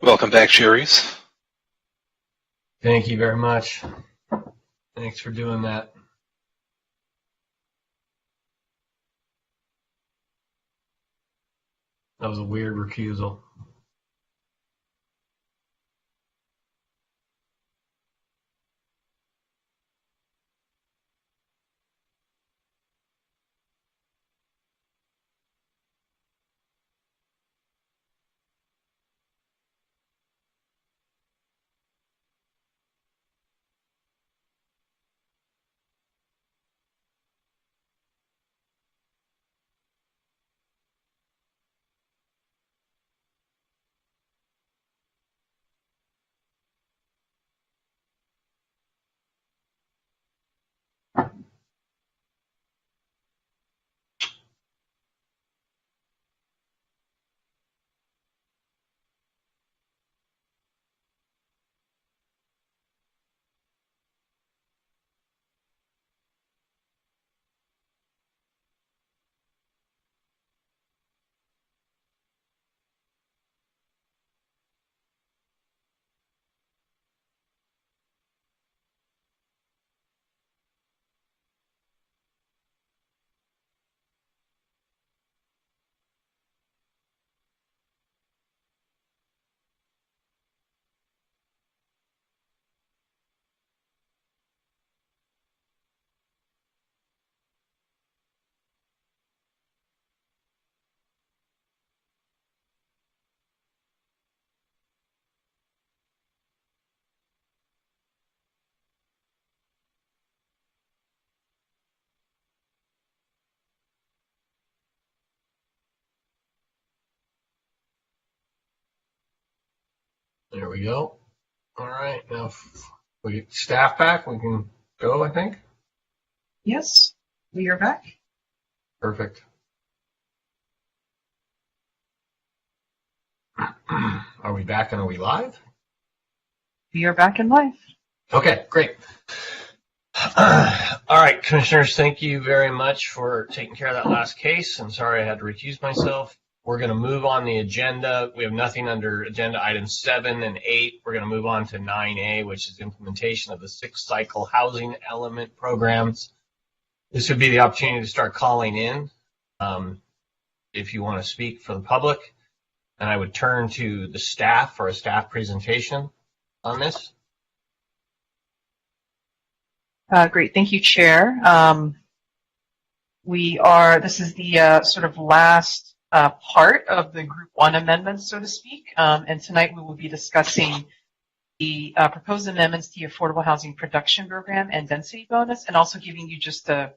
Welcome back, Sherry's. Thank you very much. Thanks for doing that. That was a weird recusal. There we go. All right, now if we get staff back, we can go, I think. Yes, we are back. Perfect. Are we back and are we live? We are back in live. Okay, great. All right, commissioners, thank you very much for taking care of that last case. I'm sorry I had to recuse myself. We're going to move on the agenda. We have nothing under agenda items 7 and 8. We're going to move on to 9A, which is implementation of the 6-cycle housing element programs. This would be the opportunity to start calling in if you want to speak for the public. And I would turn to the staff for a staff presentation on this. Great, thank you, Chair. This is the sort of last part of the Group 1 amendments, so to speak. And tonight we will be discussing the proposed amendments to the Affordable Housing Production Program and Density Bonus, and also giving you just a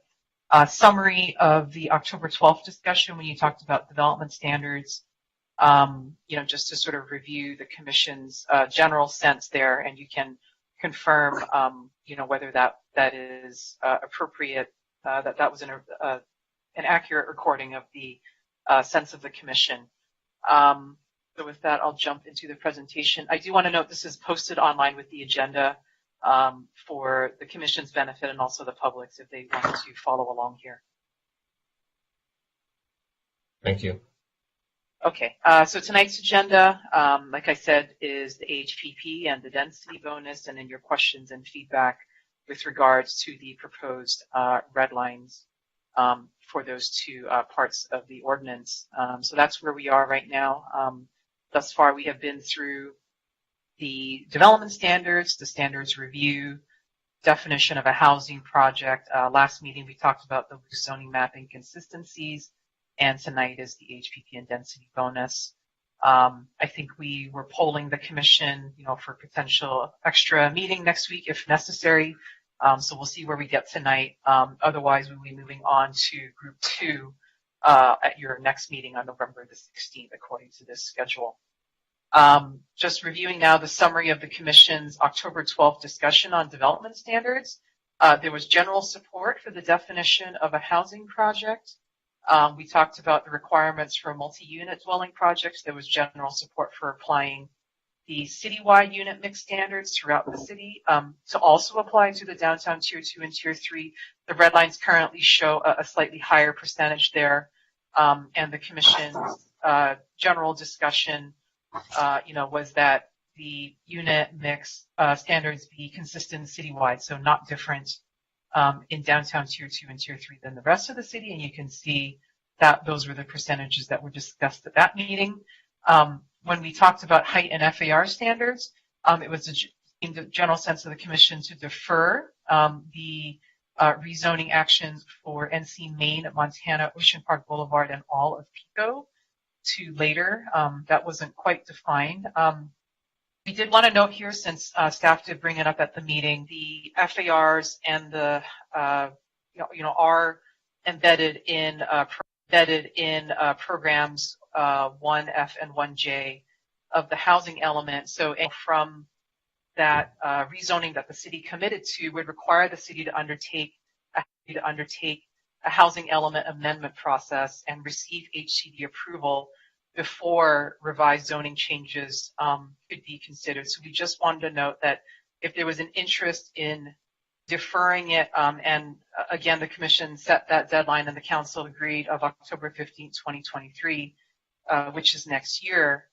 summary of the October 12th discussion when you talked about development standards, just to sort of review the Commission's general sense there, and you can confirm, whether that is appropriate, that was an accurate recording of the sense of the Commission. So with that, I'll jump into the presentation. I do want to note this is posted online with the agenda for the Commission's benefit and also the public's if they want to follow along here. Thank you. Okay, so tonight's agenda, like I said, is the HPP and the density bonus, and then your questions and feedback with regards to the proposed red lines for those two parts of the ordinance. So that's where we are right now. Thus far, we have been through the development standards, the standards review, definition of a housing project. Last meeting, we talked about the loose zoning map inconsistencies, and tonight is the HPP and density bonus. I think we were polling the Commission, for potential extra meeting next week if necessary. So we'll see where we get tonight. Otherwise, we'll be moving on to Group 2 at your next meeting on November the 16th, according to this schedule. Just reviewing now the summary of the Commission's October 12th discussion on development standards. There was general support for the definition of a housing project. We talked about the requirements for multi-unit dwelling projects. There was general support for applying the citywide unit mix standards throughout the city to also apply to the downtown Tier 2 and Tier 3. The red lines currently show a slightly higher percentage there, and the Commission's general discussion was that the unit mix standards be consistent citywide, so not different in downtown Tier 2 and Tier 3 than the rest of the city. And you can see that those were the percentages that were discussed at that meeting. When we talked about height and FAR standards, it was in the general sense of the commission to defer the rezoning actions for NC Main, Montana, Ocean Park Boulevard, and all of Pico to later. That wasn't quite defined. We did want to note here, since staff did bring it up at the meeting, the FARs and the are embedded in programs 1F and 1J of the housing element. So from that rezoning that the city committed to would require the city to undertake a housing element amendment process and receive HCD approval before revised zoning changes could be considered. So we just wanted to note that if there was an interest in deferring it, and again, the commission set that deadline and the council agreed of October 15, 2023, which is next year,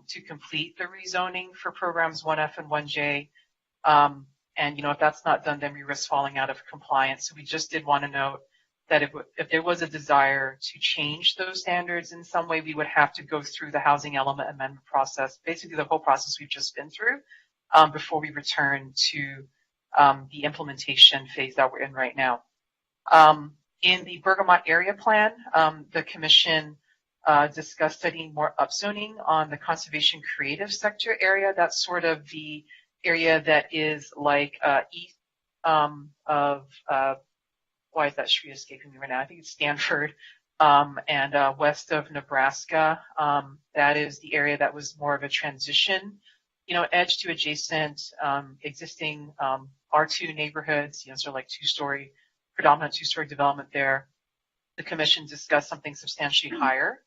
to complete the rezoning for programs 1F and 1J. And, if that's not done, then we risk falling out of compliance. So we just did want to note that if there was a desire to change those standards in some way, we would have to go through the housing element amendment process, basically the whole process we've just been through, before we return to the implementation phase that we're in right now. In the Bergamot area plan, the commission discussed studying more upzoning on the conservation creative sector area. That's sort of the area that is like east of why is that street escaping me right now? I think it's Stanford, and west of Nebraska. That is the area that was more of a transition, edge to adjacent existing R2 neighborhoods, sort of like predominant two-story development there. The commission discussed something substantially higher,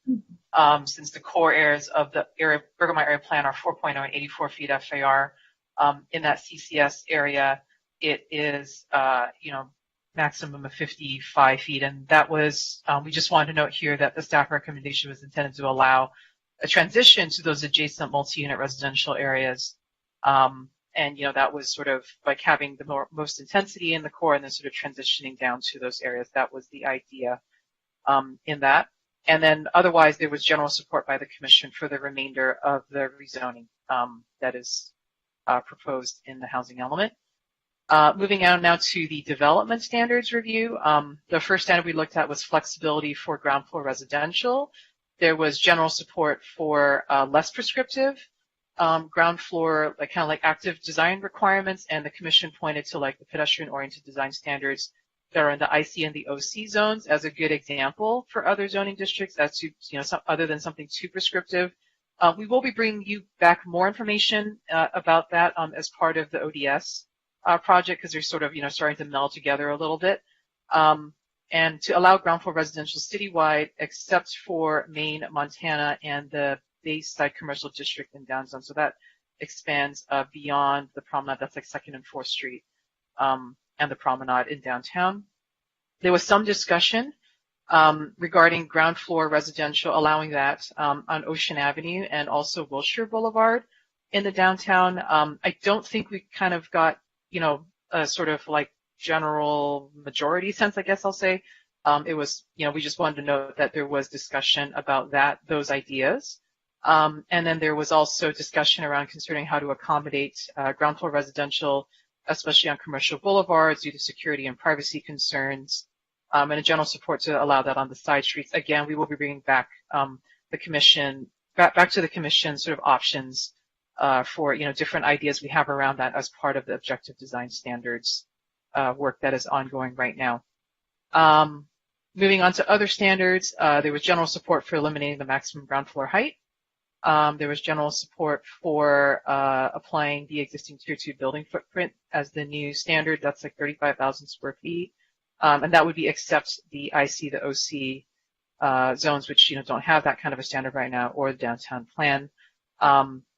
since the core areas of the Bergamot area plan are 4.0 and 84 feet FAR. In that CCS area, it is, maximum of 55 feet. And that was, we just wanted to note here that the staff recommendation was intended to allow a transition to those adjacent multi-unit residential areas. And, that was sort of like having the most intensity in the core and then sort of transitioning down to those areas. That was the idea in that. And then otherwise, there was general support by the commission for the remainder of the rezoning that is proposed in the housing element. Moving on now to the development standards review. The first standard we looked at was flexibility for ground floor residential. There was general support for less prescriptive ground floor, kind of like active design requirements, and the commission pointed to like the pedestrian-oriented design standards that are in the IC and the OC zones as a good example for other zoning districts as to, other than something too prescriptive. We will be bringing you back more information about that as part of the ODS project, because they're sort of, starting to meld together a little bit. And to allow ground floor residential citywide, except for Maine, Montana, and the Bayside Commercial District in downtown. So that expands beyond the promenade. That's like 2nd and 4th Street, and the promenade in downtown. There was some discussion regarding ground floor residential, allowing that on Ocean Avenue and also Wilshire Boulevard in the downtown. I don't think we kind of got, a sort of like general majority sense, I guess I'll say. It was, we just wanted to note that there was discussion about those ideas. And then there was also discussion around considering how to accommodate ground floor residential, especially on commercial boulevards due to security and privacy concerns, and a general support to allow that on the side streets. Again, we will be bringing back the commission, back to the commission sort of options for, different ideas we have around that as part of the objective design standards work that is ongoing right now. Moving on to other standards, there was general support for eliminating the maximum ground floor height. There was general support for applying the existing Tier 2 building footprint as the new standard. That's like 35,000 square feet. And that would be except the IC, the OC zones, which, don't have that kind of a standard right now, or the downtown plan.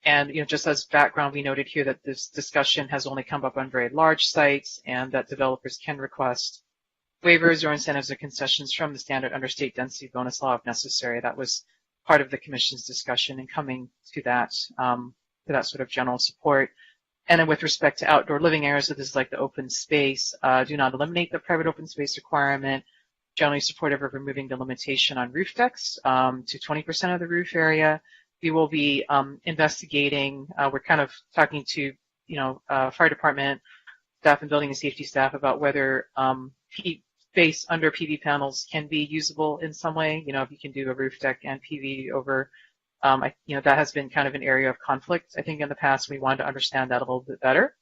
And, just as background, we noted here that this discussion has only come up on very large sites and that developers can request waivers or incentives or concessions from the standard under state density bonus law if necessary. That was part of the commission's discussion and coming to that sort of general support. And then with respect to outdoor living areas, so this is like the open space, do not eliminate the private open space requirement. Generally supportive of removing the limitation on roof decks to 20% of the roof area. We will be investigating, we're kind of talking to, fire department staff and building and safety staff about whether space under PV panels can be usable in some way. If you can do a roof deck and PV over, that has been kind of an area of conflict. I think in the past we wanted to understand that a little bit better.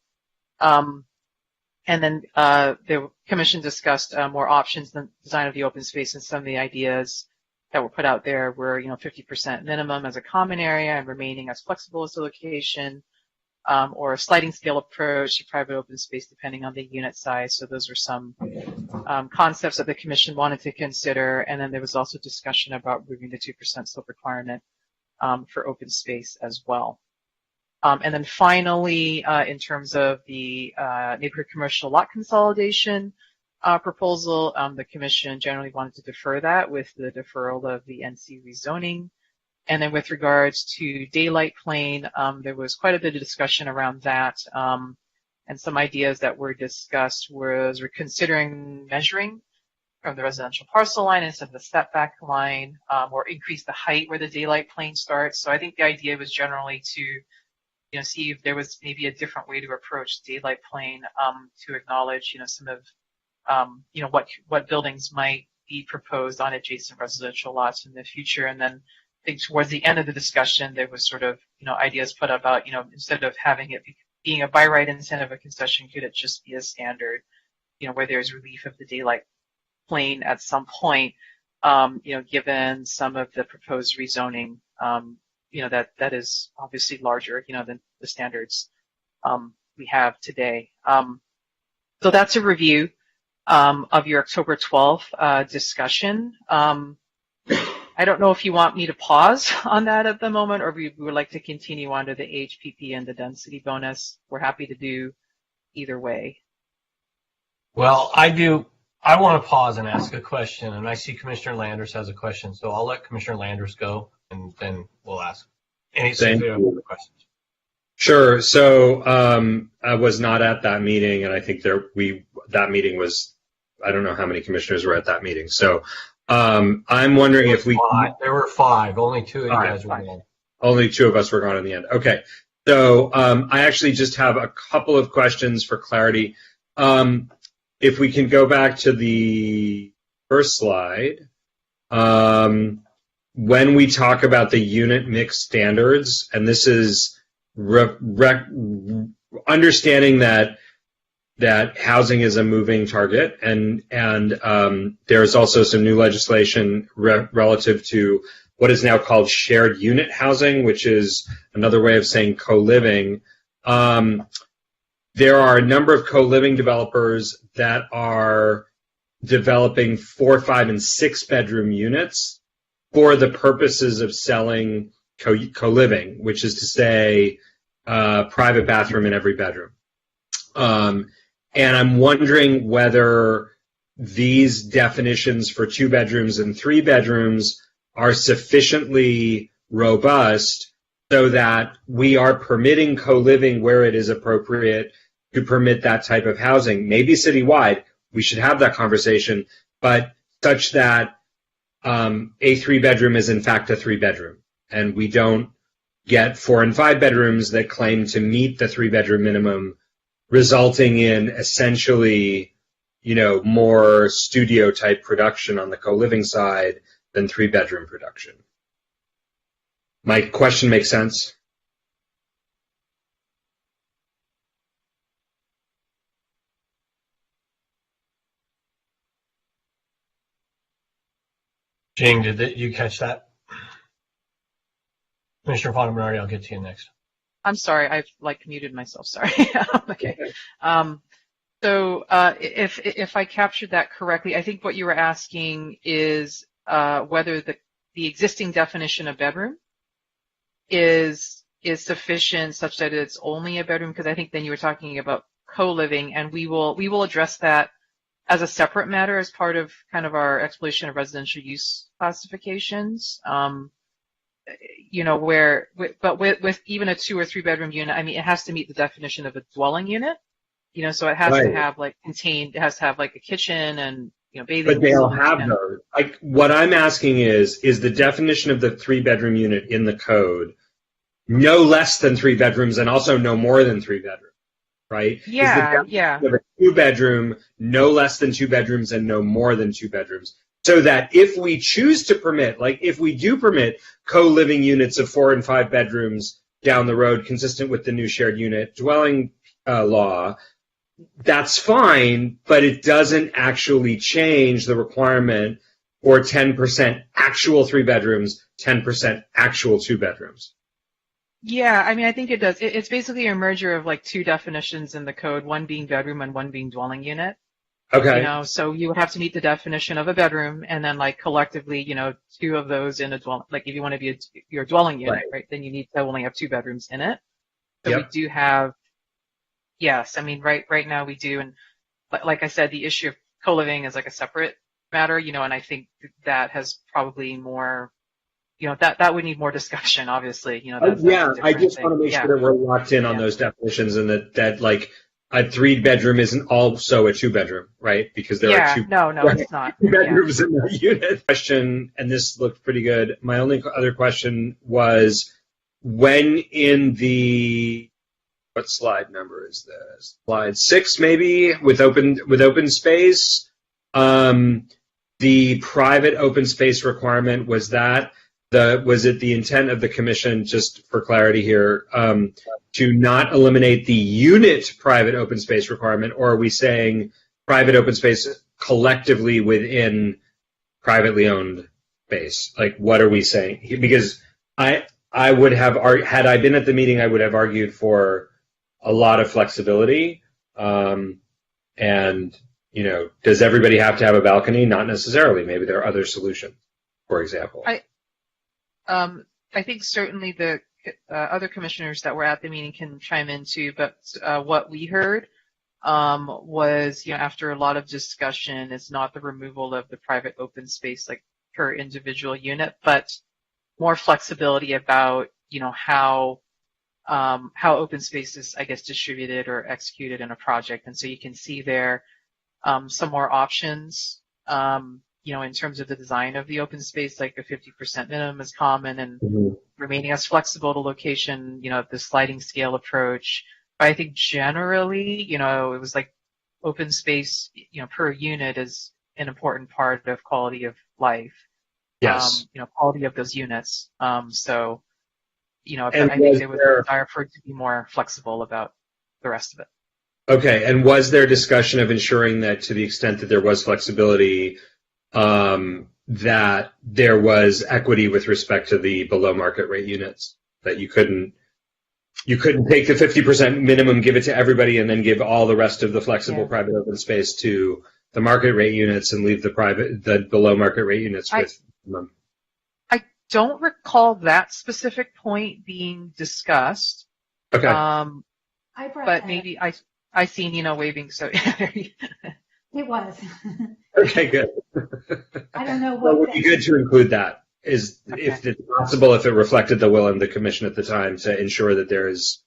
And then the commission discussed more options than design of the open space, and some of the ideas that were put out there were, 50% minimum as a common area and remaining as flexible as the location, or a sliding scale approach to private open space depending on the unit size. So those are some concepts that the commission wanted to consider. And then there was also discussion about removing the 2% slope requirement for open space as well. And then finally, in terms of the neighborhood commercial lot consolidation proposal, the commission generally wanted to defer that with the deferral of the NC rezoning. And then with regards to daylight plane, there was quite a bit of discussion around that. And some ideas that were discussed was we're considering measuring from the residential parcel line instead of the setback line, or increase the height where the daylight plane starts. So I think the idea was generally to see if there was maybe a different way to approach daylight plane, to acknowledge, some of, what buildings might be proposed on adjacent residential lots in the future. And then I think towards the end of the discussion, there was sort of, ideas put about, instead of having it being a by right instead of a concession, could it just be a standard, where there's relief of the daylight plane at some point, given some of the proposed rezoning, that is obviously larger, than the standards we have today. So that's a review of your October 12th discussion. I don't know if you want me to pause on that at the moment, or we would like to continue on to the HPP and the density bonus. We're happy to do either way. Well, I want to pause and ask a question, and I see Commissioner Landers has a question, so I'll let Commissioner Landers go, and then we'll ask any other questions. Sure. So I was not at that meeting, and I think that meeting was, I don't know how many commissioners were at that meeting. So I'm wondering if we... There were 5. Only 2 of you guys were gone. Only 2 of us were gone in the end. Okay. So I actually just have a couple of questions for clarity. If we can go back to the first slide. When we talk about the unit mix standards, and this is understanding that housing is a moving target, and there's also some new legislation relative to what is now called shared unit housing, which is another way of saying co-living. There are a number of co-living developers that are developing 4, 5, and 6 bedroom units for the purposes of selling co-living, which is to say private bathroom in every bedroom. And I'm wondering whether these definitions for 2 bedrooms and 3 bedrooms are sufficiently robust so that we are permitting co-living where it is appropriate to permit that type of housing. Maybe citywide, we should have that conversation, but such that a 3 bedroom is in fact a 3 bedroom, and we don't get 4 and 5 bedrooms that claim to meet the 3 bedroom minimum, resulting in essentially, more studio type production on the co-living side than 3 bedroom production. My question makes sense? Jing, did you catch that? Commissioner Fontaminardi, I'll get to you next. I'm sorry, I've muted myself. Sorry. Okay. So if I captured that correctly, I think what you were asking is whether the existing definition of bedroom is sufficient such that it's only a bedroom, because I think then you were talking about co-living, and we will address that as a separate matter as part of kind of our exploration of residential use classifications. but with even a 2 or 3 bedroom unit, I mean, it has to meet the definition of a dwelling unit, so it has to have it has to have like a kitchen and, bathing. But they'll have those. Like, what I'm asking is the definition of the 3 bedroom unit in the code no less than 3 bedrooms and also no more than 3 bedrooms, right? Yeah, Of a 2 bedroom, no less than 2 bedrooms and no more than 2 bedrooms. So that if we choose to permit, like if we do permit co-living units of 4 and 5 bedrooms down the road, consistent with the new shared unit dwelling law, that's fine, but it doesn't actually change the requirement for 10% actual 3 bedrooms, 10% actual 2 bedrooms. Yeah, I mean, I think it does. It's basically a merger of like 2 definitions in the code, one being bedroom and one being dwelling unit. Okay. So you would have to meet the definition of a bedroom, and then like collectively, 2 of those in a dwelling. Like if you want to be your dwelling unit, right? Then you need to only have 2 bedrooms in it. So we do have, yes, I mean, right now we do, and like I said, the issue of co-living is like a separate matter, and I think that has probably more, that would need more discussion, obviously. That's I just want to make sure that we're locked in on those definitions, and that like a 3 bedroom isn't also a 2 bedroom, right? Because there are 2 no, it's not. 2 bedrooms in the unit. Question, and this looked pretty good. My only other question was, when in the, what slide number is this? Slide 6 maybe, with open space, the private open space requirement, was it the intent of the commission, just for clarity here, to not eliminate the unit private open space requirement, or are we saying private open space collectively within privately owned space? Like, what are we saying? Because I would have, had I been at the meeting, I would have argued for a lot of flexibility. And, does everybody have to have a balcony? Not necessarily. Maybe there are other solutions, for example. I think certainly the other commissioners that were at the meeting can chime in too, but what we heard was, after a lot of discussion, it's not the removal of the private open space like per individual unit, but more flexibility about, how open space is, I guess, distributed or executed in a project. And so you can see there some more options, in terms of the design of the open space, like a 50% minimum is common, and remaining as flexible to location, the sliding scale approach. But I think generally, it was like open space, per unit is an important part of quality of life. Yes. Quality of those units. So, I And think there was a desire for it to be more flexible about the rest of it. Okay. And was there discussion of ensuring that, to the extent that there was flexibility, that there was equity with respect to the below market rate units, that you couldn't take the 50% minimum, give it to everybody, and then give all the rest of the flexible private open space to the market rate units and leave the below market rate units with them? I don't recall that specific point being discussed. Okay. But maybe I seen, waving, so. It was. Okay, good. I don't know Well, it would be good to include that, if it's possible, if it reflected the will of the commission at the time, to ensure that there is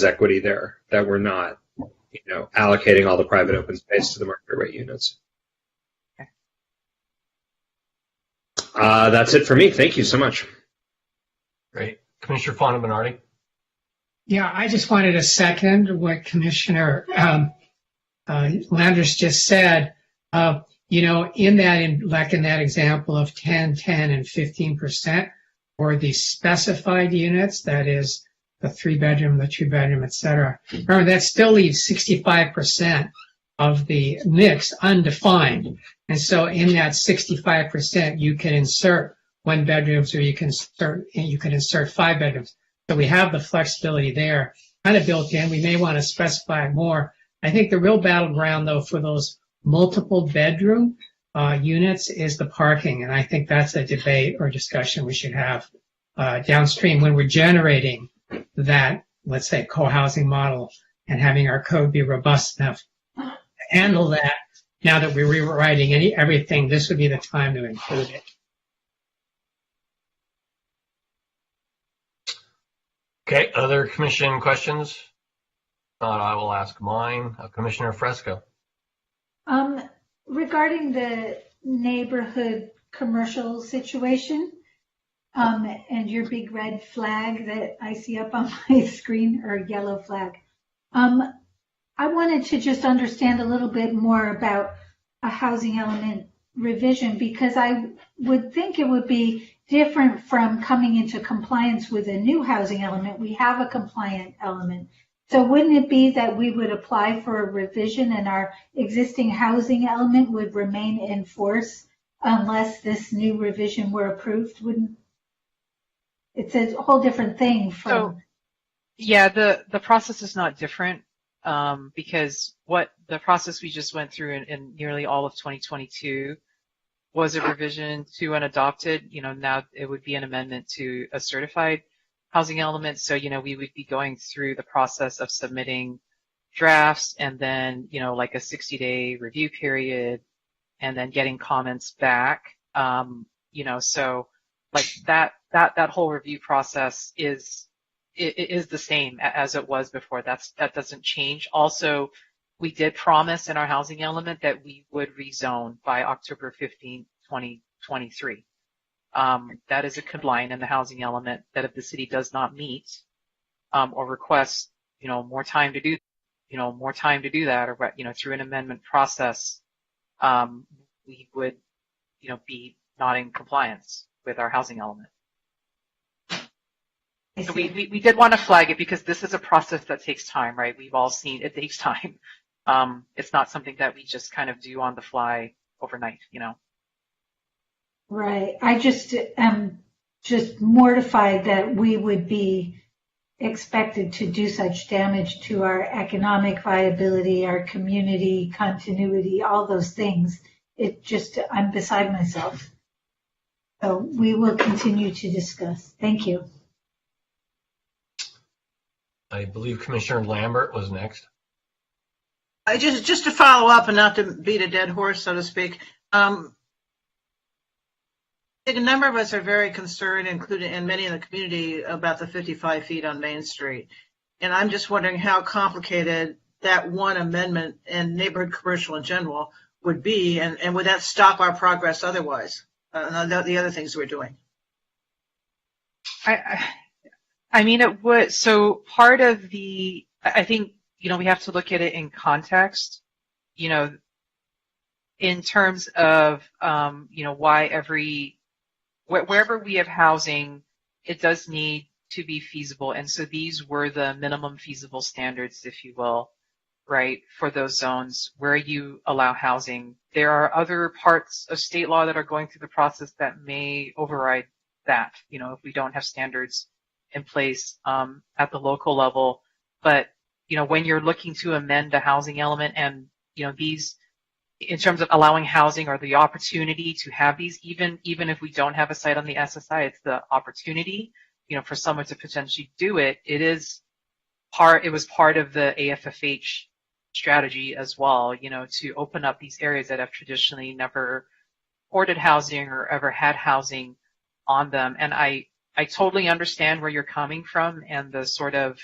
equity there, that we're not, allocating all the private open space to the market rate units. Okay. That's it for me. Thank you so much. Great. Commissioner Fonda Bernardi. Yeah, I just wanted to second what Commissioner Landers just said. In that example of 10, 10, and 15% for the specified units, that is the 3 bedroom, the 2 bedroom, et cetera. Remember, that still leaves 65% of the mix undefined. And so in that 65%, you can insert 1 bedrooms, or you can insert 5 bedrooms. So we have the flexibility there kind of built in. We may want to specify more. I think the real battleground, though, for those multiple bedroom units is the parking. And I think that's a debate or discussion we should have downstream when we're generating that, let's say, co-housing model, and having our code be robust enough to handle that. Now that we're rewriting everything, this would be the time to include it. Okay, other commission questions? If not, I will ask mine. Commissioner Fresco. Regarding the neighborhood commercial situation, and your big red flag that I see up on my screen, or yellow flag, I wanted to just understand a little bit more about a housing element revision, because I would think it would be different from coming into compliance with a new housing element. We have a compliant element. So wouldn't it be that we would apply for a revision and our existing housing element would remain in force unless this new revision were approved? Wouldn't it's a whole different thing from... So, yeah, the process is not different because what the process we just went through in nearly all of 2022 was a revision to an adopted, now it would be an amendment to a certified housing element. So, we would be going through the process of submitting drafts and then, like a 60-day review period and then getting comments back. So like that whole review process is the same as it was before. That doesn't change. Also, we did promise in our housing element that we would rezone by October 15, 2023. That is a compliant in the housing element that if the city does not meet or request, more time to do that, or through an amendment process, we would, be not in compliance with our housing element. So we did want to flag it because this is a process that takes time, right? We've all seen it takes time. It's not something that we just kind of do on the fly overnight, Right. I just am just mortified that we would be expected to do such damage to our economic viability, our community continuity, all those things. I'm beside myself. So we will continue to discuss. Thank you. I believe Commissioner Lambert was next. Just to follow up and not to beat a dead horse, so to speak. I think a number of us are very concerned, including and many in the community, about the 55 feet on Main Street. And I'm just wondering how complicated that one amendment and neighborhood commercial in general would be, and would that stop our progress otherwise, the other things we're doing? I mean, it would. So part of I think, we have to look at it in context, in terms of, why wherever we have housing, it does need to be feasible. And so these were the minimum feasible standards, if you will, right, for those zones where you allow housing. There are other parts of state law that are going through the process that may override that, if we don't have standards in place at the local level. But, when you're looking to amend the housing element and, these, in terms of allowing housing or the opportunity to have these, even if we don't have a site on the SSI, it's the opportunity, for someone to potentially do it. It was part of the AFFH strategy as well, to open up these areas that have traditionally never supported housing or ever had housing on them. And I totally understand where you're coming from and the sort of,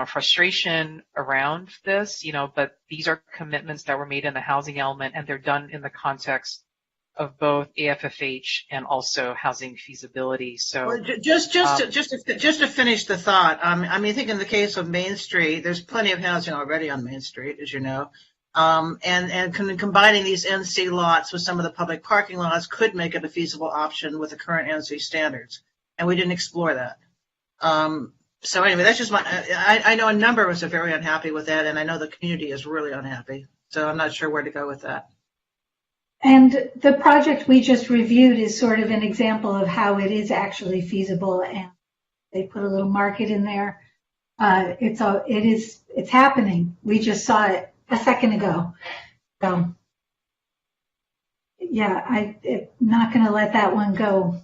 frustration around this, but these are commitments that were made in the housing element, and they're done in the context of both AFFH and also housing feasibility. So well, just to finish the thought, I think in the case of Main Street, there's plenty of housing already on Main Street, as you know, and combining these NC lots with some of the public parking lots could make it a feasible option with the current NC standards, and we didn't explore that. So anyway, that's just I know a number of us are very unhappy with that, and I know the community is really unhappy. So I'm not sure where to go with that. And the project we just reviewed is sort of an example of how it is actually feasible, and they put a little market in there. It's happening. We just saw it a second ago. So yeah, I'm not going to let that one go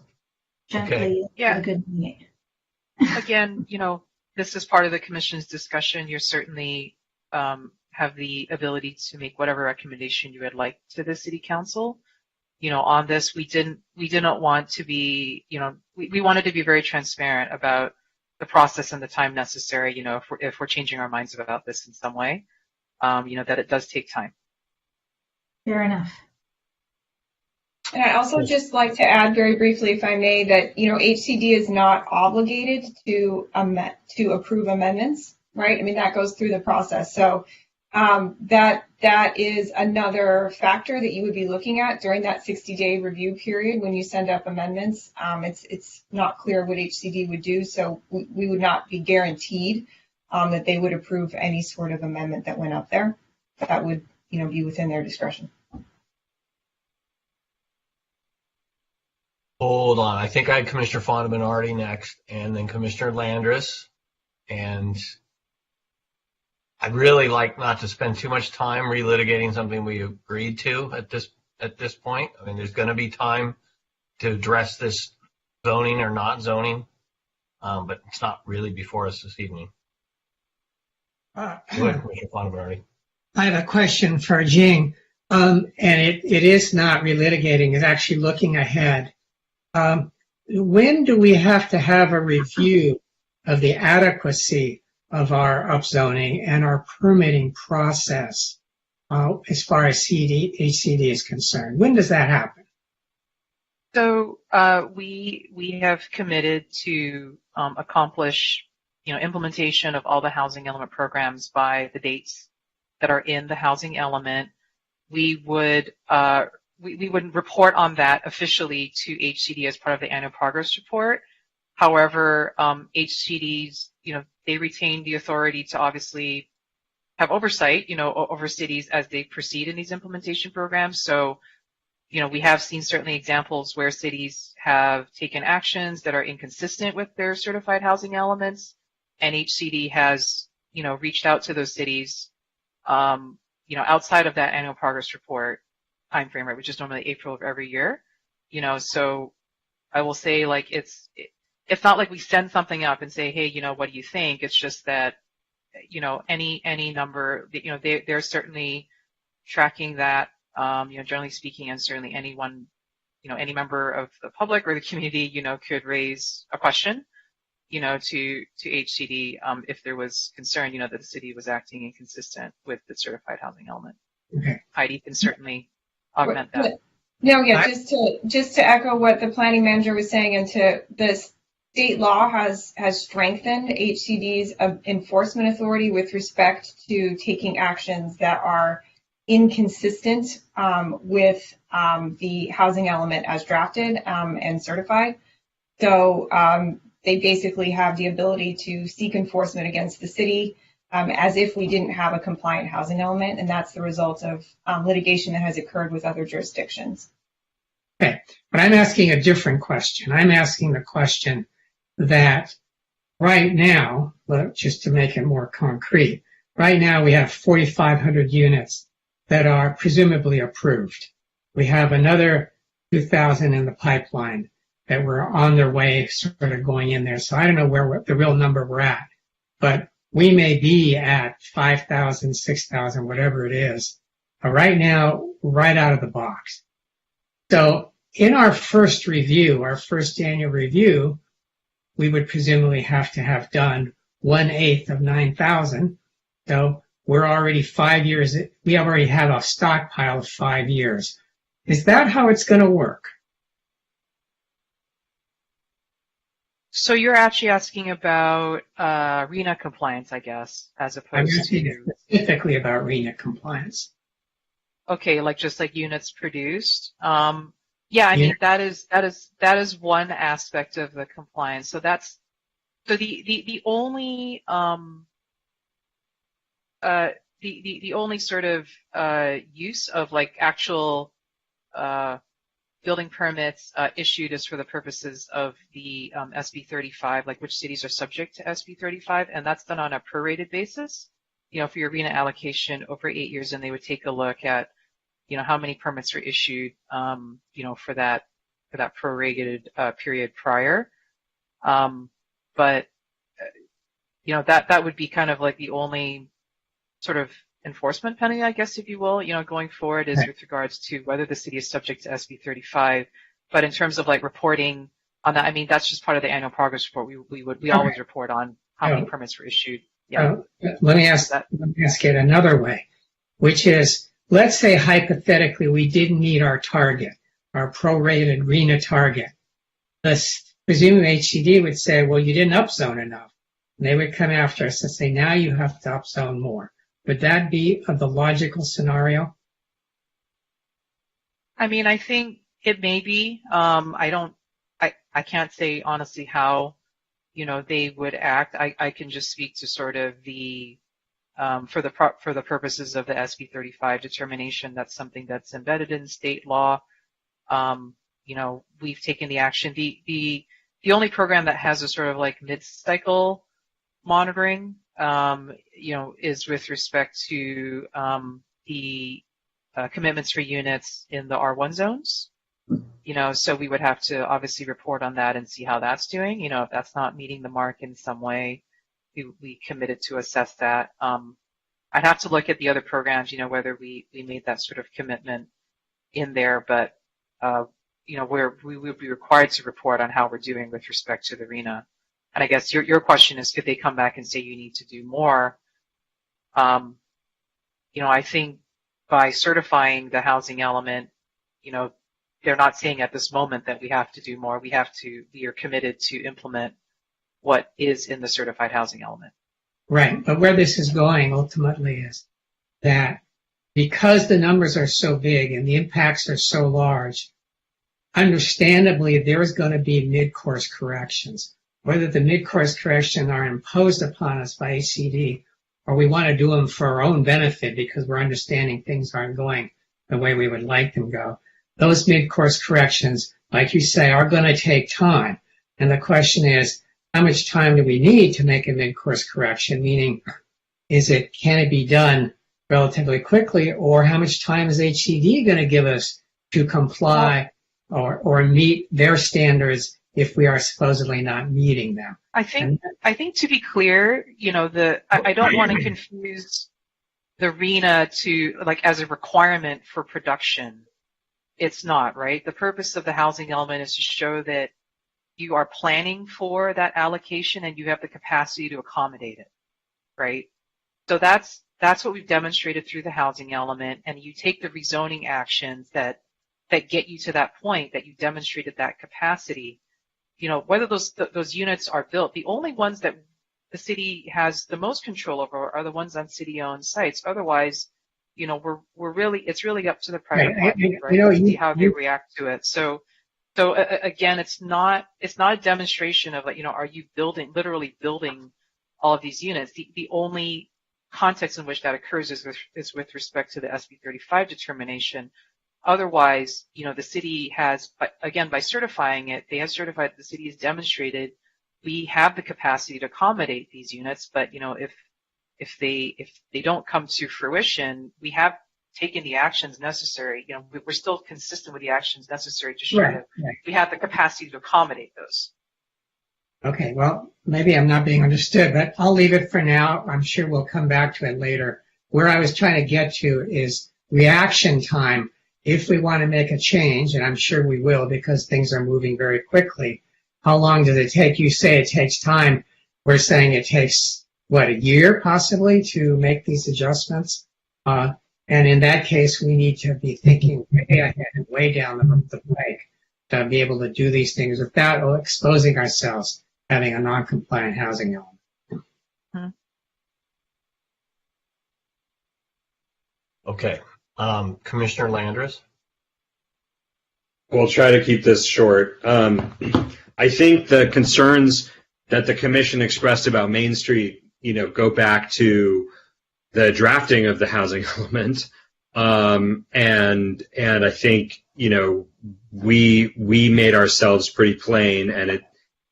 gently. Okay. Yeah. A good night. Again, this is part of the commission's discussion. You certainly have the ability to make whatever recommendation you would like to the city council. On this, we didn't want to be, we wanted to be very transparent about process and the time necessary, if we're changing our minds about this in some way, that it does take time. Fair enough. And I'd also just like to add very briefly, if I may, that, HCD is not obligated to approve amendments, right? I mean, that goes through the process. So that is another factor that you would be looking at during that 60-day review period when you send up amendments. It's not clear what HCD would do, so we would not be guaranteed that they would approve any sort of amendment that went up there. That would, be within their discretion. Hold on. I think I had Commissioner Fonneman already next, and then Commissioner Landris. And I'd really like not to spend too much time relitigating something we agreed to at this point. I mean, there's going to be time to address this zoning or not zoning, but it's not really before us this evening. Go ahead, Commissioner Fonneman. I have a question for Jing, and it is not relitigating, it's actually looking ahead. When do we have to have a review of the adequacy of our upzoning and our permitting process as far as HCD is concerned? When does that happen? So we have committed to accomplish implementation of all the housing element programs by the dates that are in the housing element. We would we wouldn't report on that officially to HCD as part of the annual progress report. However, HCDs, they retain the authority to obviously have oversight, over cities as they proceed in these implementation programs. So, we have seen certainly examples where cities have taken actions that are inconsistent with their certified housing elements, and HCD has, reached out to those cities, outside of that annual progress report timeframe, right, which is normally April of every year, so I will say, like, it's not like we send something up and say, hey, what do you think? It's just that, any number, they're certainly tracking that, generally speaking, and certainly anyone, any member of the public or the community, could raise a question, to HCD, if there was concern, that the city was acting inconsistent with the certified housing element. Okay. Heidi can certainly augment that. No, yeah, just to echo what the planning manager was saying, and to the state law has strengthened HCD's enforcement authority with respect to taking actions that are inconsistent with the housing element as drafted and certified. So they basically have the ability to seek enforcement against the city as if we didn't have a compliant housing element, and that's the result of litigation that has occurred with other jurisdictions. Okay, but I'm asking a different question. I'm asking the question that right now, just to make it more concrete, right now we have 4,500 units that are presumably approved. We have another 2,000 in the pipeline that were on their way, sort of going in there. So I don't know where the real number we're at, but we may be at 5,000, 6,000, whatever it is, right now, right out of the box. So in our first review, our first annual review, we would presumably have to have done 1/8 of 9,000. So we're already 5 years, we already have a stockpile of 5 years. Is that how it's going to work? So you're actually asking about RHNA compliance, I guess, as opposed I'm asking specifically about RHNA compliance. Okay, just like units produced. Yeah, I mean that is one aspect of the compliance. So that's the only the only sort of use of actual building permits issued is for the purposes of the SB 35, which cities are subject to SB 35, and that's done on a prorated basis, for your RHNA allocation over 8 years, and they would take a look at, how many permits are issued, for that prorated period prior. But, that would be kind of the only sort of enforcement penalty, I guess, if you will, going forward is with regards to whether the city is subject to SB 35. But in terms of reporting on that. I mean, that's just part of the annual progress report. We always report on how many permits were issued. Yeah. Let me ask it another way, which is, let's say hypothetically we didn't meet our target, our prorated RENA target. Presumably HCD would say, well, you didn't upzone enough. And they would come after us and say, now you have to upzone more. Would that be the logical scenario? I mean, I think it may be. I can't say honestly how, they would act. I can just speak to sort of the, for the purposes of the SB 35 determination, that's something that's embedded in state law. We've taken the action. The only program that has a sort of like mid-cycle monitoring, is with respect to the commitments for units in the R1 zones. So we would have to obviously report on that and see how that's doing. If that's not meeting the mark in some way, we committed to assess that. I'd have to look at the other programs, whether we made that sort of commitment in there, but we would be required to report on how we're doing with respect to the RENA. And I guess your question is, could they come back and say you need to do more? I think by certifying the housing element, they're not saying at this moment that we have to do more. We are committed to implement what is in the certified housing element. Right. But where this is going ultimately is that because the numbers are so big and the impacts are so large, understandably, there is going to be mid-course corrections. Whether the mid-course corrections are imposed upon us by HCD or we want to do them for our own benefit because we're understanding things aren't going the way we would like them go. Those mid-course corrections, like you say, are going to take time. And the question is, how much time do we need to make a mid-course correction? Meaning, can it be done relatively quickly, or how much time is HCD going to give us to comply or meet their standards if we are supposedly not meeting them? I think to be clear, I don't want to confuse the RENA to as a requirement for production. It's not, right? The purpose of the housing element is to show that you are planning for that allocation and you have the capacity to accommodate it, right? So that's what we've demonstrated through the housing element, and you take the rezoning actions that get you to that point, that you demonstrated that capacity. Whether those units are built, the only ones that the city has the most control over are the ones on city-owned sites. Otherwise, it's really up to the private market, right? To see how they react to it. So again, it's not a demonstration of are you literally building all of these units? The only context in which that occurs is with respect to the SB 35 determination. Otherwise, the city has, again, by certifying it, they have certified that the city has demonstrated we have the capacity to accommodate these units. But if they don't come to fruition, we have taken the actions necessary. We're still consistent with the actions necessary to show that we have the capacity to accommodate those. Okay, well, maybe I'm not being understood, but I'll leave it for now. I'm sure we'll come back to it later. Where I was trying to get to is reaction time. If we want to make a change, and I'm sure we will because things are moving very quickly, how long does it take? You say it takes time. We're saying it takes, a year possibly to make these adjustments? And in that case, we need to be thinking way ahead and way down the pike to be able to do these things without exposing ourselves, having a non-compliant housing element. Mm-hmm. Okay. Commissioner Landris? We'll try to keep this short. I think the concerns that the commission expressed about Main Street, go back to the drafting of the housing element. And I think, we made ourselves pretty plain,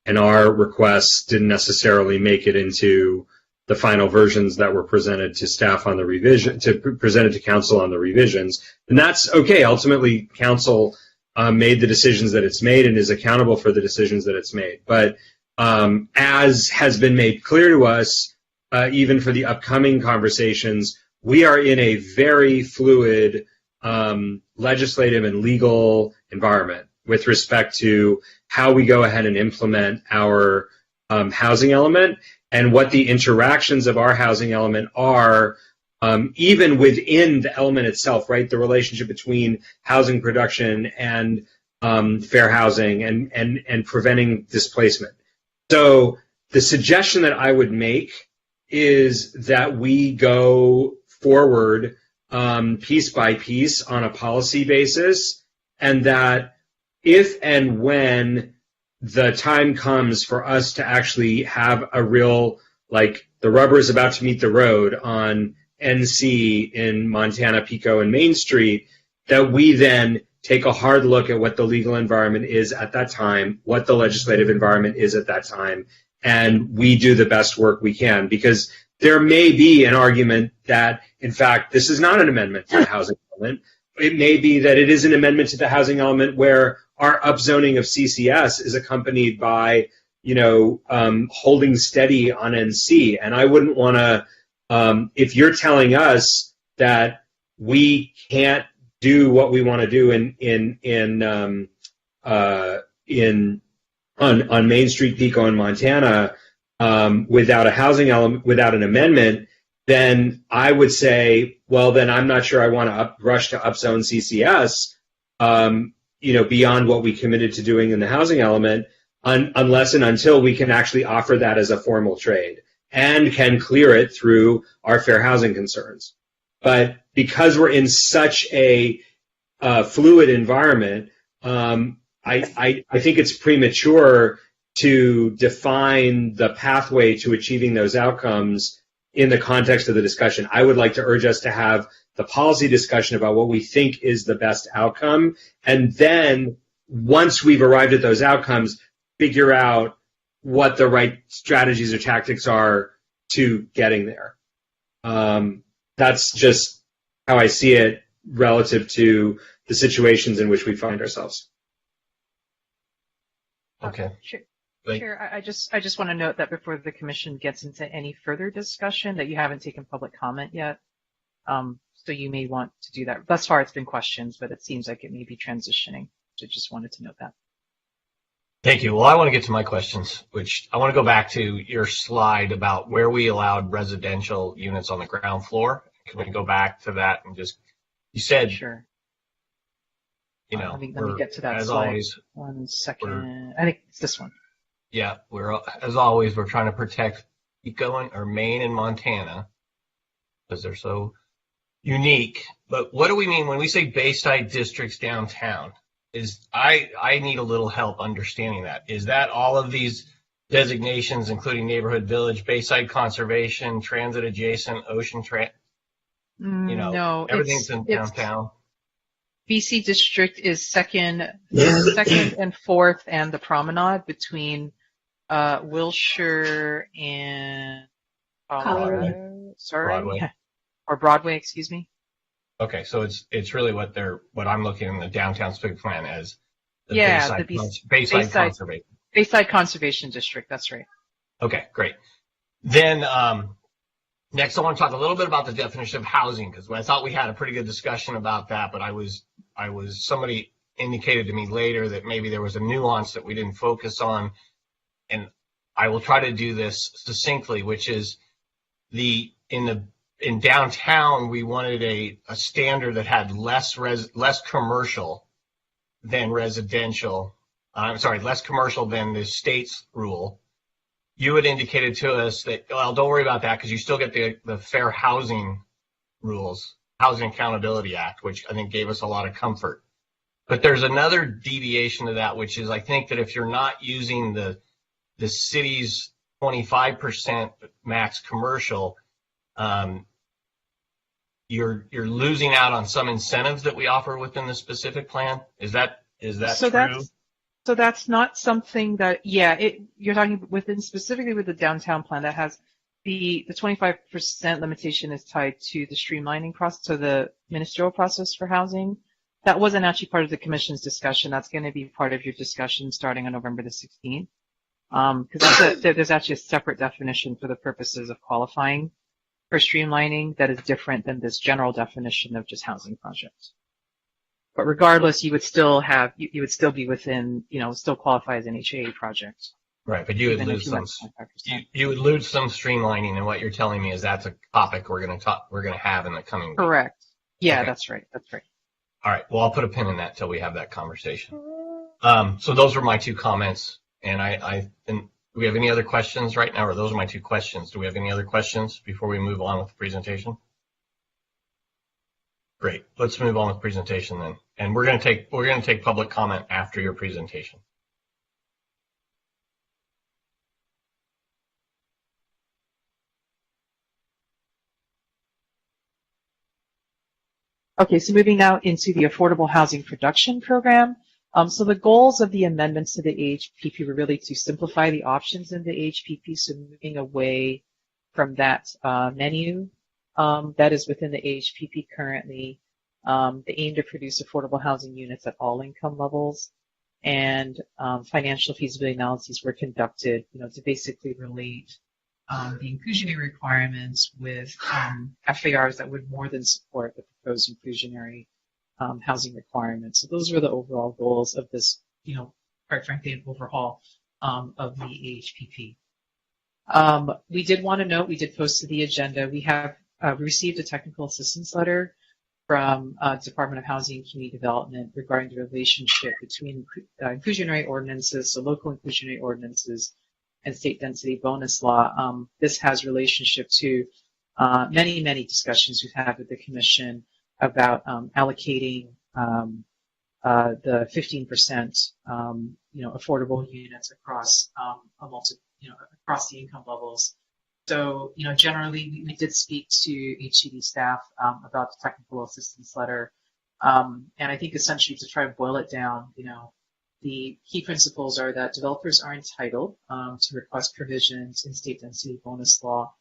and our requests didn't necessarily make it into the final versions that were presented to staff on the revision, presented to council on the revisions. And that's okay. Ultimately, council made the decisions that it's made and is accountable for the decisions that it's made. But as has been made clear to us, even for the upcoming conversations, we are in a very fluid legislative and legal environment. with respect to how we go ahead and implement our housing element and what the interactions of our housing element are, even within the element itself, right? The relationship between housing production and fair housing and preventing displacement. So the suggestion that I would make is that we go forward piece by piece on a policy basis, and that if and when the time comes for us to actually have a real, like, the rubber is about to meet the road on NC in Montana, Pico, and Main Street, that we then take a hard look at what the legal environment is at that time, what the legislative environment is at that time, and we do the best work we can. Because there may be an argument that, in fact, this is not an amendment to the housing element. It may be that it is an amendment to the housing element where our upzoning of CCS is accompanied by, holding steady on NC. And I wouldn't want to, if you're telling us that we can't do what we want to do on Main Street, Pico, and Montana, without a housing element, without an amendment, then I would say, well, then I'm not sure I want to rush to upzone CCS, beyond what we committed to doing in the housing element, unless and until we can actually offer that as a formal trade and can clear it through our fair housing concerns. But because we're in such a fluid environment, I think it's premature to define the pathway to achieving those outcomes in the context of the discussion. I would like to urge us to have the policy discussion about what we think is the best outcome, and then once we've arrived at those outcomes, figure out what the right strategies or tactics are to getting there. That's just how I see it relative to the situations in which we find ourselves. Okay. Chair, I just want to note that before the commission gets into any further discussion, that you haven't taken public comment yet. So you may want to do that. Thus far, it's been questions, but it seems like it may be transitioning. So just wanted to note that. Thank you. Well, I want to get to my questions, which I want to go back to your slide about where we allowed residential units on the ground floor. Can we go back to that and just, you said, sure. Let me get to that as slide. Always, 1 second. I think it's this one. Yeah, as always, we're trying to protect Pico or Maine and Montana because they're so unique. But what do we mean when we say Bayside districts downtown? I need a little help understanding that. Is that all of these designations, including neighborhood village, Bayside conservation, transit adjacent, ocean no, everything's in downtown? BC district is second and fourth, and the promenade between Wilshire and Colorado. Broadway. Or Broadway, excuse me. Okay, so it's really what I'm looking in the downtown specific plan as the Bayside Conservation. Bayside Conservation District, that's right. Okay, great. Then next I want to talk a little bit about the definition of housing, because I thought we had a pretty good discussion about that, but somebody indicated to me later that maybe there was a nuance that we didn't focus on, and I will try to do this succinctly, which is in downtown, we wanted a standard that had less commercial than residential. Less commercial than the state's rule. You had indicated to us that, well, don't worry about that because you still get the Fair Housing rules, Housing Accountability Act, which I think gave us a lot of comfort. But there's another deviation to that, which is I think that if you're not using the city's 25% max commercial, you're losing out on some incentives that we offer within the specific plan. Is that true? So that's not something that, you're talking specifically with the downtown plan that has the 25% limitation is tied to the streamlining process, so the ministerial process for housing. That wasn't actually part of the commission's discussion. That's going to be part of your discussion starting on November the 16th. Because there's actually a separate definition for the purposes of qualifying for streamlining that is different than this general definition of just housing projects. But regardless, you would still have, you would still be within, still qualify as an HAA project. Right, but you would even if lose you some. went 25%. You would lose some streamlining, and what you're telling me is that's a topic we're going to have in the coming week. Correct. Yeah, Okay. that's right. That's right. All right. Well, I'll put a pin in that till we have that conversation. So those are my two comments, and do we have any other questions right now, or those are my two questions? Do we have any other questions before we move on with the presentation? Great. Let's move on with the presentation then, and we're going to take public comment after your presentation. Okay, so moving now into the Affordable Housing Production Program. So the goals of the amendments to the AHPP were really to simplify the options in the AHPP, so moving away from that menu that is within the AHPP currently. They aim to produce affordable housing units at all income levels, and financial feasibility analyses were conducted, to basically relate the inclusionary requirements with FARs that would more than support the proposed inclusionary housing requirements. So those were the overall goals of this, quite frankly, an overhaul of the AHPP. We did want to note, we did post to the agenda, we have received a technical assistance letter from Department of Housing and Community Development regarding the relationship between inclusionary ordinances, so local inclusionary ordinances, and state density bonus law. This has relationship to many, many discussions we've had with the Commission about allocating the 15%, affordable units across across the income levels. So, generally we did speak to HCD staff about the technical assistance letter, and I think essentially to try to boil it down, the key principles are that developers are entitled to request provisions in state density bonus law,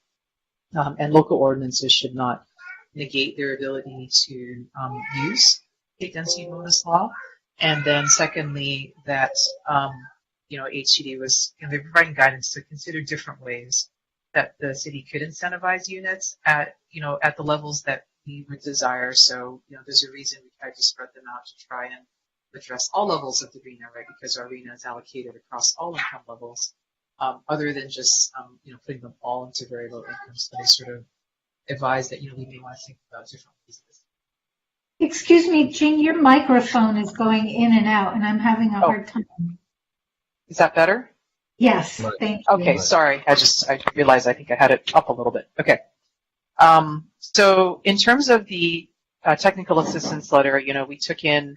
and local ordinances should not negate their ability to use state density bonus law. And then secondly, that HCD was providing guidance to consider different ways that the city could incentivize units at the levels that we would desire. So there's a reason we tried to spread them out to try and address all levels of the RHNA, right? Because our RHNA is allocated across all income levels, other than just putting them all into very low income. So they sort of advise that we may want to think about different ways. Excuse me, Jean, your microphone is going in and out, and I'm having a hard time. Is that better? Yes, thank you. Okay, sorry. I realized I think I had it up a little bit. Okay. So in terms of the technical assistance letter, we took in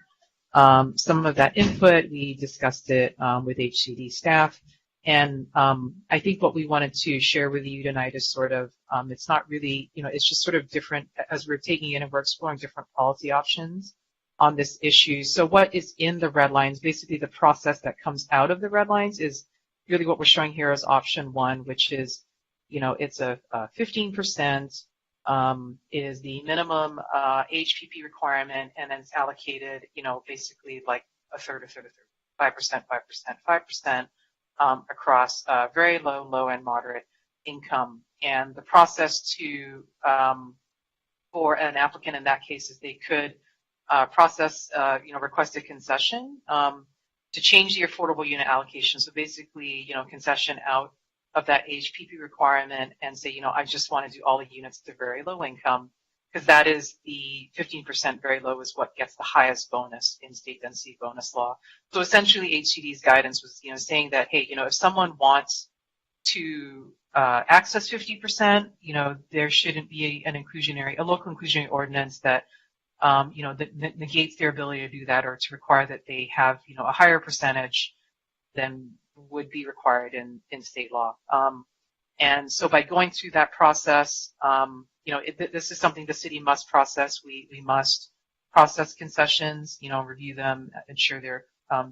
some of that input. We discussed it with HCD staff. And I think what we wanted to share with you tonight is sort of, it's not really, it's just sort of different as we're taking in and we're exploring different policy options on this issue. So what is in the red lines, basically the process that comes out of the red lines is really what we're showing here as option one, which is, it's a 15% is the minimum HPP requirement, and then it's allocated, basically like a third, 5%, 5%, across very low, and moderate income. And the process for an applicant in that case is they could request a concession to change the affordable unit allocation. So basically, concession out of that HPP requirement and say, I just want to do all the units to very low income, because that is the 15% very low is what gets the highest bonus in state density bonus law. So essentially HCD's guidance was, saying that, hey, if someone wants to access 50%, there shouldn't be a local inclusionary ordinance that, that negates their ability to do that, or to require that they have, a higher percentage than would be required in state law. And so by going through that process, this is something the city must process. We must process concessions, review them, ensure they're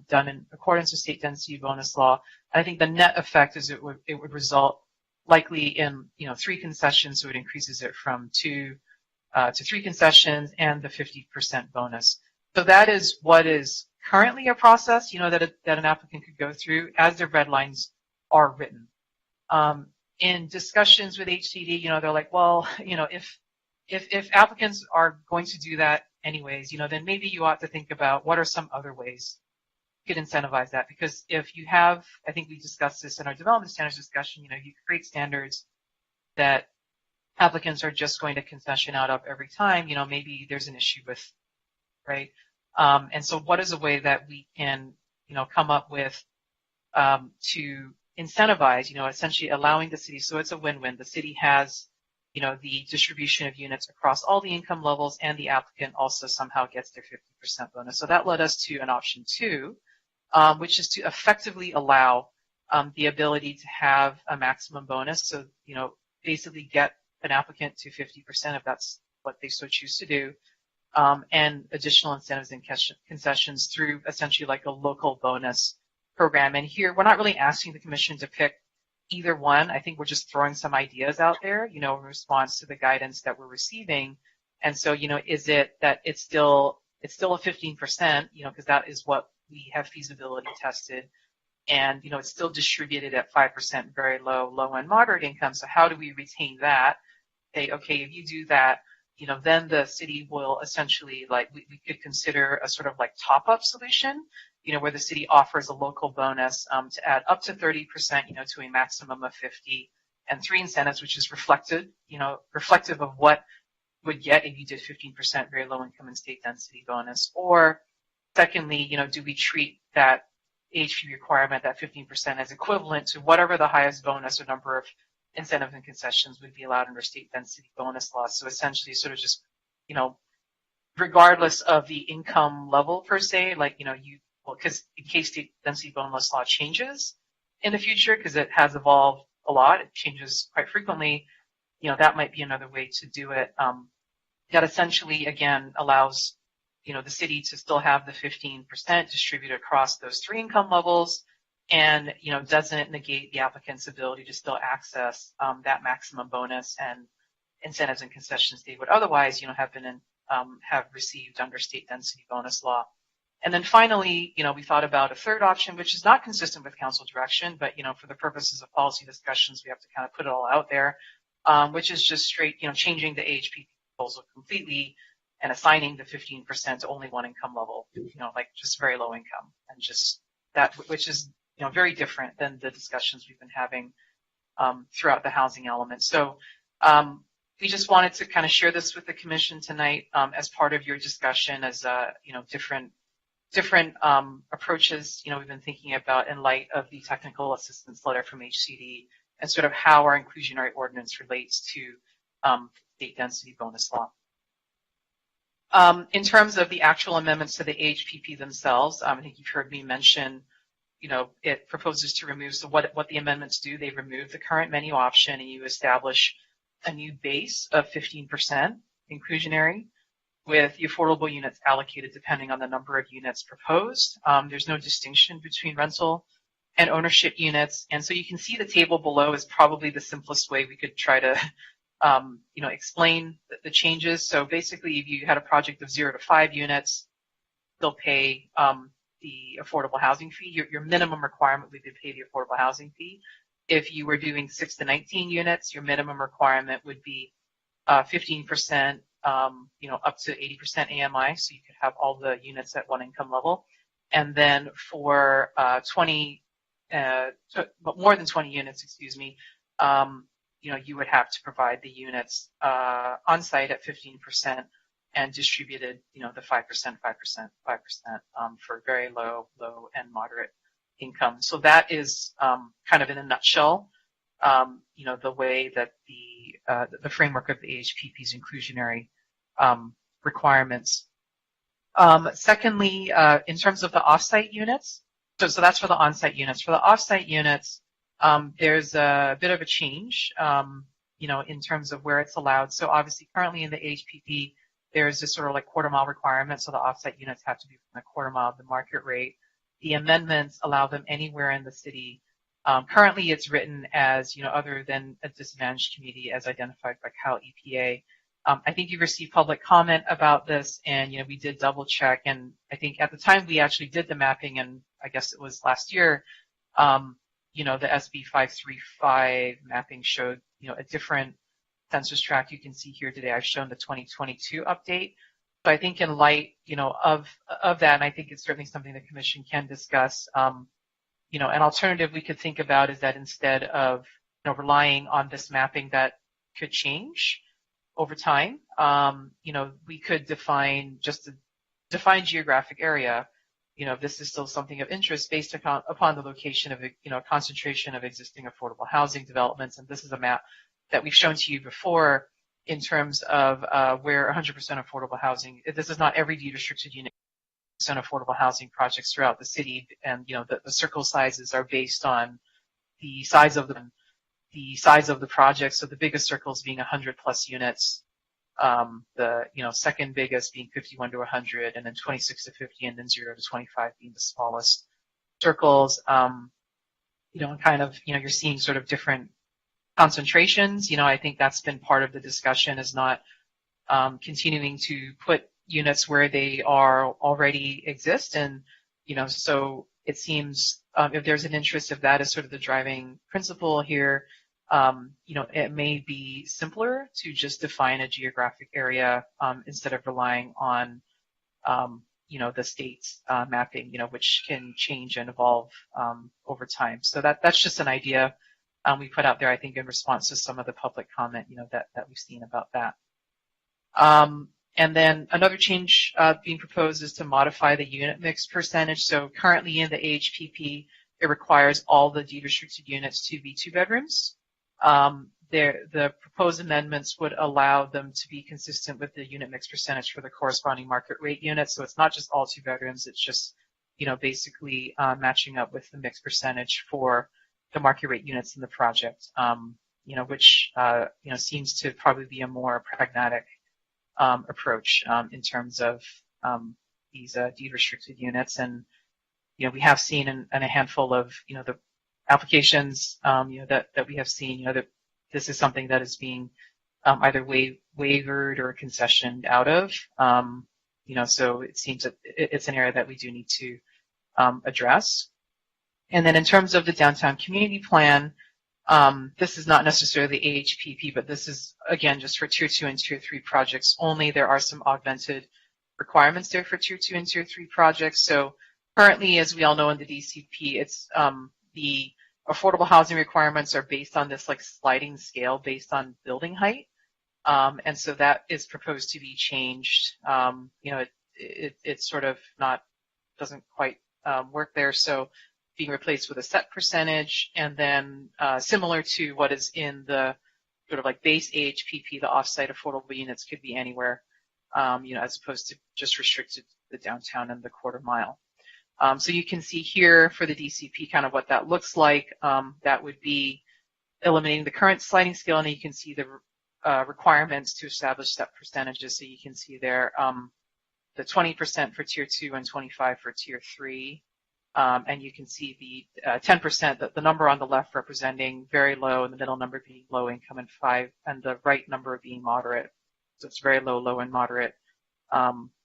done in accordance with state density bonus law. And I think the net effect is it would result likely in 3 concessions, so it increases it from 2 to 3 concessions and the 50% bonus. So that is what is currently a process, that an applicant could go through as the red lines are written. In discussions with HCD, they're like, well, if applicants are going to do that anyways, then maybe you ought to think about what are some other ways you could incentivize that. Because if you have, I think we discussed this in our development standards discussion, you create standards that applicants are just going to concession out of every time, maybe there's an issue with, right? And so what is a way that we can, come up with to incentivize, essentially allowing the city, so it's a win-win. The city has, the distribution of units across all the income levels, and the applicant also somehow gets their 50% bonus. So that led us to an option 2, which is to effectively allow the ability to have a maximum bonus. So, basically get an applicant to 50% if that's what they so choose to do, and additional incentives and concessions through essentially like a local bonus program. And here, we're not really asking the commission to pick either one. I think we're just throwing some ideas out there, in response to the guidance that we're receiving. And so, is it that it's still a 15%, because that is what we have feasibility tested, and, it's still distributed at 5% very low and moderate income. So how do we retain that? Say, okay, if you do that, then the city will essentially, we could consider a sort of like top-up solution, where the city offers a local bonus to add up to 30%, to a maximum of 50, and 3 incentives, which is reflective of what you would get if you did 15% very low income and state density bonus. Or secondly, do we treat that AHP requirement, that 15%, as equivalent to whatever the highest bonus or number of incentives and concessions would be allowed under state density bonus laws? So essentially sort of just, regardless of the income level per se, because in case state density bonus law changes in the future, because it has evolved a lot, it changes quite frequently, that might be another way to do it. That essentially, again, allows, the city to still have the 15% distributed across those 3 income levels, and, doesn't negate the applicant's ability to still access that maximum bonus and incentives and concessions they would otherwise, have received under state density bonus law. And then finally, we thought about a third option, which is not consistent with council direction, but, for the purposes of policy discussions, we have to kind of put it all out there, which is just straight, changing the AHP proposal completely and assigning the 15% to only one income level, just very low income, and just that, which is, very different than the discussions we've been having throughout the housing element. So we just wanted to kind of share this with the commission tonight as part of your discussion, as different approaches, we've been thinking about in light of the technical assistance letter from HCD, and sort of how our inclusionary ordinance relates to state density bonus law. In terms of the actual amendments to the AHPP themselves, I think you've heard me mention, it proposes to remove, so what the amendments do, they remove the current menu option, and you establish a new base of 15% inclusionary, with the affordable units allocated depending on the number of units proposed. There's no distinction between rental and ownership units. And so you can see the table below is probably the simplest way we could try to explain the changes. So basically, if you had a project of 0 to 5 units, they'll pay the affordable housing fee. Your minimum requirement would be to pay the affordable housing fee. If you were doing 6 to 19 units, your minimum requirement would be 15%, up to 80% AMI, so you could have all the units at one income level. And then for more than 20 units, you would have to provide the units on site at 15% and distributed, the 5%, for very low, and moderate income. So that is kind of in a nutshell, the way that the framework of the AHPP's inclusionary requirements. Secondly, in terms of the offsite units, so that's for the on-site units. For the offsite units, there's a bit of a change, in terms of where it's allowed. So obviously, currently in the AHPP, there's this sort of like quarter-mile requirement, so the offsite units have to be within a quarter mile of the market rate. The amendments allow them anywhere in the city. Currently, it's written as, other than a disadvantaged community as identified by Cal EPA. I think you received public comment about this, and, we did double check. And I think at the time we actually did the mapping, and I guess it was last year, the SB 535 mapping showed, a different census tract. You can see here today, I've shown the 2022 update. So I think in light, of that, and I think it's certainly something the commission can discuss, an alternative we could think about is that instead of, relying on this mapping that could change over time, we could define geographic area, if this is still something of interest based upon the location of, concentration of existing affordable housing developments. And this is a map that we've shown to you before in terms of where 100% affordable housing, this is not every deed restricted unit, affordable housing projects throughout the city. And, the circle sizes are based on the size of the project. So the biggest circles being 100 plus units. The second biggest being 51 to 100, and then 26 to 50, and then 0 to 25 being the smallest circles. And kind of, you're seeing sort of different concentrations. I think that's been part of the discussion, is not continuing to put units where they already exist. And, so it seems if there's an interest, if that is sort of the driving principle here, it may be simpler to just define a geographic area instead of relying on, the state's mapping, which can change and evolve over time. So that's just an idea we put out there, I think, in response to some of the public comment, that we've seen about that. And then another change being proposed is to modify the unit mix percentage. So currently in the AHPP, it requires all the deed restricted units to be 2 bedrooms. The proposed amendments would allow them to be consistent with the unit mix percentage for the corresponding market rate units. So it's not just all 2 bedrooms. It's just, basically matching up with the mix percentage for the market rate units in the project, which, seems to probably be a more pragmatic approach in terms of these deed restricted units. And, we have seen in a handful of, the applications, that we have seen, that this is something that is being either wavered or concessioned out of. So it seems that it's an area that we do need to address. And then in terms of the downtown community plan, this is not necessarily AHPP, but this is, again, just for Tier 2 and Tier 3 projects only. There are some augmented requirements there for Tier 2 and Tier 3 projects. So currently, as we all know in the DCP, it's the affordable housing requirements are based on this sliding scale based on building height. And so that is proposed to be changed. It's sort of doesn't quite work there. So being replaced with a set percentage, and then similar to what is in the sort of base AHPP, the off-site affordable units could be anywhere, as opposed to just restricted to the downtown and the quarter mile. So you can see here for the DCP kind of what that looks like. That would be eliminating the current sliding scale, and you can see the requirements to establish set percentages. So you can see there the 20% for Tier 2 and 25% for Tier 3. And you can see the 10%, the number on the left representing very low, and the middle number being low income, and 5, and the right number being moderate. So it's very low, low, and moderate,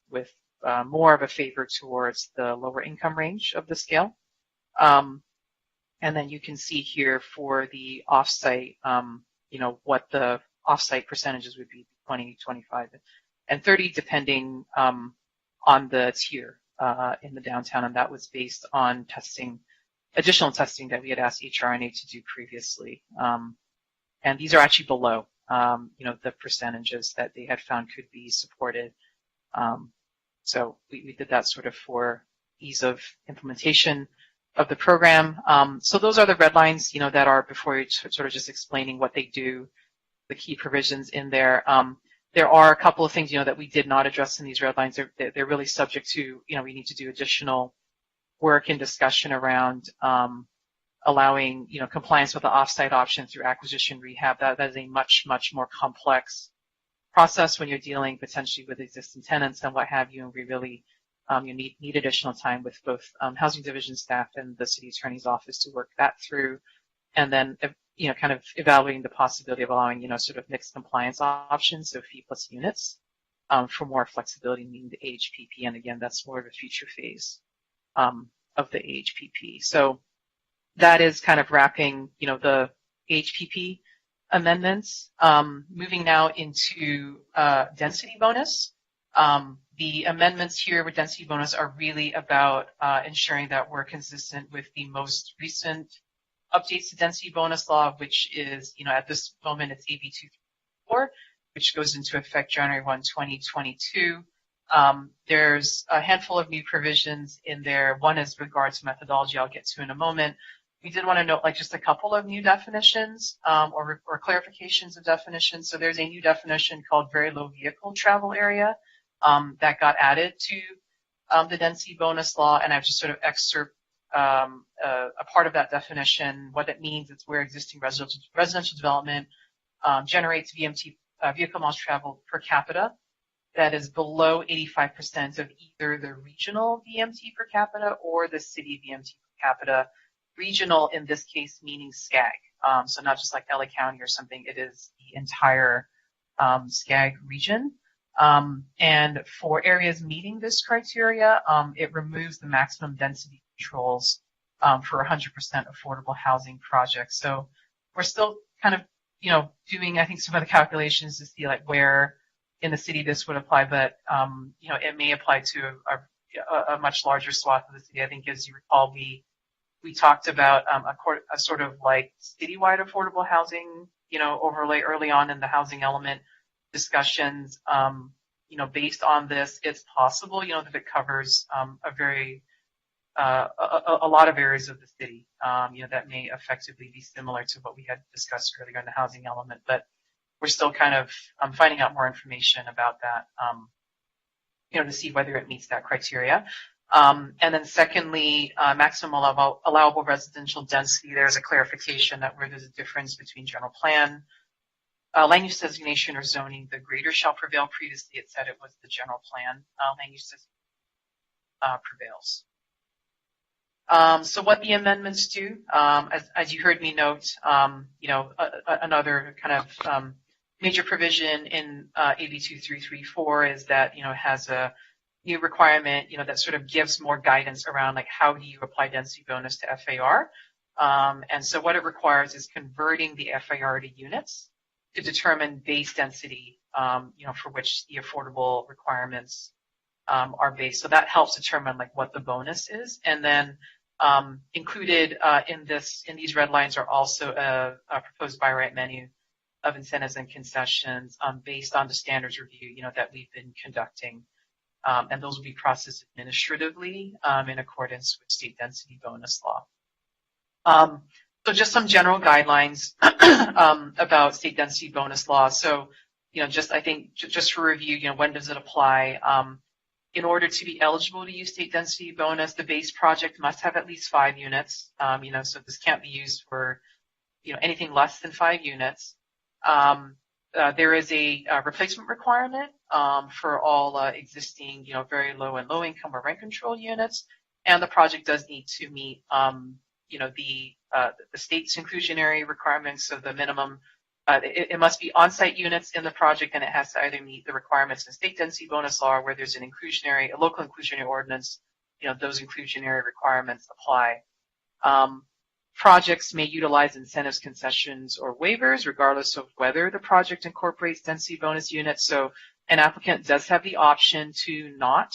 with more of a favor towards the lower income range of the scale. And then you can see here for the offsite, what the offsite percentages would be, 20, 25, and 30, depending on the tier in the downtown. And that was based on additional testing that we had asked HRNA to do previously. And these are actually below, the percentages that they had found could be supported. So we did that sort of for ease of implementation of the program. So those are the red lines, that are before you, sort of just explaining what they do, the key provisions in there. There are a couple of things, that we did not address in these red lines. They're really subject to, we need to do additional work and discussion around allowing, compliance with the offsite option through acquisition rehab. That is a much, much more complex process when you're dealing potentially with existing tenants and what have you. And we really you need additional time with both housing division staff and the city attorney's office to work that through. And then, kind of evaluating the possibility of allowing, sort of mixed compliance options, so fee plus units, for more flexibility in the AHPP. And again, that's more of a future phase of the AHPP. So that is kind of wrapping, the AHPP amendments. Moving now into density bonus. The amendments here with density bonus are really about ensuring that we're consistent with the most recent updates to density bonus law, which is, at this moment it's AB 234, which goes into effect January 1, 2022. There's a handful of new provisions in there. One is regards to methodology I'll get to in a moment. We did want to note just a couple of new definitions or clarifications of definitions. So there's a new definition called very low vehicle travel area that got added to the density bonus law, and I've just sort of excerpt a part of that definition. What it means is where existing residential development generates VMT vehicle miles traveled per capita that is below 85% of either the regional VMT per capita or the city VMT per capita. Regional in this case meaning SCAG, so not just like LA County or something. It is the entire SCAG region. And for areas meeting this criteria, it removes the maximum density controls for 100% affordable housing projects. So we're still kind of, doing, I think, some of the calculations to see like where in the city this would apply, but, it may apply to a much larger swath of the city. I think, as you recall, we talked about a sort of like citywide affordable housing, overlay early on in the housing element discussions. Based on this, it's possible, that it covers a lot of areas of the city, that may effectively be similar to what we had discussed earlier in the housing element. But we're still kind of finding out more information about that, to see whether it meets that criteria. And then secondly, maximum allowable residential density. There's a clarification that where there's a difference between general plan, land use designation, or zoning, the greater shall prevail. Previously, it said it was the general plan land use designation prevails. So what the amendments do, as you heard me note, another kind of major provision in AB 2334 is that, has a new requirement, that sort of gives more guidance around like how do you apply density bonus to FAR. And so what it requires is converting the FAR to units to determine base density, for which the affordable requirements are based. So that helps determine like what the bonus is. And then included in these red lines are also a proposed by right menu of incentives and concessions based on the standards review, that we've been conducting. And those will be processed administratively in accordance with state density bonus law. So just some general guidelines about state density bonus law. So, I think just for review, when does it apply? In order to be eligible to use state density bonus, the base project must have at least 5 units. So this can't be used for, anything less than 5 units. There is a replacement requirement for all existing, very low and low income or rent control units, and the project does need to meet, the state's inclusionary requirements of the minimum. It must be on-site units in the project, and it has to either meet the requirements in state density bonus law, where there's a local inclusionary ordinance. Those inclusionary requirements apply. Projects may utilize incentives, concessions, or waivers, regardless of whether the project incorporates density bonus units. So an applicant does have the option to not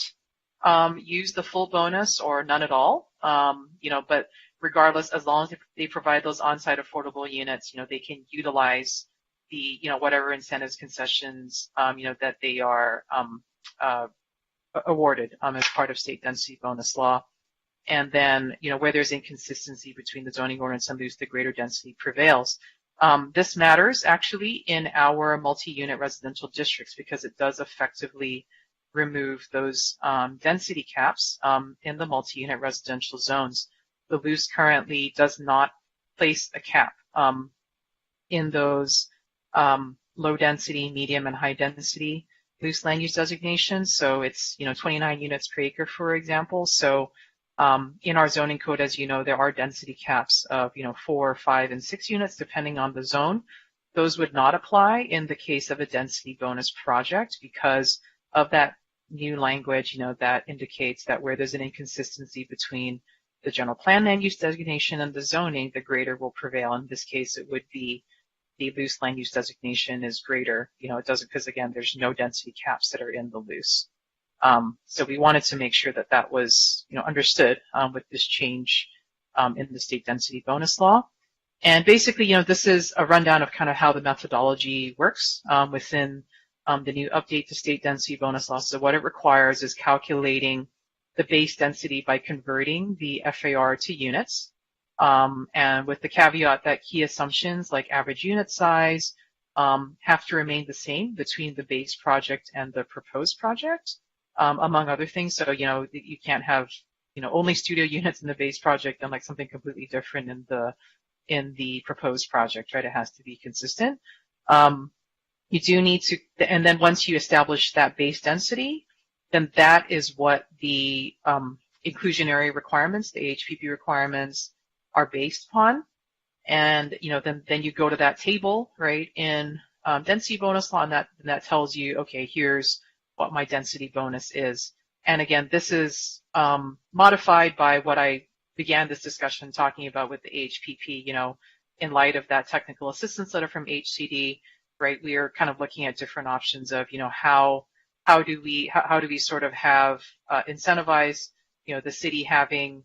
use the full bonus or none at all. But regardless, as long as they provide those on-site affordable units, they can utilize the, whatever incentives, concessions, that they are awarded as part of state density bonus law. And then, where there's inconsistency between the zoning ordinance and the greater density prevails. This matters actually in our multi-unit residential districts because it does effectively remove those density caps in the multi-unit residential zones. The LUCE currently does not place a cap in those low density, medium, and high density LUCE land use designations. So it's 29 units per acre, for example. So in our zoning code, as you know, there are density caps of 4, 5, and 6 units depending on the zone. Those would not apply in the case of a density bonus project because of that new language, that indicates that where there's an inconsistency between the general plan land use designation and the zoning, the greater will prevail. In this case, it would be the LUCE land use designation is greater. It doesn't, because again, there's no density caps that are in the LUCE. So we wanted to make sure that that was, understood with this change in the state density bonus law. And basically, this is a rundown of kind of how the methodology works within the new update to state density bonus law. So what it requires is calculating the base density by converting the FAR to units, and with the caveat that key assumptions like average unit size have to remain the same between the base project and the proposed project, among other things. So, you can't have, only studio units in the base project and like something completely different in the proposed project, right? It has to be consistent. You do need to, and then once you establish that base density, then that is what the inclusionary requirements, the HPP requirements, are based upon. And then you go to that table, right, in density bonus law, and that tells you, okay, here's what my density bonus is. And again, this is modified by what I began this discussion talking about with the HPP. In light of that technical assistance letter from HCD, right, we are kind of looking at different options of, how do we sort of have incentivize, the city having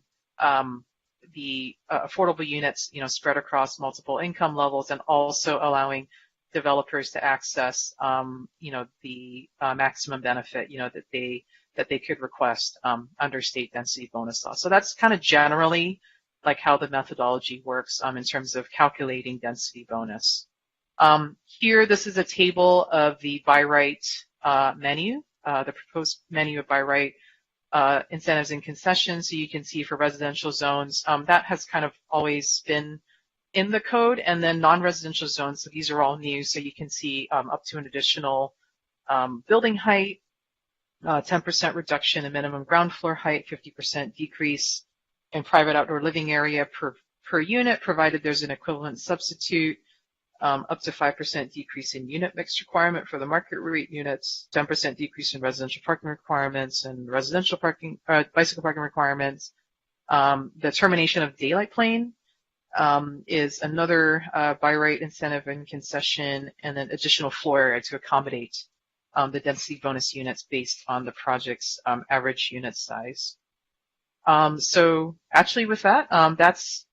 the affordable units, spread across multiple income levels, and also allowing developers to access, the maximum benefit, that they could request under state density bonus law. So that's kind of generally like how the methodology works in terms of calculating density bonus. Here, this is a table of the by right menu, the proposed menu of by right incentives and concessions. So you can see for residential zones, that has kind of always been in the code, and then non-residential zones, so these are all new, so you can see up to an additional building height, 10% reduction in minimum ground floor height, 50% decrease in private outdoor living area per unit, provided there's an equivalent substitute, up to 5% decrease in unit mix requirement for the market rate units, 10% decrease in residential parking requirements and residential parking, bicycle parking requirements. The termination of daylight plane is another by right incentive and concession, and then additional floor area to accommodate the density bonus units based on the project's average unit size. So actually with that, that's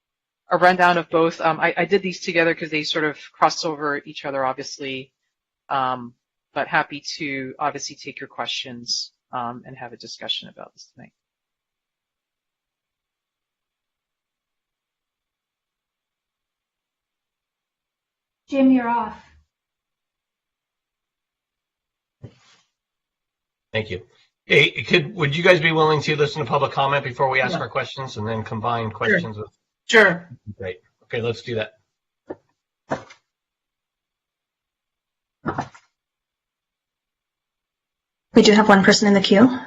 a rundown of both. I did these together because they sort of cross over each other, obviously, but happy to obviously take your questions and have a discussion about this tonight. Jim, you're off. Thank you. Hey, would you guys be willing to listen to public comment before we ask our questions and then combine questions with? Sure. Great. Okay, let's do that. We do have one person in the queue.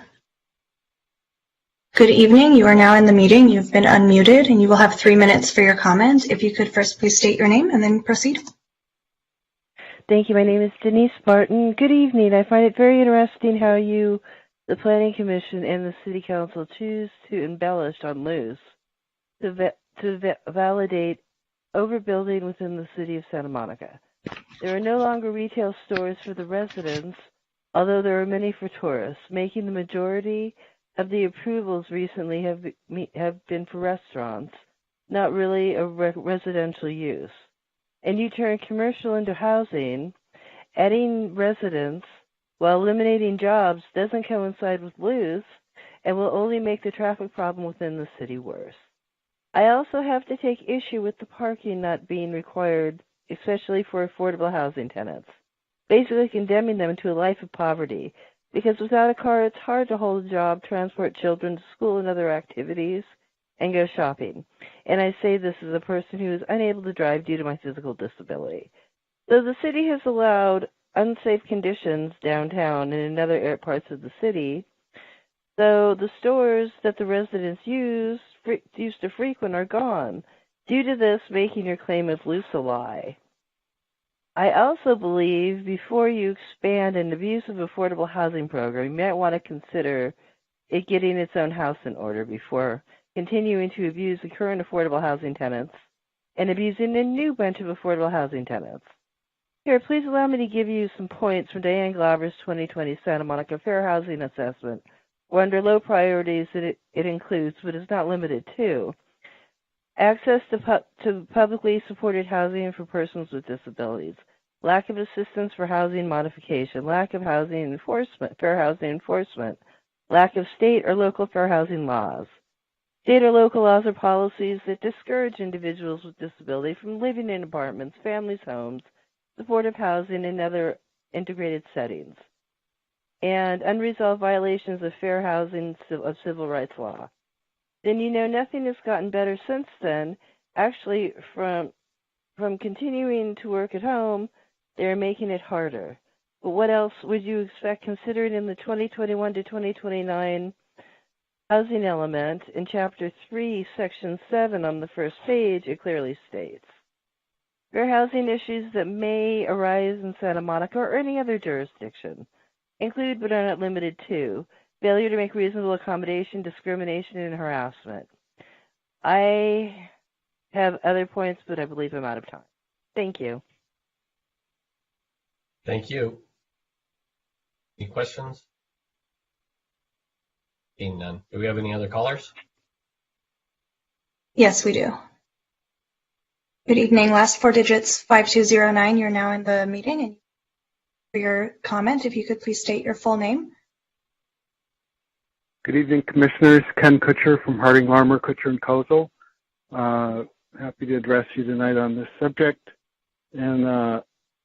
Good evening. You are now in the meeting. You've been unmuted, and you will have 3 minutes for your comment. If you could first please state your name and then proceed. Thank you. My name is Denise Barton. Good evening. I find it very interesting how you, the Planning Commission, and the City Council choose to embellish on Luz to validate overbuilding within the city of Santa Monica. There are no longer retail stores for the residents, although there are many for tourists, making the majority of the approvals recently have been for restaurants, not really a residential use. And you turn commercial into housing, adding residents while eliminating jobs doesn't coincide with Luz and will only make the traffic problem within the city worse. I also have to take issue with the parking not being required, especially for affordable housing tenants, basically condemning them to a life of poverty, because without a car it's hard to hold a job, transport children to school and other activities, and go shopping. And I say this as a person who is unable to drive due to my physical disability. So the city has allowed unsafe conditions downtown and in other parts of the city, so the stores that the residents used to frequent are gone. Due to this, making your claim of Luz a lie. I also believe before you expand an abusive affordable housing program, you might want to consider it getting its own house in order before continuing to abuse the current affordable housing tenants and abusing a new bunch of affordable housing tenants. Here, please allow me to give you some points from Diane Glauber's 2020 Santa Monica Fair Housing Assessment, where under low priorities it includes, but is not limited to, access to publicly supported housing for persons with disabilities, lack of assistance for housing modification, lack of housing enforcement, fair housing enforcement, lack of state or local fair housing laws. State or local laws or policies that discourage individuals with disability from living in apartments, families' homes, supportive housing, and other integrated settings. And unresolved violations of fair housing of civil rights law. Then you know nothing has gotten better since then. Actually, from continuing to work at home, they're making it harder. But what else would you expect, considering in the 2021 to 2029 housing element in Chapter 3, Section 7 on the first page, it clearly states, fair housing issues that may arise in Santa Monica or any other jurisdiction include but are not limited to failure to make reasonable accommodation, discrimination, and harassment. I have other points, but I believe I'm out of time. Thank you. Thank you. Any questions? Seeing none. Do we have any other callers? Yes, we do. Good evening. Last four digits, 5209. You're now in the meeting. And for your comment, if you could please state your full name. Good evening, Commissioners. Ken Kutcher from Harding, Larmer, Kutcher & Kozel. Happy to address you tonight on this subject, and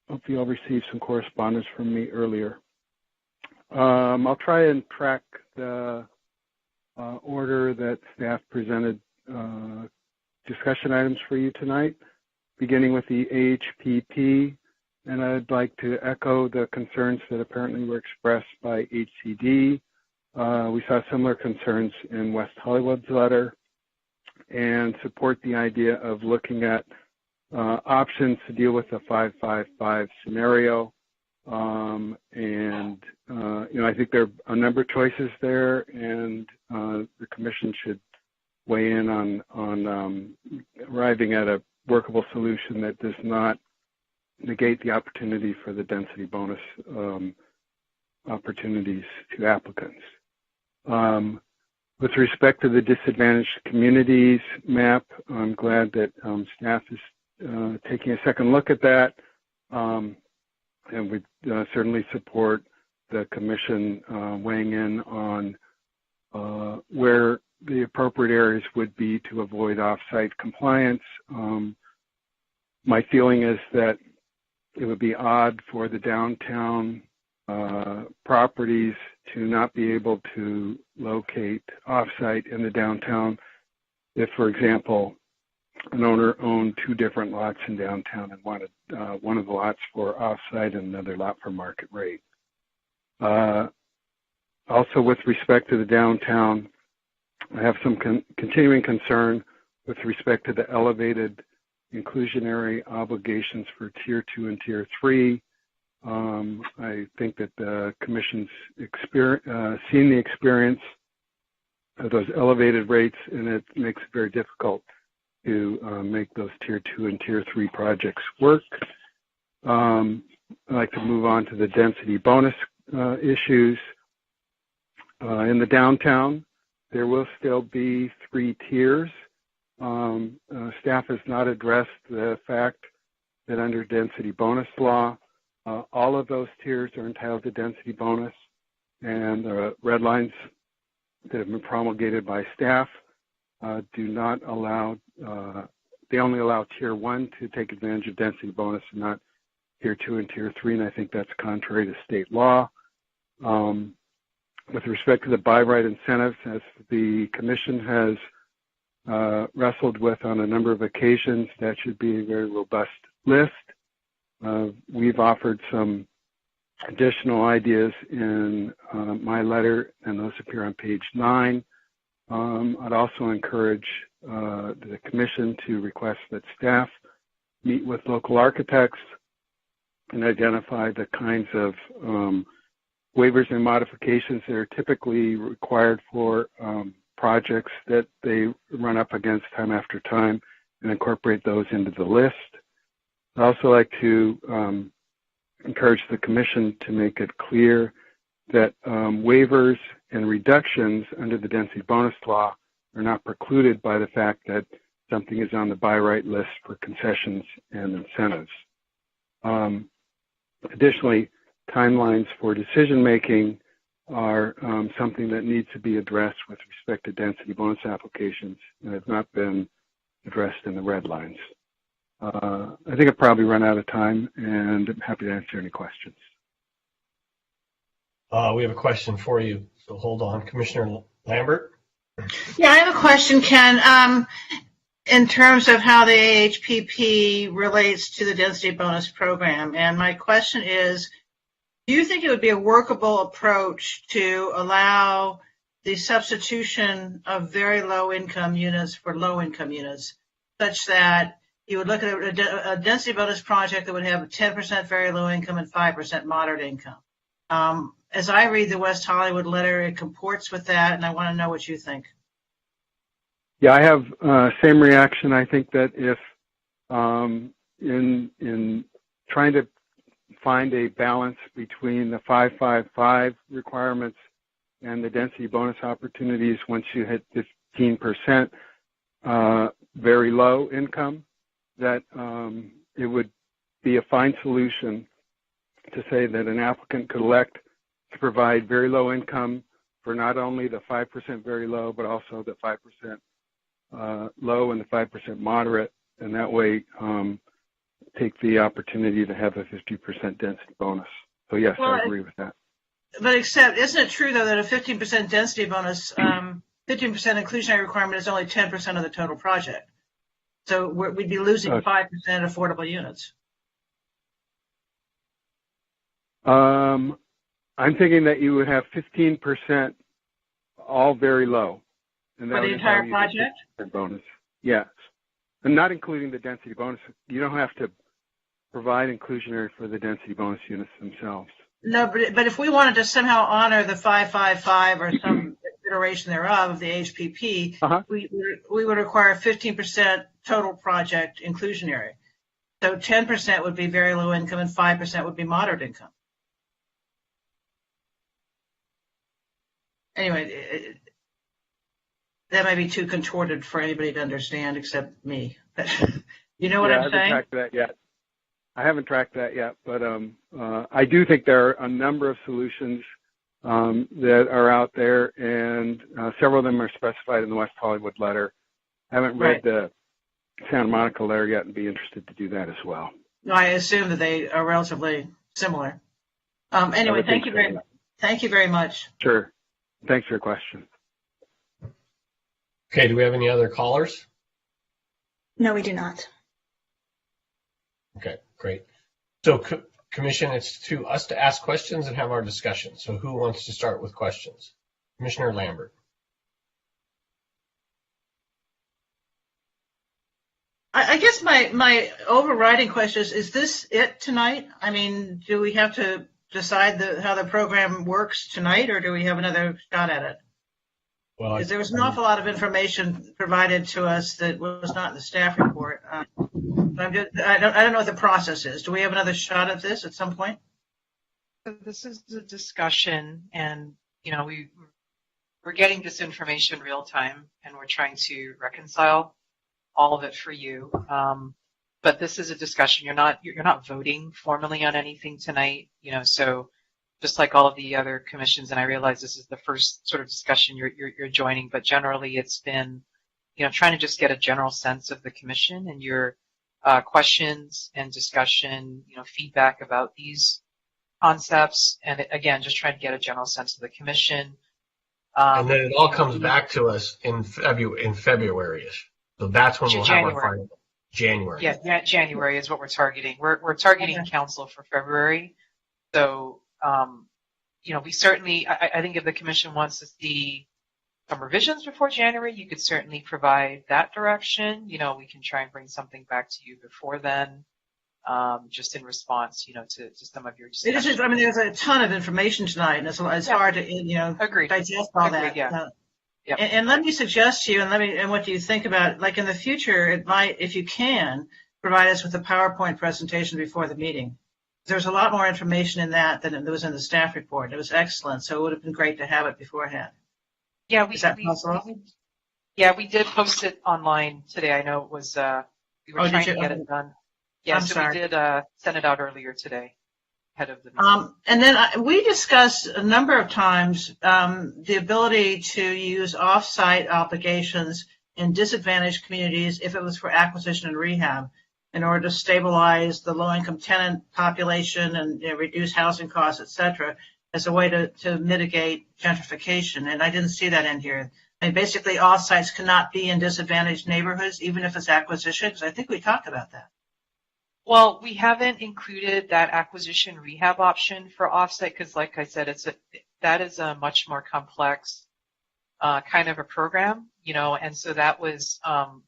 hope you all received some correspondence from me earlier. I'll try and track the order that staff presented discussion items for you tonight, beginning with the AHPP, and I'd like to echo the concerns that apparently were expressed by HCD. We saw similar concerns in West Hollywood's letter and support the idea of looking at options to deal with the 555 scenario. I think there are a number of choices there, and the Commission should weigh in on arriving at a workable solution that does not negate the opportunity for the density bonus opportunities to applicants. With respect to the disadvantaged communities map, I'm glad that staff is taking a second look at that, and we certainly support the Commission weighing in on where the appropriate areas would be to avoid off-site compliance. My feeling is that it would be odd for the downtown properties to not be able to locate off-site in the downtown if, for example, an owner owned two different lots in downtown and wanted one of the lots for off-site and another lot for market rate. Also, with respect to the downtown, I have some continuing concern with respect to the elevated inclusionary obligations for Tier 2 and Tier 3. I think that the Commission's seen the experience of those elevated rates, and it makes it very difficult to make those Tier 2 and Tier 3 projects work. I'd like to move on to the density bonus issues. In the downtown, there will still be 3 tiers. Staff has not addressed the fact that under density bonus law, all of those tiers are entitled to density bonus, and the red lines that have been promulgated by staff do not allow, they only allow Tier 1 to take advantage of density bonus and not Tier 2 and Tier 3, and I think that's contrary to state law. With respect to the buy right incentives, as the Commission has wrestled with on a number of occasions, that should be a very robust list. We've offered some additional ideas in my letter, and those appear on page 9. I'd also encourage the Commission to request that staff meet with local architects and identify the kinds of waivers and modifications that are typically required for projects that they run up against time after time, and incorporate those into the list. I'd also like to encourage the Commission to make it clear that waivers and reductions under the density bonus law are not precluded by the fact that something is on the by right list for concessions and incentives. Additionally, timelines for decision making are something that needs to be addressed with respect to density bonus applications and have not been addressed in the red lines. I think I've probably run out of time, and I'm happy to answer any questions. We have a question for you, so hold on. Commissioner Lambert? Yeah, I have a question, Ken. In terms of how the AHPP relates to the density bonus program, and my question is, do you think it would be a workable approach to allow the substitution of very low income units for low income units, such that you would look at a density bonus project that would have 10% very low income and 5% moderate income? As I read the West Hollywood letter, it comports with that, and I want to know what you think. Yeah, I have same reaction. I think that if in trying to find a balance between the 555 requirements and the density bonus opportunities, once you hit 15% very low income, that it would be a fine solution to say that an applicant could elect to provide very low income for not only the 5% very low, but also the 5% low and the 5% moderate, and that way take the opportunity to have a 50% density bonus. So yes, I agree with that. But except, isn't it true though that a 15% density bonus, 15% inclusionary requirement is only 10% of the total project? So we'd be losing 5% affordable units. I'm thinking that you would have 15% all very low. And for the entire project? Bonus. Yes. And not including the density bonus. You don't have to provide inclusionary for the density bonus units themselves. No, but if we wanted to somehow honor the 555 or some iteration thereof of the HPP, we would require 15% total project inclusionary. So 10% would be very low income and 5% would be moderate income. Anyway, that might be too contorted for anybody to understand except me. But you know what I'm saying? I haven't tracked that yet, but I do think there are a number of solutions that are out there, and several of them are specified in the West Hollywood letter. I haven't read the Santa Monica letter yet, and be interested to do that as well. No, I assume that they are relatively similar. Anyway, thank you very much. Thank you very much. Sure. Thanks for your question. Okay, do we have any other callers? No, we do not. Okay, great. So, Commission, it's to us to ask questions and have our discussion. So who wants to start with questions? Commissioner Lambert. I guess my overriding question is this it tonight? I mean, do we have to decide how the program works tonight, or do we have another shot at it? Well, because there was an awful lot of information provided to us that was not in the staff report. I don't know what the process is. Do we have another shot at this at some point? So this is a discussion, and we're getting this information real time, and we're trying to reconcile all of it for you. But this is a discussion. You're not voting formally on anything tonight. So just like all of the other commissions, and I realize this is the first sort of discussion you're joining, but generally it's been, trying to just get a general sense of the commission and your questions and discussion, feedback about these concepts, and again, just trying to get a general sense of the commission. And then it all comes back to us in February-ish. So that's when we'll have our final. January. Yeah, January is what we're targeting. We're targeting council for February. So, we certainly, I think if the commission wants to see some revisions before January, you could certainly provide that direction. We can try and bring something back to you before then, just in response, to some of your discussions. There's a ton of information tonight, and it's hard to, digest all that. Yeah. Yep. And let me suggest to you, and what do you think about, like in the future, it might, if you can, provide us with a PowerPoint presentation before the meeting. There's a lot more information in that than there was in the staff report. It was excellent, so it would have been great to have it beforehand. Yeah, Is that possible? we did post it online today. I know it was, we were Oh, did trying you? to get it done. Yeah, I'm so sorry. we did send it out earlier today, ahead of the meeting. And then we discussed a number of times the ability to use off-site obligations in disadvantaged communities if it was for acquisition and rehab in order to stabilize the low-income tenant population and reduce housing costs, et cetera, as a way to mitigate gentrification. And I didn't see that in here. And basically, off-sites cannot be in disadvantaged neighborhoods, even if it's acquisition, because I think we talked about that. Well, we haven't included that acquisition rehab option for offsite because, like I said, that is a much more complex kind of a program, and so that was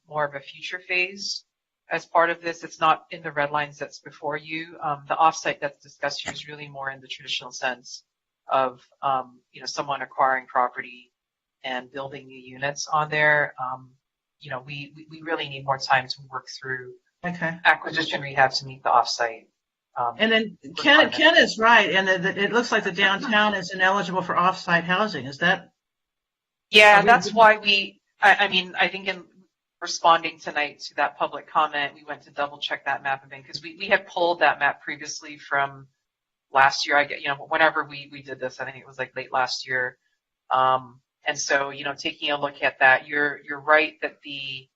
more of a future phase as part of this. It's not in the red lines that's before you. The offsite that's discussed here is really more in the traditional sense of someone acquiring property and building new units on there. We really need more time to work through acquisition rehab to meet the offsite. And then Ken is right, and it looks like the downtown is ineligible for off-site housing. Is that? Yeah, that's why I think in responding tonight to that public comment, we went to double check that map again because we had pulled that map previously from last year. Whenever we did this, I think it was like late last year. And so, taking a look at that, you're right that the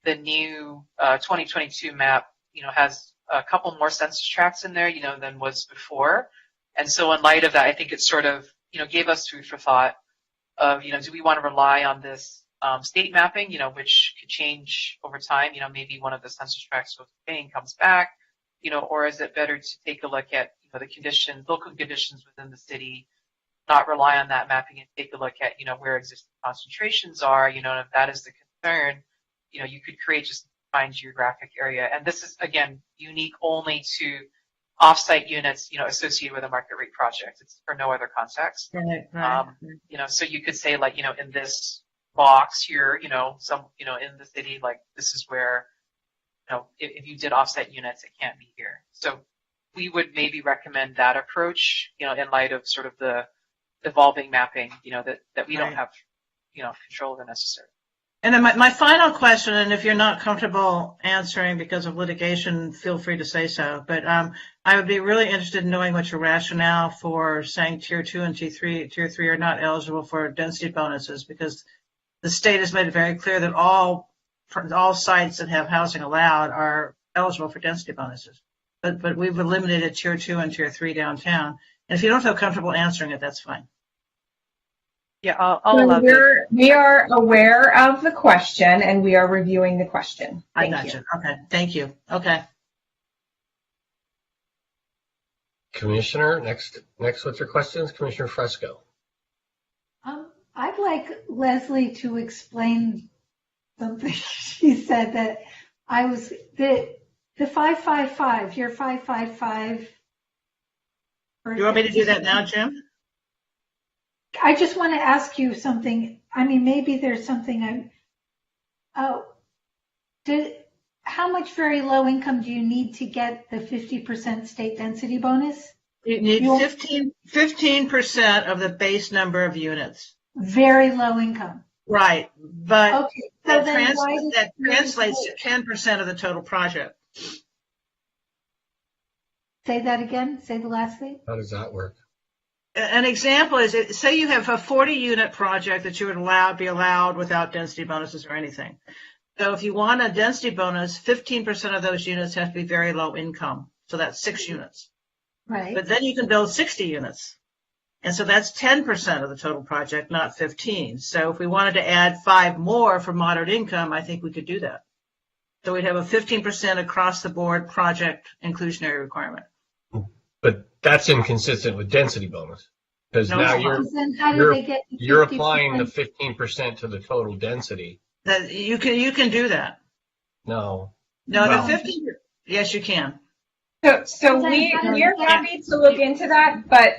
new 2022 map, has a couple more census tracts in there, than was before. And so in light of that, I think it sort of, gave us food for thought of, do we want to rely on this state mapping, which could change over time, maybe one of the census tracts goes away and comes back, or is it better to take a look at, the local conditions within the city, not rely on that mapping and take a look at, where existing concentrations are, and if that is the concern, you could create just a defined geographic area. And this is, again, unique only to off-site units, associated with a market rate project. It's for no other context. Right. So you could say, like, in this box here, in the city, like, this is where, if you did off-site units, it can't be here. So we would maybe recommend that approach, in light of sort of the evolving mapping, that we don't have, control over necessarily. And then my final question, and if you're not comfortable answering because of litigation, feel free to say so. But I would be really interested in knowing what your rationale for saying Tier 2 and Tier 3 are not eligible for density bonuses, because the state has made it very clear that all sites that have housing allowed are eligible for density bonuses. But we've eliminated Tier 2 and Tier 3 downtown. And if you don't feel comfortable answering it, that's fine. Yeah, I'll allow that. We are aware of the question, and we are reviewing the question. I got you. Okay, thank you. Okay. Commissioner, next with your questions, Commissioner Fresco. I'd like Leslie to explain something. She said that the 555, your 555. You want me to do that now, Jim? I just want to ask you something. I mean, maybe there's something how much very low income do you need to get the 50% state density bonus? You need 15% of the base number of units. Very low income. Right, but okay, so that translates to 10% of the total project. Say that again. Say the last thing. How does that work? An example is, say you have a 40-unit project that you would be allowed without density bonuses or anything. So if you want a density bonus, 15% of those units have to be very low income. So that's 6 units. Right. But then you can build 60 units. And so that's 10% of the total project, not 15. So if we wanted to add 5 more for moderate income, I think we could do that. So we'd have a 15% across the board project inclusionary requirement. But that's inconsistent with density bonus, because now you're applying the 15% to the total density. That you can do that. No. The 15. Yes, you can. So we're happy to look into that, but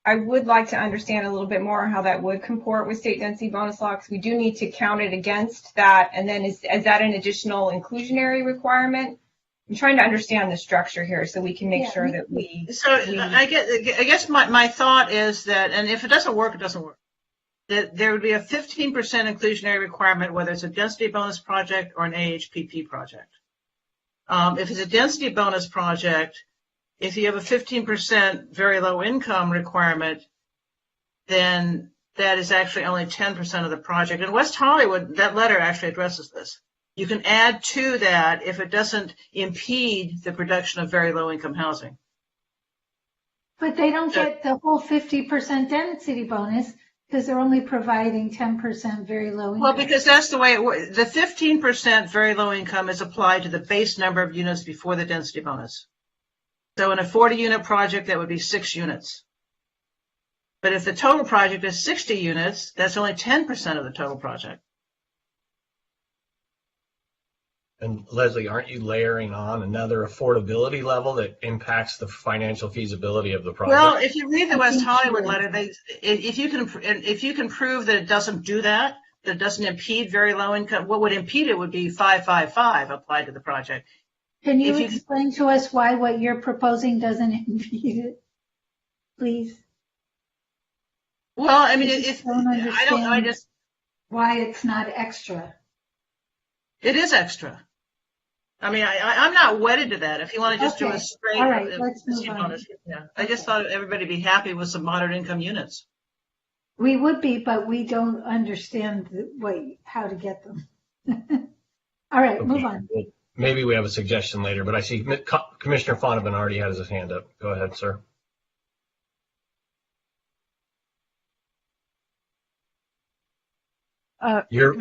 I would like to understand a little bit more how that would comport with state density bonus law, because we do need to count it against that. And then is that an additional inclusionary requirement? I'm trying to understand the structure here so we can make sure that we. So I guess my thought is that, and if it doesn't work, it doesn't work. That there would be a 15% inclusionary requirement, whether it's a density bonus project or an AHPP project. If it's a density bonus project, if you have a 15% very low income requirement, then that is actually only 10% of the project. In West Hollywood, that letter actually addresses this. You can add to that if it doesn't impede the production of very low income housing. But they don't get the whole 50% density bonus because they're only providing 10% very low income. Well, because that's the way it works. The 15% very low income is applied to the base number of units before the density bonus. So in a 40-unit project, that would be 6 units. But if the total project is 60 units, that's only 10% of the total project. And Leslie, aren't you layering on another affordability level that impacts the financial feasibility of the project? Well, if you read the West Hollywood letter, if you can prove that it doesn't do that, that it doesn't impede very low income, what would impede it would be 555 applied to the project. Can you explain to us why what you're proposing doesn't impede it, please? Well, I mean, I just why it's not extra. It is extra. I mean, I'm not wedded to that. If you want to just do a straight, all right, let's move on. Yeah. I just thought everybody would be happy with some moderate income units. We would be, but we don't understand how to get them. All right, move on. Well, maybe we have a suggestion later, but I see Commissioner Fonovan already has his hand up. Go ahead, sir. You're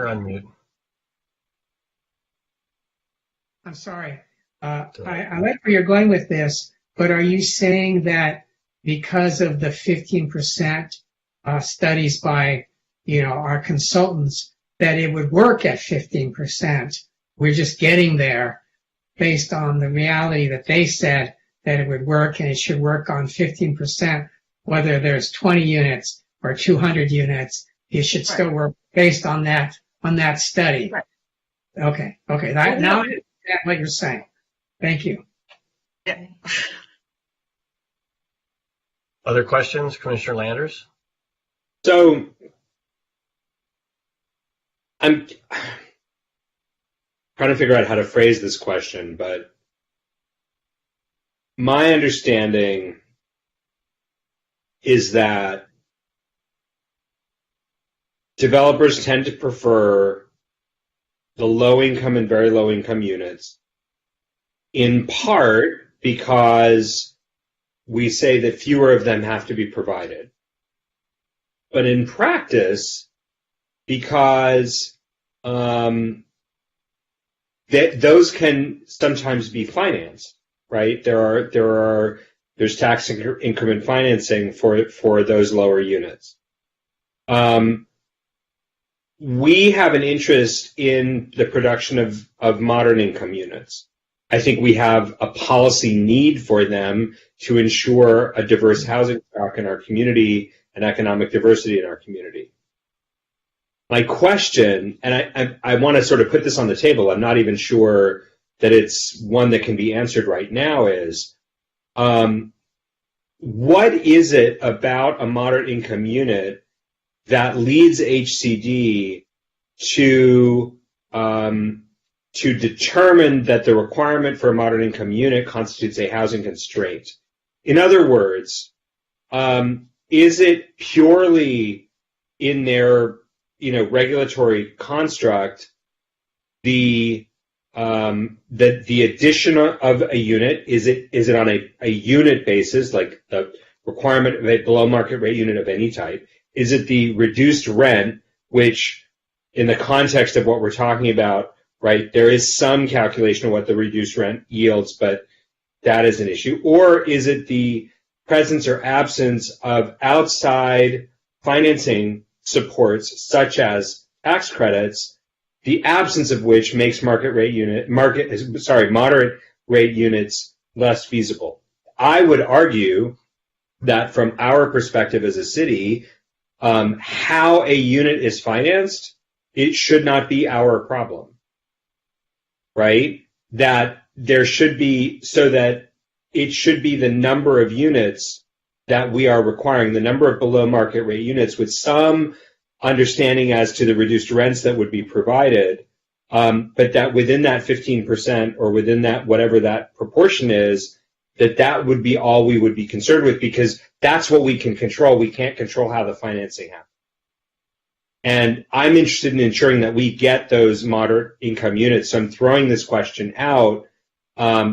on mute. I'm sorry. I like where you're going with this, but are you saying that because of the 15% studies by, our consultants, that it would work at 15%? We're just getting there based on the reality that they said that it would work, and it should work on 15%, whether there's 20 units or 200 units. It should still work based on that study. Right. Okay. Now I understand what you're saying. Thank you. Yeah. Other questions, Commissioner Landers? So I'm trying to figure out how to phrase this question, but my understanding is that developers tend to prefer the low income and very low income units, in part because we say that fewer of them have to be provided. But in practice, because those can sometimes be financed, right? There's tax increment financing for those lower units. We have an interest in the production of modern income units. I think we have a policy need for them to ensure a diverse housing stock in our community and economic diversity in our community. My question, and I want to sort of put this on the table, I'm not even sure that it's one that can be answered right now, is what is it about a moderate income unit that leads HCD to determine that the requirement for a moderate income unit constitutes a housing constraint? In other words, is it purely in their regulatory construct the addition of a unit? Is it on a unit basis, like the requirement of a below market rate unit of any type? Is it the reduced rent, which in the context of what we're talking about, right, there is some calculation of what the reduced rent yields, but that is an issue? Or is it the presence or absence of outside financing supports, such as tax credits, the absence of which makes moderate rate units less feasible? I would argue that from our perspective as a city, how a unit is financed, it should not be our problem, right? that there should be, so that it should be the number of units that we are requiring, the number of below market rate units, with some understanding as to the reduced rents that would be provided, but that within that 15% or within that whatever that proportion is, that would be all we would be concerned with, because that's what we can control. We can't control how the financing happens. And I'm interested in ensuring that we get those moderate income units. So I'm throwing this question out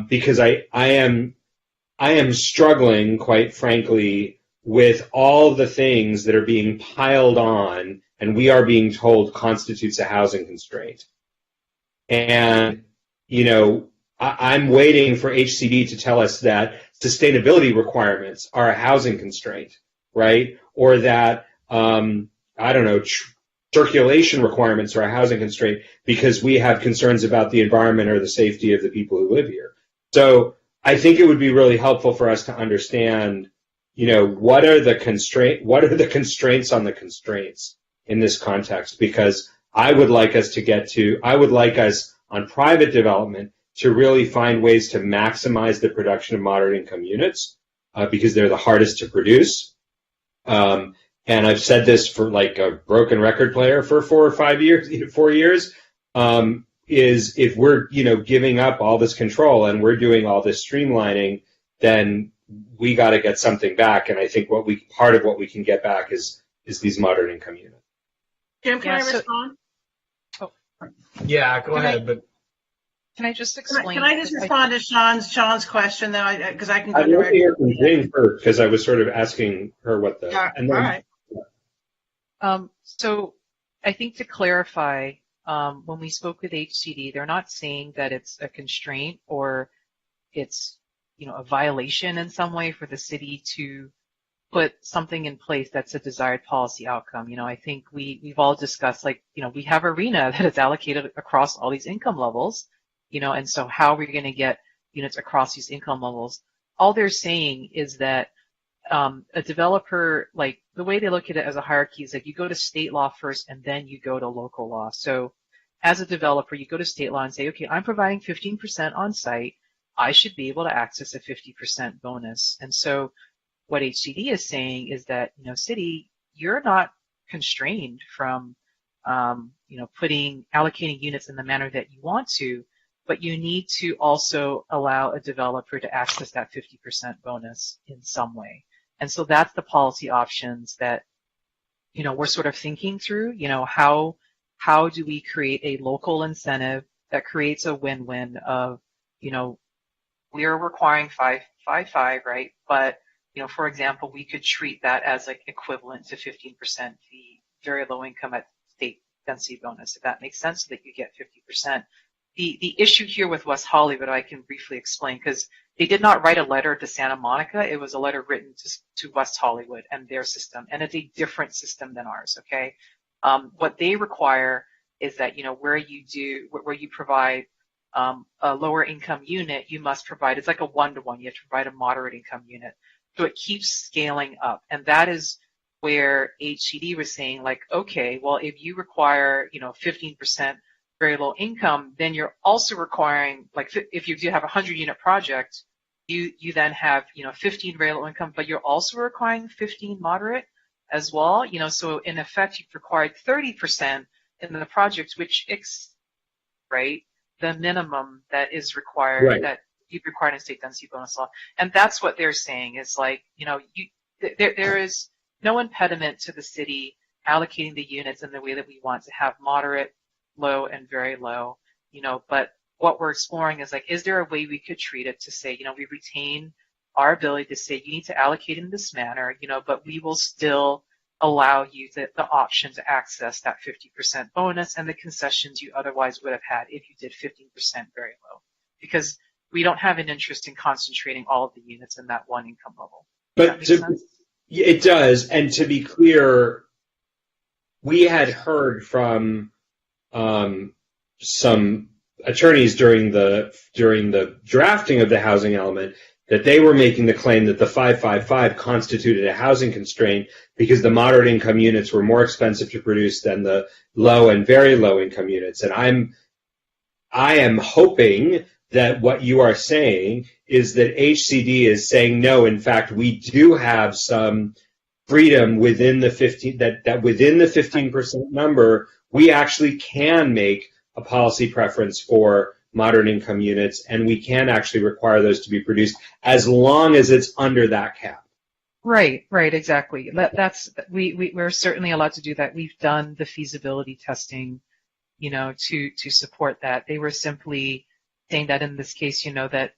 because I am struggling, quite frankly, with all the things that are being piled on and we are being told constitutes a housing constraint. And, you know, I'm waiting for HCD to tell us that sustainability requirements are a housing constraint, right? Or that, I don't know, circulation requirements are a housing constraint because we have concerns about the environment or the safety of the people who live here. So I think it would be really helpful for us to understand, you know, what are the constraints on the constraints in this context? Because I would like us on private development to really find ways to maximize the production of moderate income units because they're the hardest to produce. And I've said this for like a broken record player for 4 or 5 years, 4 years, is if we're, you know, giving up all this control and we're doing all this streamlining, then we got to get something back. And I think part of what we can get back is these moderate income units. Jim, can I respond? Yeah, go ahead. But can I just explain? Can I just respond to Sean's question, though? Because I can go I'd love to hear directly. from Jane first, because I was sort of asking her what the. And then, all right. So I think to clarify, when we spoke with HCD, they're not saying that it's a constraint or it's, you know, a violation in some way for the city to put something in place that's a desired policy outcome. You know, I think we've all discussed, like, you know, we have ARENA that is allocated across all these income levels, you know, and so how are we going to get units across these income levels? All they're saying is that a developer, like the way they look at it as a hierarchy is like you go to state law first and then you go to local law. So as a developer, you go to state law and say, okay, I'm providing 15% on site. I should be able to access a 50% bonus. And so what HCD is saying is that, you know, city, you're not constrained from, you know, allocating units in the manner that you want to, but you need to also allow a developer to access that 50% bonus in some way. And so that's the policy options that, you know, we're sort of thinking through, you know, how do we create a local incentive that creates a win-win of, you know, we're requiring 5.55, right? But, you know, for example, we could treat that as like equivalent to 15% the very low income at state density bonus, if that makes sense, so that you get 50%. The issue here with West Hollywood, I can briefly explain, because they did not write a letter to Santa Monica. It was a letter written to West Hollywood and their system, and it's a different system than ours, okay? What they require is that, you know, where you provide a lower income unit, you must provide, it's like a 1-to-1, you have to provide a moderate income unit. So it keeps scaling up. And that is where HCD was saying, like, okay, well, if you require, you know, 15% very low income, then you're also requiring, like, if you do have a 100-unit project, you then have, you know, 15 very low income, but you're also requiring 15 moderate as well. You know, so in effect, you've required 30% in the project, which right, the minimum that is required, right, that you've required in state density bonus law. And that's what they're saying is, like, you know, there is no impediment to the city allocating the units in the way that we want to have moderate, low, and very low, you know, but what we're exploring is, like, is there a way we could treat it to say, you know, we retain our ability to say you need to allocate in this manner, you know, but we will still allow you the option to access that 50% bonus and the concessions you otherwise would have had if you did 15% very low, because we don't have an interest in concentrating all of the units in that one income level. But it does. And to be clear, we had heard from some attorneys during the drafting of the housing element that they were making the claim that the 555 constituted a housing constraint because the moderate income units were more expensive to produce than the low and very low income units. And I am hoping that what you are saying is that HCD is saying, no, in fact, we do have some freedom within the 15, that within the 15% number, we actually can make a policy preference for moderate income units, and we can actually require those to be produced as long as it's under that cap. Right, exactly. We're certainly allowed to do that. We've done the feasibility testing, to support that. They were simply saying that in this case, that,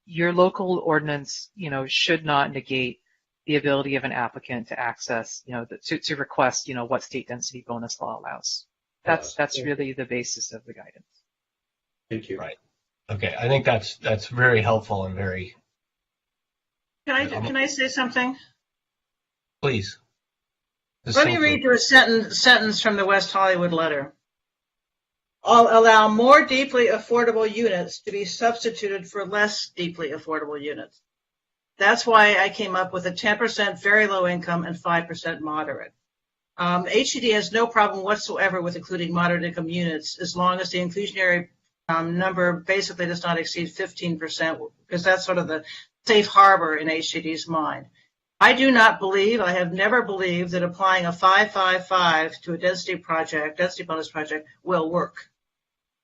your local ordinance, should not negate the ability of an applicant to access, to request, what state density bonus law allows. That's really the basis of the guidance. Thank you. Right. Okay. I think that's very helpful and very. Can I say something? Please. Let me read you a sentence from the West Hollywood letter. I'll allow more deeply affordable units to be substituted for less deeply affordable units. That's why I came up with a 10% very low income and 5% moderate. HCD has no problem whatsoever with including moderate income units as long as the inclusionary number basically does not exceed 15%, because that's sort of the safe harbor in HCD's mind. I do not believe, I have never believed that applying a 555 to a density bonus project will work.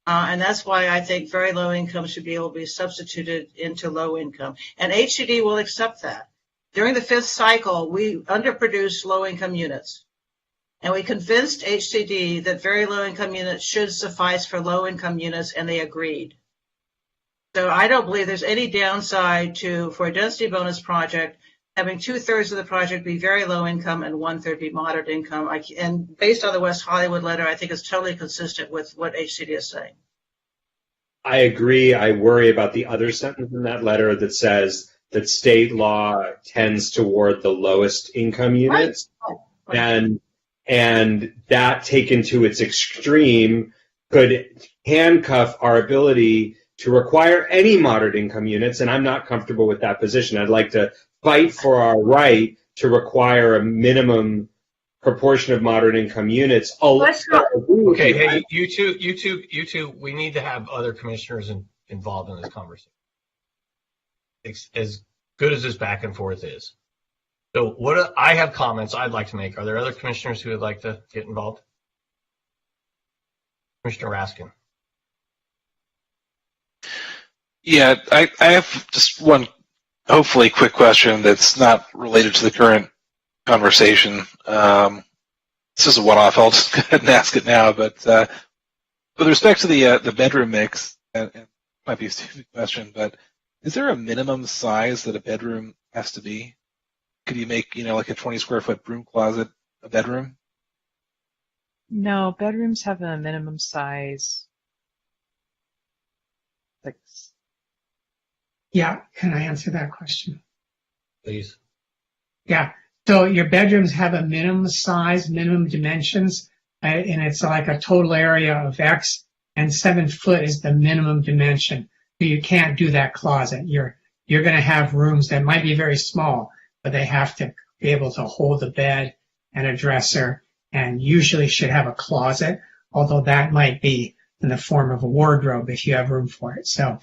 And that's why I think very low income should be able to be substituted into low income. And HCD will accept that. During the 5th cycle, we underproduced low income units. And we convinced HCD that very low income units should suffice for low income units, and they agreed. So I don't believe there's any downside for a density bonus project having 2/3 of the project be very low income and 1/3 be moderate income. And based on the West Hollywood letter, I think it's totally consistent with what HCD is saying. I agree. I worry about the other sentence in that letter that says that state law tends toward the lowest income units. Right. And that taken to its extreme could handcuff our ability to require any moderate income units, and I'm not comfortable with that position. I'd like to fight for our right to require a minimum proportion of moderate income units. Okay, hey, you two, we need to have other commissioners involved in this conversation. As good as this back and forth is. So I have comments I'd like to make. Are there other commissioners who would like to get involved? Commissioner Raskin. Yeah, I have just one hopefully quick question that's not related to the current conversation. This is a one-off. I'll just go ahead and ask it now. But with respect to the bedroom mix, and it might be a stupid question, but is there a minimum size that a bedroom has to be? Could you make, like a 20 square foot broom closet a bedroom? No, bedrooms have a minimum size. Yeah, can I answer that question? Please. Yeah, so your bedrooms have a minimum size, minimum dimensions, and it's like a total area of X, and 7 foot is the minimum dimension. So you can't do that closet. You're going to have rooms that might be very small, but they have to be able to hold a bed and a dresser, and usually should have a closet, although that might be in the form of a wardrobe if you have room for it. So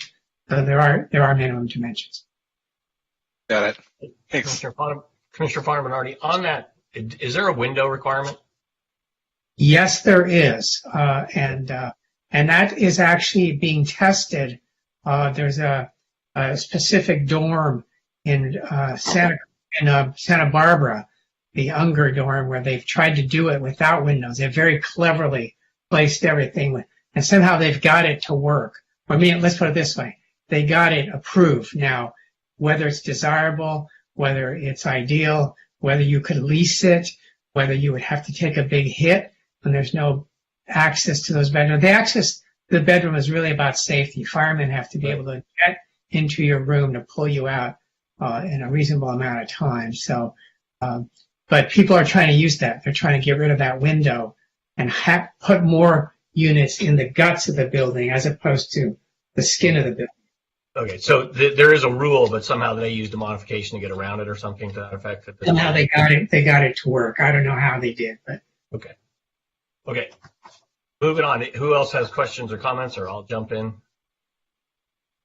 there are minimum dimensions. Got it. Thanks. Commissioner Farnham-Bernardi, on that, is there a window requirement? Yes, there is, and that is actually being tested. There's a specific dorm in Santa Barbara, the Unger dorm, where they've tried to do it without windows. They've very cleverly placed everything, and somehow they've got it to work. I mean, let's put it this way. They got it approved. Now, whether it's desirable, whether it's ideal, whether you could lease it, whether you would have to take a big hit when there's no access to those bedrooms. The access to the bedroom is really about safety. Firemen have to be able to get into your room to pull you out in a reasonable amount of time. So, but people are trying to use that. They're trying to get rid of that window and put more units in the guts of the building as opposed to the skin of the building. Okay, so there is a rule, but somehow they used a modification to get around it or something to that effect. Somehow they got it to work. I don't know how they did, but okay. Moving on. Who else has questions or comments, or I'll jump in?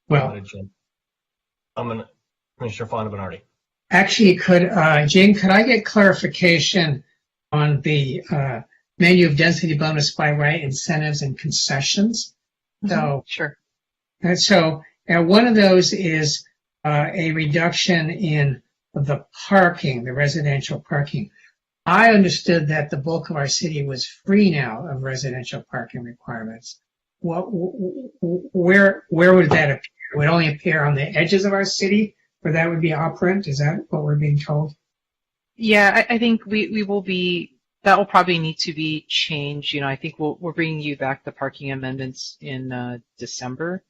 Well, Commissioner Fonda Bernardi. actually, Jane, could I get clarification on the menu of density bonus by right incentives and concessions? So, Sure. So one of those is a reduction in the parking, the residential parking. I understood that the bulk of our city was free now of residential parking requirements. Where would that appear? It would only appear on the edges of our city, where that would be operant? Is that what we're being told? Yeah, I think we will be, that will probably need to be changed. I think we're bringing you back the parking amendments in December,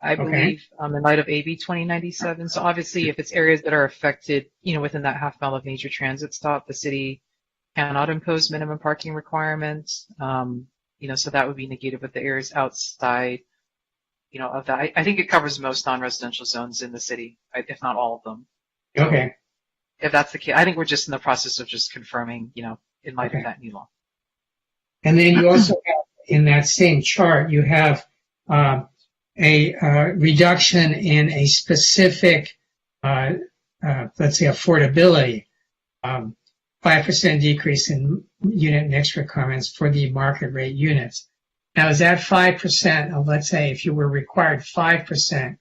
I believe, in light of AB 2097. So obviously, if it's areas that are affected, within that half mile of major transit stop, the city cannot impose minimum parking requirements. So that would be negated with the areas outside, of that. I think it covers most non-residential zones in the city, if not all of them. Okay. If that's the case, I think we're just in the process of just confirming, in light of that new law. And then you also have, in that same chart, you have a reduction in a specific, let's say, affordability, 5% decrease in unit mix requirements for the market rate units. Now, is that 5% of, let's say, if you were required 5%,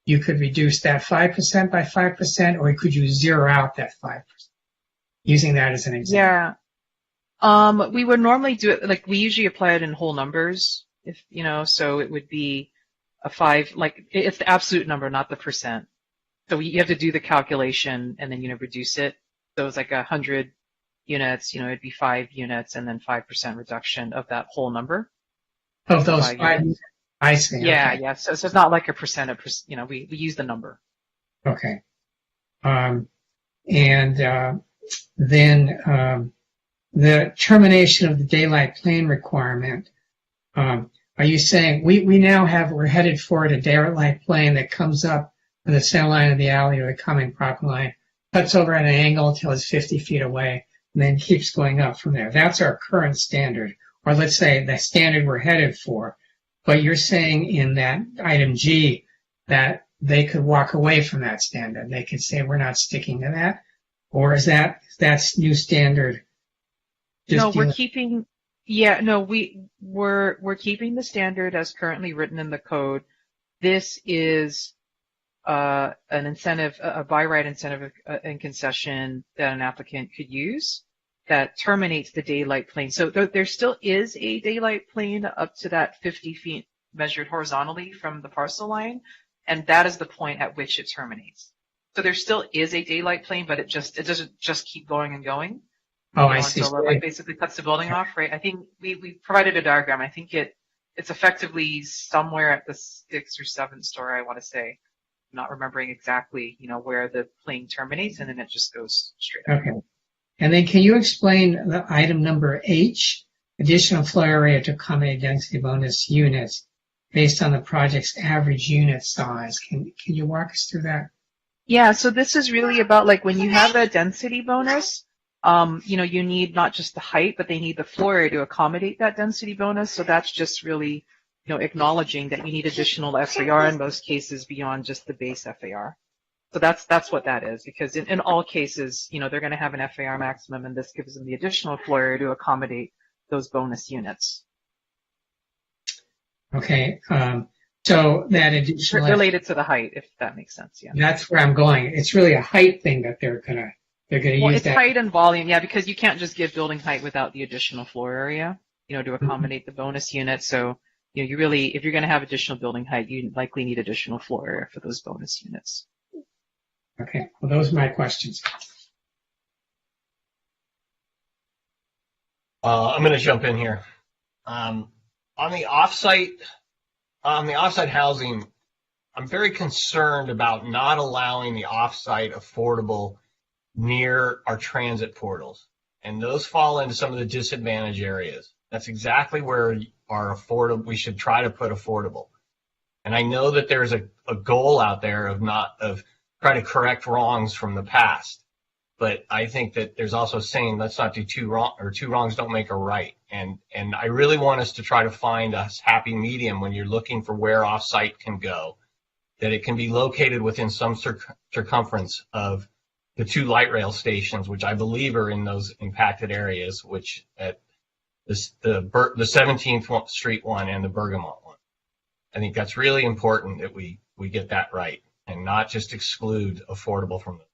you could reduce that 5% by 5%, or could you zero out that 5%? Using that as an example. Yeah. We would normally do it, like we usually apply it in whole numbers, so it would be a 5, like it's the absolute number, not the percent. So you have to do the calculation and then, reduce it. So it's like 100 units, it'd be 5 units and then 5% reduction of that whole number. Of those 5 units. I see. Yeah, okay. yeah. So it's not like a percent of, we use the number. Okay. Then the termination of the daylight plane requirement, are you saying we're headed for a daylight plane that comes up from the center line of the alley or the coming property line, cuts over at an angle until it's 50 feet away, and then keeps going up from there? That's our current standard, or let's say the standard we're headed for. But you're saying in that item G that they could walk away from that standard. They could say we're not sticking to that, or is that's new standard? No, we're keeping. Yeah, no, we're keeping the standard as currently written in the code. This is an incentive, a by right incentive and concession that an applicant could use that terminates the daylight plane. So there still is a daylight plane up to that 50 feet measured horizontally from the parcel line, and that is the point at which it terminates. So there still is a daylight plane, but it doesn't just keep going and going. Oh, I see. Until it basically cuts the building off, right? I think we provided a diagram. I think it's effectively somewhere at the 6th or 7th story, I want to say. I'm not remembering exactly, where the plane terminates, and then it just goes straight up. Okay. And then can you explain the item number H, additional floor area to accommodate density bonus units based on the project's average unit size? Can you walk us through that? Yeah, so this is really about like when you have a density bonus, you need not just the height, but they need the floor area to accommodate that density bonus. So that's just really, acknowledging that you need additional FAR in most cases beyond just the base FAR. So that's what that is, because in all cases, they're going to have an FAR maximum, and this gives them the additional floor area to accommodate those bonus units. Okay. So that additional related to the height, if that makes sense. Yeah. That's where I'm going. It's really a height thing that they're gonna use. It's that. Height and volume, yeah, because you can't just give building height without the additional floor area, to accommodate the bonus unit. So, you really, if you're going to have additional building height, you likely need additional floor area for those bonus units. Okay. Well, those are my questions. I'm going to jump in here. On the offsite housing, I'm very concerned about not allowing the offsite affordable near our transit portals. And those fall into some of the disadvantaged areas. That's exactly where we should try to put affordable. And I know that there's a goal out there of trying to correct wrongs from the past. But I think that there's also saying let's not do two wrongs don't make a right. And I really want us to try to find a happy medium when you're looking for where offsite can go. that it can be located within some circumference of the 2 light rail stations, which I believe are in those impacted areas, which at the 17th Street one and the Bergamot one. I think that's really important that we get that right and not just exclude affordable from them.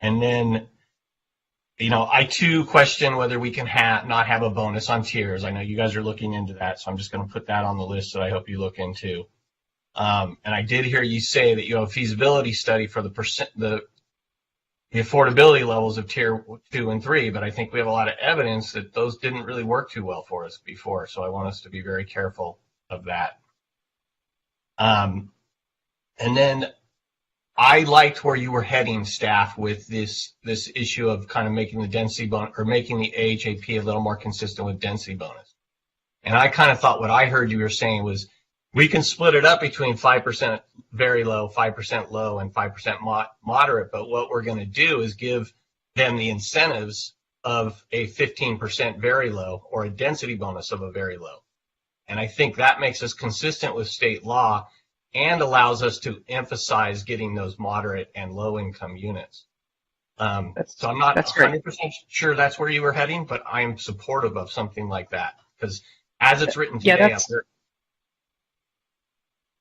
And then, I too question whether we can not have a bonus on tiers. I know you guys are looking into that, so I'm just going to put that on the list that I hope you look into. And I did hear you say that you have a feasibility study for the affordability levels of tier 2 and 3, but I think we have a lot of evidence that those didn't really work too well for us before, so I want us to be very careful of that. And then I liked where you were heading, staff, with this issue of kind of making the density bonus, or making the AHAP a little more consistent with density bonus. And I kind of thought what I heard you were saying was we can split it up between 5% very low, 5% low, and 5% moderate, but what we're going to do is give them the incentives of a 15% very low or a density bonus of a very low. And I think that makes us consistent with state law and allows us to emphasize getting those moderate and low income units. So I'm not 100% sure that's where you were heading, but I'm supportive of something like that because as it's written today,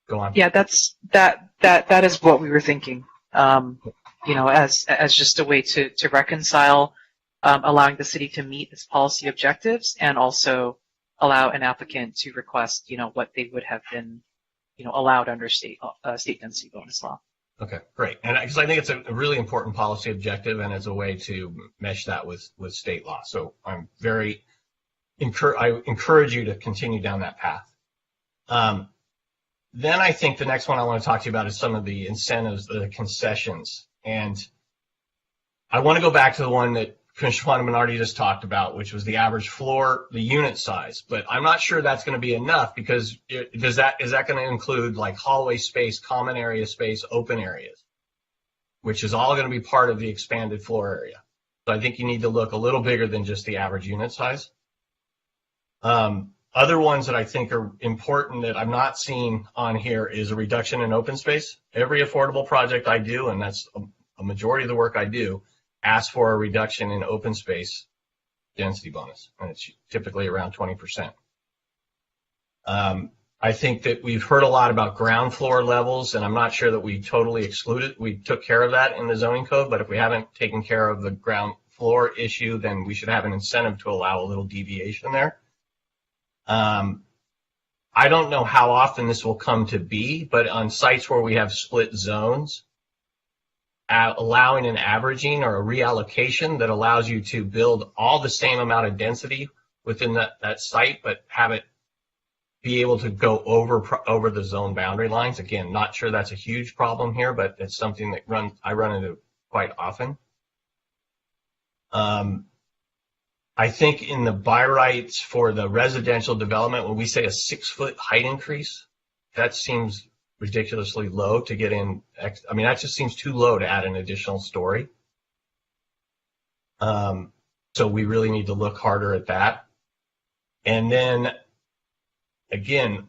go on. Yeah, that is what we were thinking. As just a way to reconcile allowing the city to meet its policy objectives and also allow an applicant to request, what they would have been, allowed under state density bonus law. Okay, great. And because I think it's a really important policy objective and as a way to mesh that with state law. So I'm I encourage you to continue down that path. Then I think the next one I want to talk to you about is some of the incentives, the concessions. And I want to go back to the one that Commissioner Minardi just talked about, which was the average floor, the unit size. But I'm not sure that's going to be enough because is that going to include like hallway space, common area space, open areas, which is all going to be part of the expanded floor area. So I think you need to look a little bigger than just the average unit size. Other ones that I think are important that I'm not seeing on here is a reduction in open space. Every affordable project I do, and that's a majority of the work I do, asks for a reduction in open space density bonus, and it's typically around 20%. I think that we've heard a lot about ground floor levels, and I'm not sure that we totally excluded. We took care of that in the zoning code, but if we haven't taken care of the ground floor issue, then we should have an incentive to allow a little deviation there. I don't know how often this will come to be, but on sites where we have split zones, allowing an averaging or a reallocation that allows you to build all the same amount of density within that site, but have it be able to go over the zone boundary lines. Again, not sure that's a huge problem here, but it's something that I run into quite often. I think in the by rights for the residential development, when we say a 6-foot height increase, that seems ridiculously low to get in. I mean, that just seems too low to add an additional story. So we really need to look harder at that. And then, again,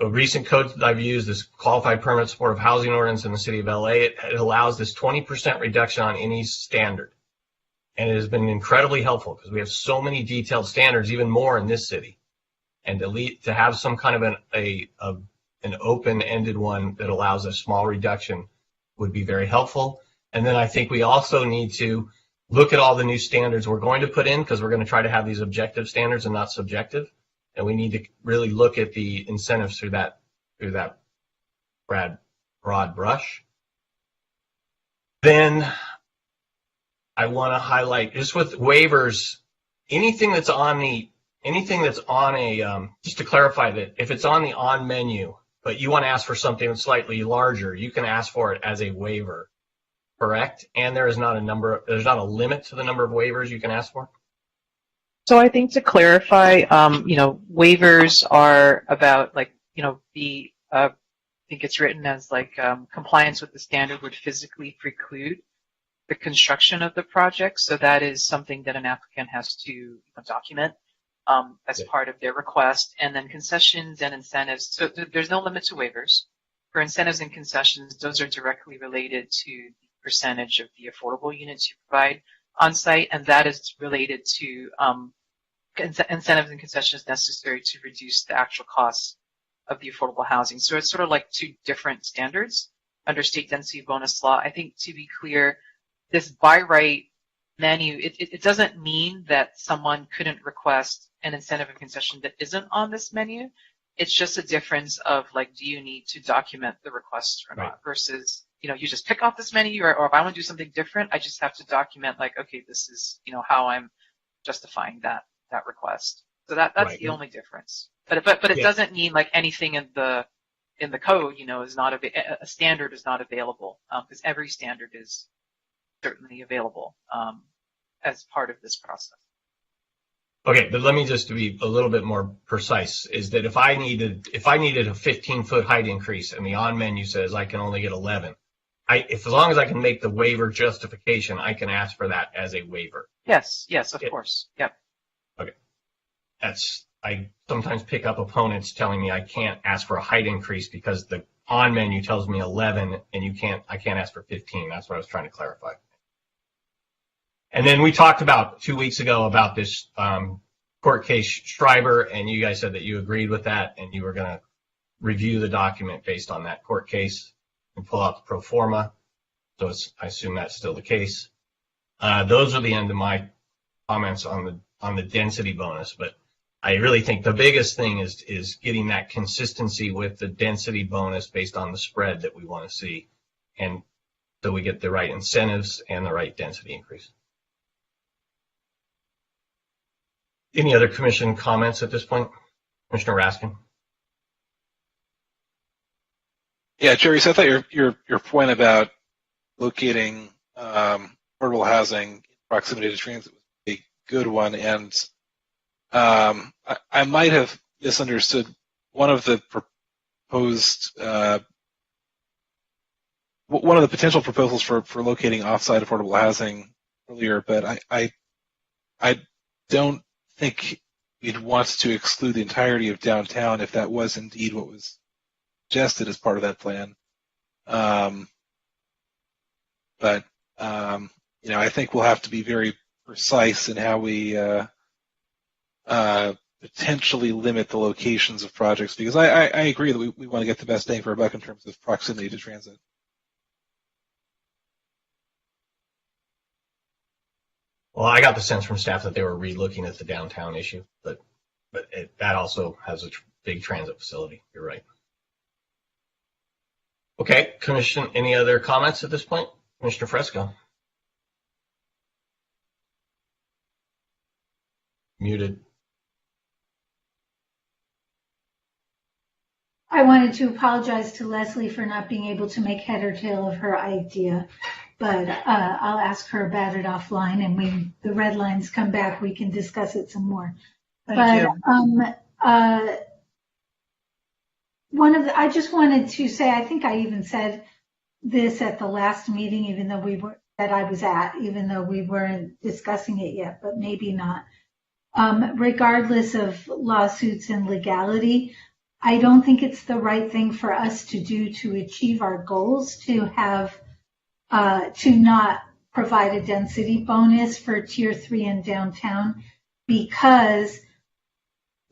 a recent code that I've used, this Qualified Permanent Supportive Housing Ordinance in the City of LA, it allows this 20% reduction on any standard. And it has been incredibly helpful because we have so many detailed standards, even more in this city. And to have some kind of an open-ended one that allows a small reduction would be very helpful. And then I think we also need to look at all the new standards we're going to put in because we're going to try to have these objective standards and not subjective. And we need to really look at the incentives through that broad brush. Then I want to highlight just with waivers, anything that's on a, just to clarify that if it's on the on menu, but you want to ask for something slightly larger, you can ask for it as a waiver, correct? And there's not a limit to the number of waivers you can ask for? So I think to clarify, waivers are about I think it's written as compliance with the standard would physically preclude the construction of the project. So that is something that an applicant has to document. as part of their request. And then concessions and incentives. So there's no limit to waivers. For incentives and concessions, those are directly related to the percentage of the affordable units you provide on site, and that is related to incentives and concessions necessary to reduce the actual costs of the affordable housing. So it's sort of like two different standards under state density bonus law. I think, to be clear, this by right menu, it doesn't mean that someone couldn't request an incentive and concession that isn't on this menu. It's just a difference of, like, do you need to document the request or not, versus, you just pick off this menu, or if I want to do something different, I just have to document, like, okay, this is, how I'm justifying that request. So that's right. The only difference. But it doesn't mean, like, anything in the code, is not a standard is not available, because every standard is certainly available as part of this process. Okay, but let me just be a little bit more precise, is that if I needed a 15-foot height increase and the on menu says I can only get 11, as long as I can make the waiver justification, I can ask for that as a waiver. Yes, of course. Yep. Okay. I sometimes pick up opponents telling me I can't ask for a height increase because the on menu tells me 11 and I can't ask for 15. That's what I was trying to clarify. And then we talked about 2 weeks ago about this court case Schreiber, and you guys said that you agreed with that and you were going to review the document based on that court case and pull out the pro forma. So I assume that's still the case. Those are the end of my comments on the density bonus, but I really think the biggest thing is getting that consistency with the density bonus based on the spread that we want to see, and so we get the right incentives and the right density increase. Any other commission comments at this point? Commissioner Raskin? Yeah, Jerry, so I thought your point about locating affordable housing in proximity to transit was a good one, and I might have misunderstood one of the proposed one of the potential proposals for locating off-site affordable housing earlier, but I don't think we'd want to exclude the entirety of downtown if that was indeed what was suggested as part of that plan. But I think we'll have to be very precise in how we potentially limit the locations of projects, because I agree that we want to get the best bang for our buck in terms of proximity to transit. Well, I got the sense from staff that they were re-looking at the downtown issue, but that also has a big transit facility. You're right. Okay, Commission, any other comments at this point? Commissioner Fresco. Muted. I wanted to apologize to Leslie for not being able to make head or tail of her idea, but I'll ask her about it offline, and when the red lines come back, we can discuss it some more. Thank you. I just wanted to say, I think I even said this at the last meeting, even though we weren't discussing it yet, but maybe not. Regardless of lawsuits and legality, I don't think it's the right thing for us to do to achieve our goals to have to not provide a density bonus for Tier 3 in downtown, because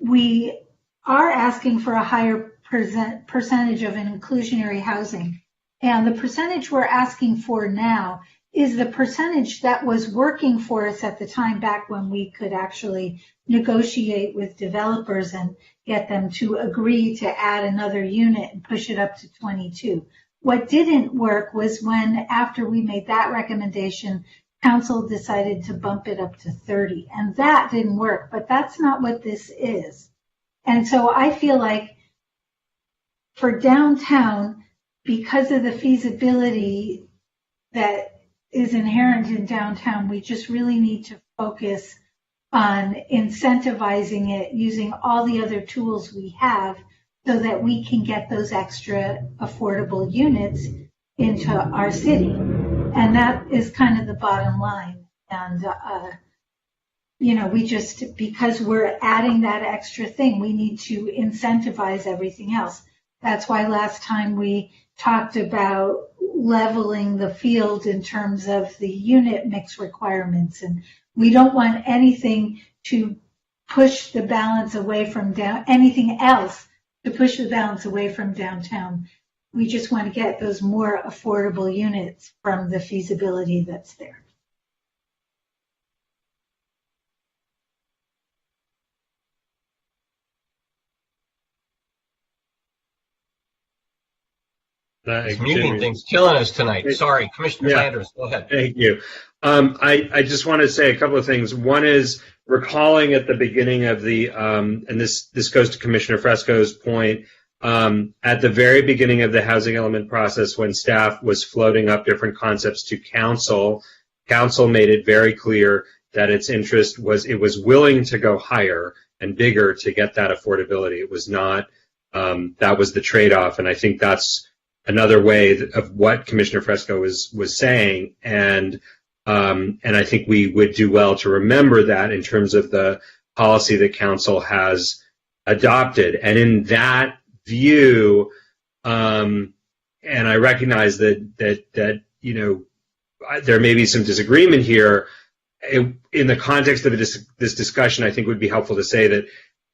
we are asking for a higher percentage of an inclusionary housing. And the percentage we're asking for now is the percentage that was working for us at the time back when we could actually negotiate with developers and get them to agree to add another unit and push it up to 22. What didn't work was when, after we made that recommendation, council decided to bump it up to 30. And that didn't work, but that's not what this is. And so I feel like for downtown, because of the feasibility that is inherent in downtown, we just really need to focus on incentivizing it using all the other tools we have so that we can get those extra affordable units into our city. And that is kind of the bottom line. And because we're adding that extra thing, we need to incentivize everything else. That's why last time we talked about leveling the field in terms of the unit mix requirements. And we don't want anything to push the balance away from anything else to push the balance away from downtown. We just want to get those more affordable units from the feasibility that's there. This meeting thing's killing us tonight. Sorry, Commissioner Sanders, go ahead. Thank you. I just want to say a couple of things. One is recalling at the beginning of the, and this goes to Commissioner Fresco's point, at the very beginning of the housing element process when staff was floating up different concepts to council made it very clear that its interest was, it was willing to go higher and bigger to get that affordability. It was not, that was the trade-off, and I think that's another way of what Commissioner Fresco was saying, and I think we would do well to remember that in terms of the policy that council has adopted. And in that view, and I recognize that there may be some disagreement here. In the context of this discussion, I think it would be helpful to say that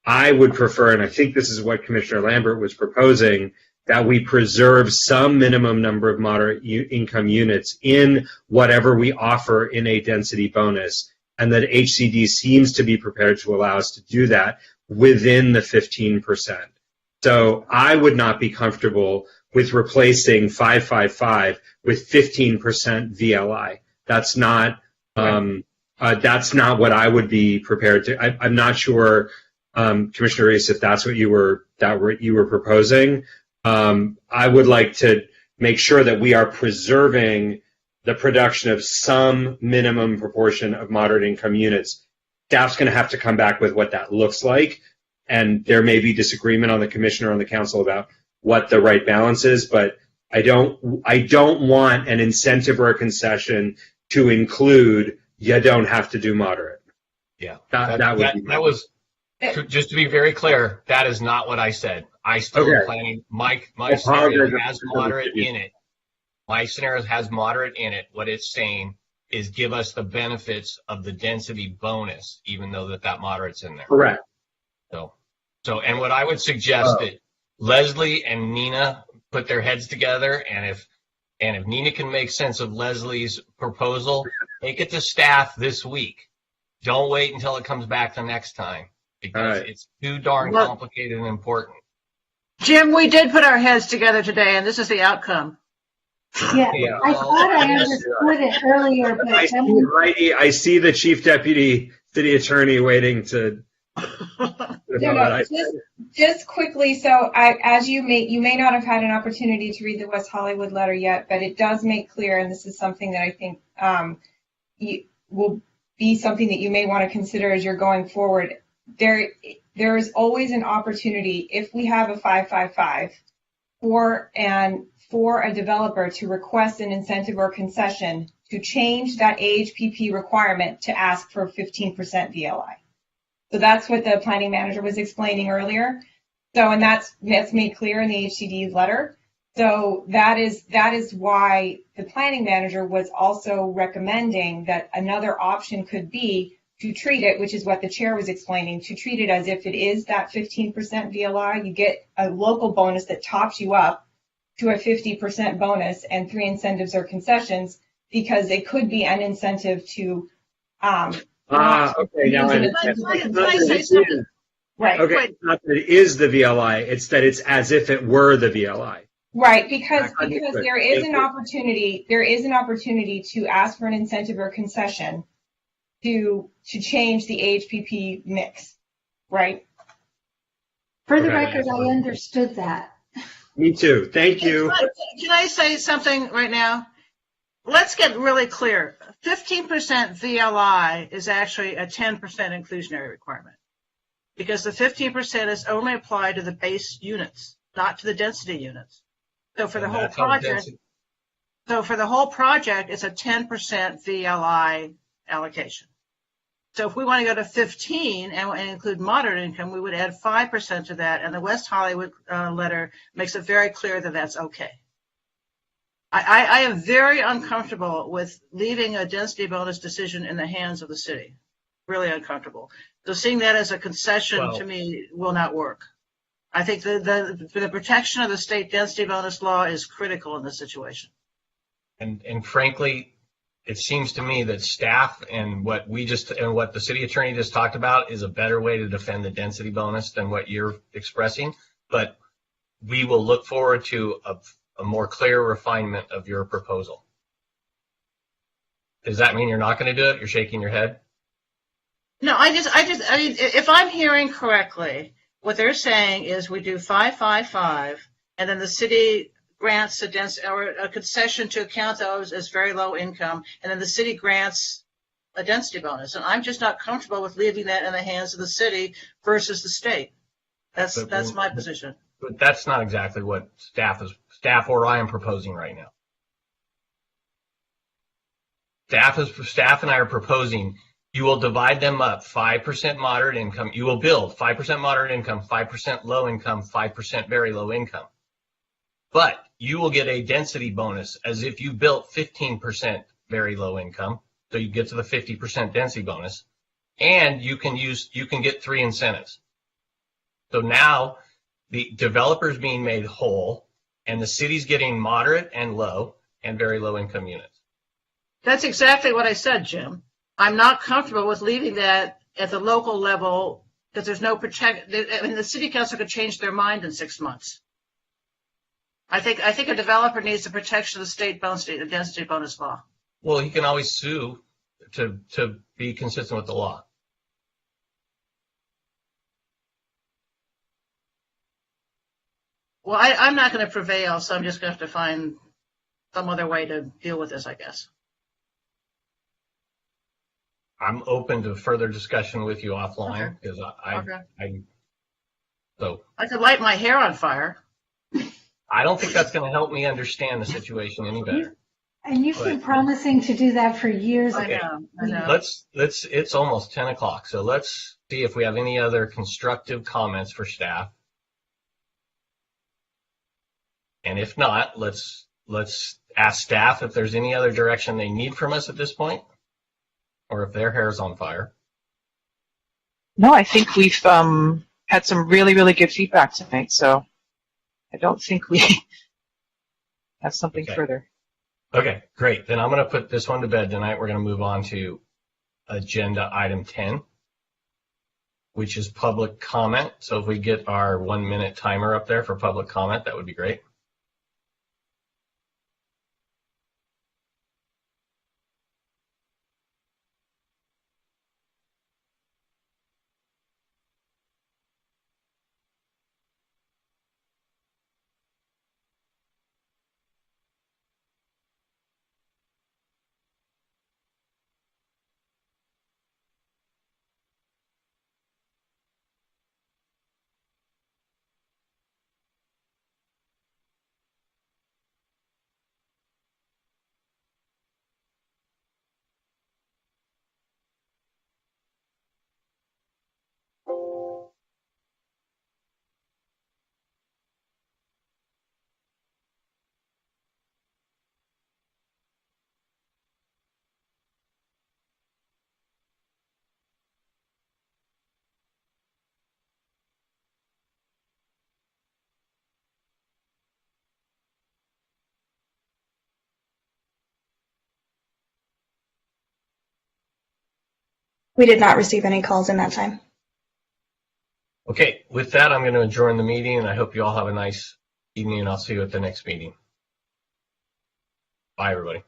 I would prefer, and I think this is what Commissioner Lambert was proposing, that we preserve some minimum number of moderate income units in whatever we offer in a density bonus, and that HCD seems to be prepared to allow us to do that within the 15%. So I would not be comfortable with replacing 555 with 15% VLI. That's not what I would be prepared to. I'm not sure, Commissioner Reese, if that's what you were proposing. I would like to make sure that we are preserving the production of some minimum proportion of moderate income units. Staff's going to have to come back with what that looks like, and there may be disagreement on the commission or on the council about what the right balance is, but I don't want an incentive or a concession to include you don't have to do moderate. Yeah, that was just to be very clear. That is not what I said. I still am planning. My scenario has moderate in it. My scenario has moderate in it. What it's saying is give us the benefits of the density bonus, even though that moderate's in there. Correct. So, and what I would suggest that Leslie and Nina put their heads together, and if Nina can make sense of Leslie's proposal, take it to staff this week. Don't wait until it comes back the next time, because it's too darn complicated and important. Jim, we did put our heads together today, and this is the outcome. Yeah, I thought I understood it earlier, but I see the chief deputy city attorney waiting to. Just quickly, so as you may not have had an opportunity to read the West Hollywood letter yet, but it does make clear, and this is something that I think will be something that you may want to consider as you're going forward. There is always an opportunity, if we have a 555, for a developer to request an incentive or concession to change that AHPP requirement to ask for 15% VLI. So that's what the planning manager was explaining earlier. So, and that's made clear in the HCD letter. So that is why the planning manager was also recommending that another option could be to treat it, which is what the chair was explaining, to treat it as if it is that 15% VLI. You get a local bonus that tops you up to a 50% bonus and 3 incentives or concessions, because it could be an incentive to okay, now right. Okay, it's not that it is the VLI, it's that it's as if it were the VLI. Right, because there is an opportunity to ask for an incentive or concession to change the AHPP mix, right? For the record, I understood that. Me too. Thank you. Can I say something right now? Let's get really clear. 15% VLI is actually a 10% inclusionary requirement, because the 15% is only applied to the base units, not to the density units. So for the whole project, it's a 10% VLI allocation. So if we want to go to 15 and include moderate income, we would add 5% to that. And the West Hollywood letter makes it very clear that that's okay. I am very uncomfortable with leaving a density bonus decision in the hands of the city. Really uncomfortable. So seeing that as a concession to me will not work. I think the protection of the state density bonus law is critical in this situation. And frankly, it seems to me that staff and what the city attorney just talked about is a better way to defend the density bonus than what you're expressing. But we will look forward to a more clear refinement of your proposal. Does that mean you're not going to do it? You're shaking your head? No, I mean, if I'm hearing correctly, what they're saying is we do 5-5-5, and then the city grants a concession to count those as very low income, and then the city grants a density bonus. And I'm just not comfortable with leaving that in the hands of the city versus the state. That's my position. But that's not exactly what staff or I am proposing right now. Staff and I are proposing you will divide them up 5% moderate income. You will build 5% moderate income, 5% low income, 5% very low income. But you will get a density bonus as if you built 15% very low income. So you get to the 50% density bonus, and you can get 3 incentives. So now the developer's being made whole, and the city's getting moderate and low and very low income units. That's exactly what I said, Jim. I'm not comfortable with leaving that at the local level because there's no the city council could change their mind in 6 months. I think a developer needs the protection of the state density bonus law. Well, he can always sue to be consistent with the law. Well, I'm not going to prevail, so I'm just going to have to find some other way to deal with this, I guess. I'm open to further discussion with you offline because I could light my hair on fire. I don't think that's going to help me understand the situation any better. And you've been promising to do that for years. Okay. I know. It's almost 10 o'clock, so let's see if we have any other constructive comments for staff. And if not, let's ask staff if there's any other direction they need from us at this point, or if their hair's on fire. No, I think we've had some really, really good feedback tonight, so I don't think we have something further. Okay, great. Then I'm going to put this one to bed tonight. We're going to move on to agenda item 10, which is public comment. So if we get our 1-minute timer up there for public comment, that would be great. We did not receive any calls in that time. Okay, with that, I'm going to adjourn the meeting, and I hope you all have a nice evening, and I'll see you at the next meeting. Bye, everybody.